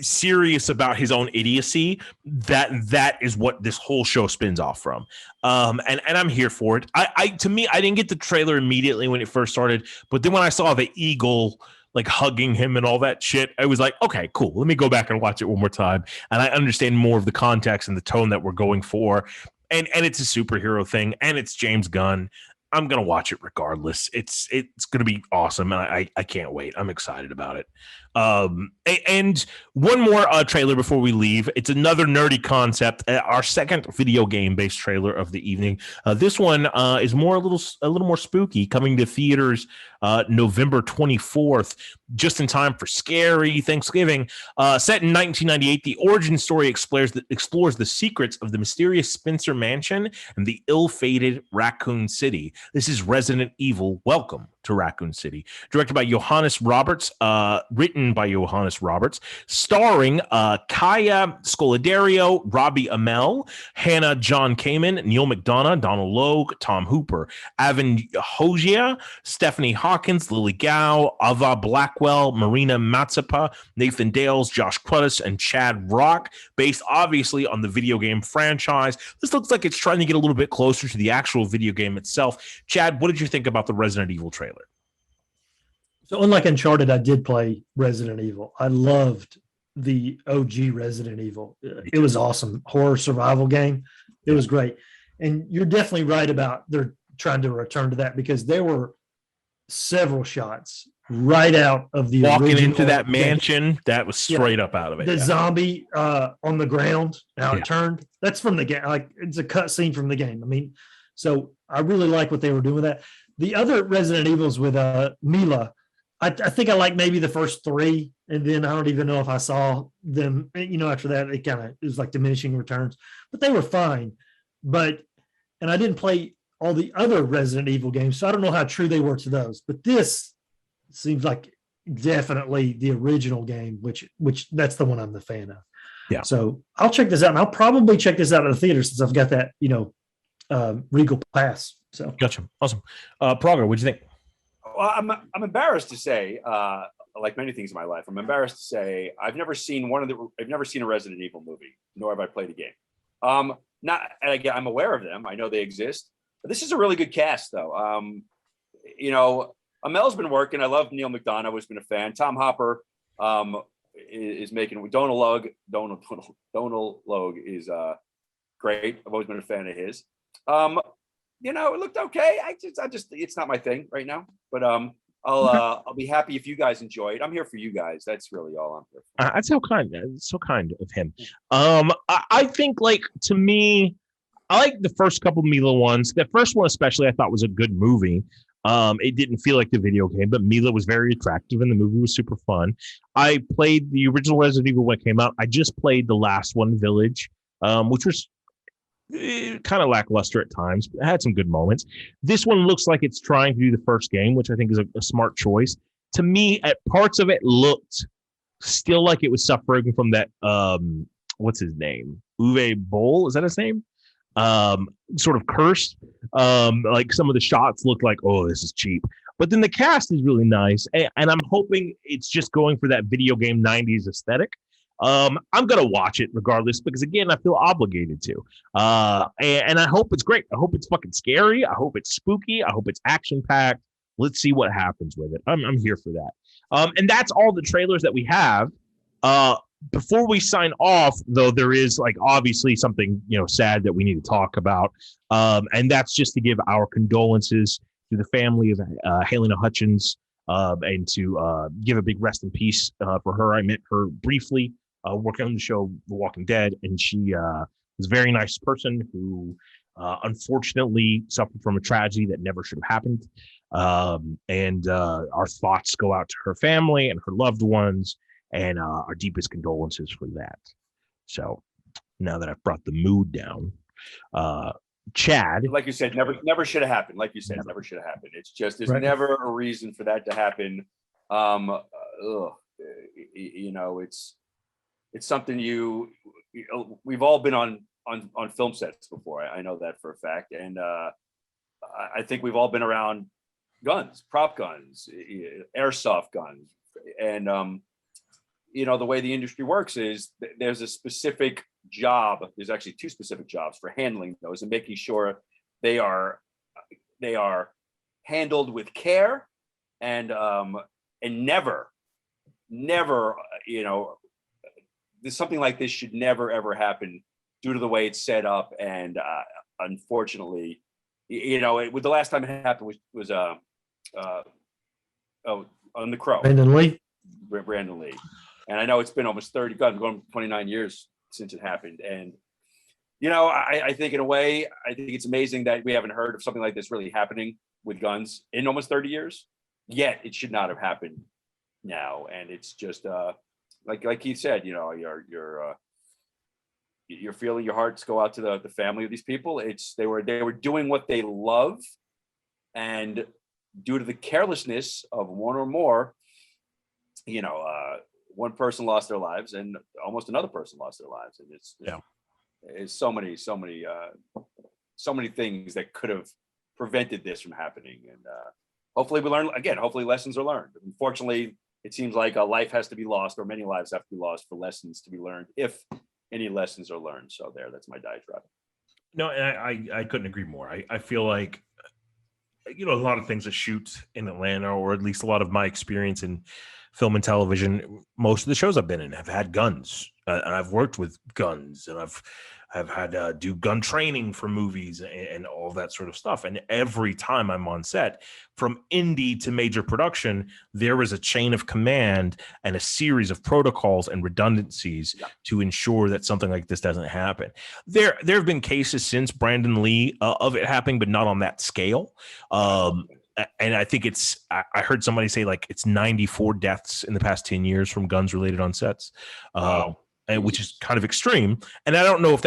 serious about his own idiocy. That is what this whole show spins off from. And I'm here for it. To me, I didn't get the trailer immediately when it first started, but then when I saw the eagle like hugging him and all that shit, I was like, okay, cool. Let me go back and watch it one more time. And I understand more of the context and the tone that we're going for. And it's a superhero thing, and it's James Gunn. I'm gonna watch it regardless. It's gonna be awesome, and I can't wait. I'm excited about it. And one more trailer before we leave. It's another nerdy concept. Our second video game based trailer of the evening. This one is a little more spooky, coming to theaters November 24th, just in time for scary Thanksgiving. Set in 1998, the origin story explores the secrets of the mysterious Spencer Mansion and the ill-fated Raccoon City. This is Resident Evil: Welcome to Raccoon City, directed by Johannes Roberts, written by Johannes Roberts, starring Kaya Scodelario, Robbie Amell, Hannah John Kamen, Neil McDonough, Donald Logue, Tom Hooper, Avon Hosea, Stephanie Hawkins, Lily Gao, Ava Blackwell, Marina Matsapa, Nathan Dales, Josh Cruddas, and Chad Rock, based obviously on the video game franchise. This looks like it's trying to get a little bit closer to the actual video game itself. Chad, what did you think about the Resident Evil trailer? So unlike Uncharted, I did play Resident Evil. I loved the OG Resident Evil. It was awesome. Horror survival game. It was great. And you're definitely right about they're trying to return to that, because there were several shots right out of the walking into that mansion that was straight up out of it. The zombie on the ground, how it turned. That's from the game. Like, it's a cut scene from the game. I mean, so I really like what they were doing with that. The other Resident Evils with Mila, I think I like maybe the first three, and then I don't even know if I saw them. After that, it was like diminishing returns, but they were fine. And I didn't play all the other Resident Evil games, so I don't know how true they were to those. But this seems like definitely the original game, which that's the one I'm the fan of. Yeah. So I'll check this out, and I'll probably check this out at the theater since I've got that Regal Pass. So gotcha. Awesome. Prager, what'd you think? Well, I'm embarrassed to say, like many things in my life, I'm embarrassed to say I've never seen a Resident Evil movie, nor have I played a game. And again, I'm aware of them. I know they exist. But this is a really good cast, though. Amel's been working. I love Neil McDonough, who's been a fan. Tom Hopper is making Donald Logue is great. I've always been a fan of his. It looked okay. I just it's not my thing right now. But I'll be happy if you guys enjoy it. I'm here for you guys. That's really all I'm here for. That's so kind of him. I think, like, to me, I like the first couple Mila ones. The first one especially I thought was a good movie. It didn't feel like the video game, but Mila was very attractive and the movie was super fun. I played the original Resident Evil when it came out. I just played the last one, Village, which was kind of lackluster at times, but it had some good moments. This one looks like it's trying to do the first game, which I think is a smart choice. To me, at parts of it looked still like it was suffering from that what's his name? Uwe Boll, is that his name? Sort of cursed. Like some of the shots look like, oh, this is cheap. But then the cast is really nice. And I'm hoping it's just going for that video game 90s aesthetic. I'm gonna watch it regardless because again, I feel obligated to. And I hope it's great. I hope it's fucking scary. I hope it's spooky. I hope it's action packed. Let's see what happens with it. I'm here for that. And that's all the trailers that we have. Before we sign off, though, there is like obviously something sad that we need to talk about, and that's just to give our condolences to the family of Halyna Hutchins, and to give a big rest in peace for her. I met her briefly working on the show The Walking Dead, and she was a very nice person who unfortunately suffered from a tragedy that never should have happened. And our thoughts go out to her family and her loved ones, and our deepest condolences for that. So now that I've brought the mood down, Chad, like you said, never should have happened. Like you said, never should have happened. It's just there's never a reason for that to happen. It's something we've all been on film sets before. I know that for a fact, and I think we've all been around guns, prop guns, airsoft guns, and the way the industry works is there's a specific job. There's actually two specific jobs for handling those and making sure they are handled with care and never, something like this should never ever happen due to the way it's set up. And unfortunately, with the last time it happened was on The Crow. Brandon Lee. And I know it's been almost 30, going 29 years since it happened. And, I think in a way, I think it's amazing that we haven't heard of something like this really happening with guns in almost 30 years. Yet it should not have happened now. And it's just like Keith said, you're feeling your hearts go out to the family of these people. They were doing what they love, and due to the carelessness of one or more, one person lost their lives and almost another person lost their lives. And it's so many things that could have prevented this from happening. And hopefully we learn again, hopefully lessons are learned. Unfortunately, it seems like a life has to be lost, or many lives have to be lost for lessons to be learned, if any lessons are learned. So that's my diatribe. No, and I couldn't agree more. I feel like, a lot of things that shoot in Atlanta, or at least a lot of my experience in film and television, most of the shows I've been in have had guns, and I've worked with guns, and I've had do gun training for movies and all that sort of stuff. And every time I'm on set, from indie to major production, there is a chain of command and a series of protocols and redundancies to ensure that something like this doesn't happen. There have been cases since Brandon Lee of it happening, but not on that scale. And I think I heard somebody say like it's 94 deaths in the past 10 years from guns related on sets. And which is kind of extreme. And I don't know if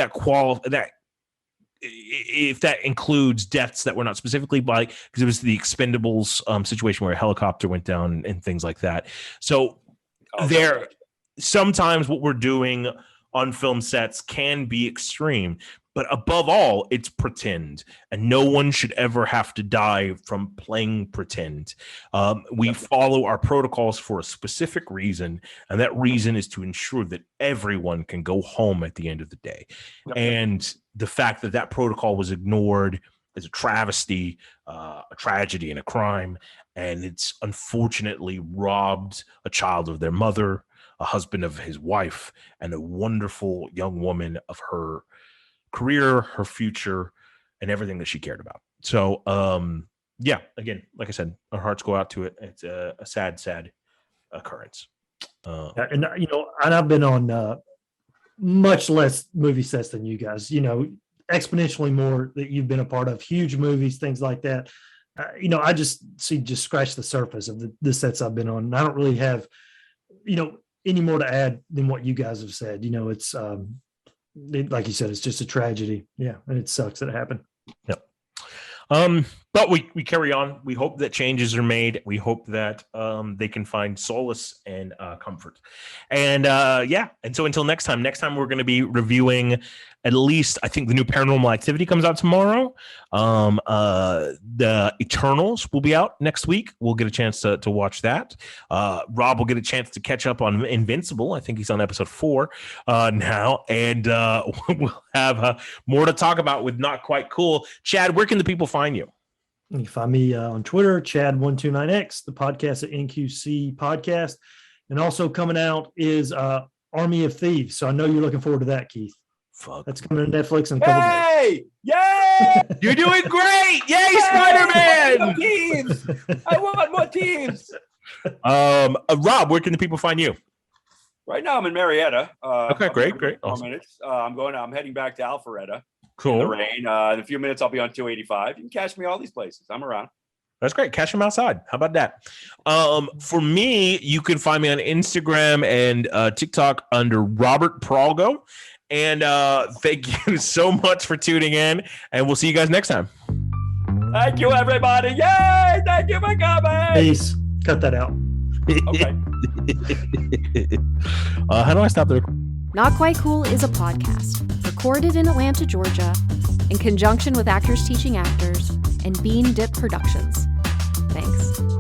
if that includes deaths that were not specifically by, because it was the Expendables situation where a helicopter went down and things like that. So sometimes what we're doing on film sets can be extreme, but above all, it's pretend, and no one should ever have to die from playing pretend. We follow our protocols for a specific reason, and that reason is to ensure that everyone can go home at the end of the day. And the fact that protocol was ignored is a travesty, a tragedy, and a crime, and it's unfortunately robbed a child of their mother, a husband of his wife, and a wonderful young woman of her career, her future, and everything that she cared about. So again, like I said, our hearts go out to it. It's a sad occurrence. And I've been on much less movie sets than you guys, exponentially more that you've been a part of, huge movies, things like that. I just scratch the surface of the sets I've been on. And I don't really have, any more to add than what you guys have said. It's like you said, it's just a tragedy. Yeah, and it sucks that it happened. Yep. But we carry on. We hope that changes are made. We hope that they can find solace and comfort. And and so until next time we're going to be reviewing at least, I think the new Paranormal Activity comes out tomorrow. The Eternals will be out next week. We'll get a chance to watch that. Rob will get a chance to catch up on Invincible. I think he's on episode 4 now. And we'll have more to talk about with Not Quite Cool. Chad, where can the people find you? You can find me on Twitter, Chad129X, the podcast at NQC Podcast. And also coming out is Army of Thieves. So I know you're looking forward to that, Keith. Fuck. That's coming to Netflix in a couple days. Yay! You're doing great! Yay, Spider-Man! Teams! I want more teams. Rob, where can the people find you? Right now I'm in Marietta. Okay, great. Awesome. Minutes. I'm heading back to Alpharetta. Cool. In the rain. In a few minutes I'll be on 285. You can catch me all these places. I'm around. That's great. Catch him outside. How about that? For me, you can find me on Instagram and TikTok under Robert Pralgo. And thank you so much for tuning in. And we'll see you guys next time. Thank you, everybody. Yay! Thank you for coming. Peace. Cut that out. Okay. How do I stop the Not Quite Cool is a podcast recorded in Atlanta, Georgia, in conjunction with Actors Teaching Actors and Bean Dip Productions. Thanks.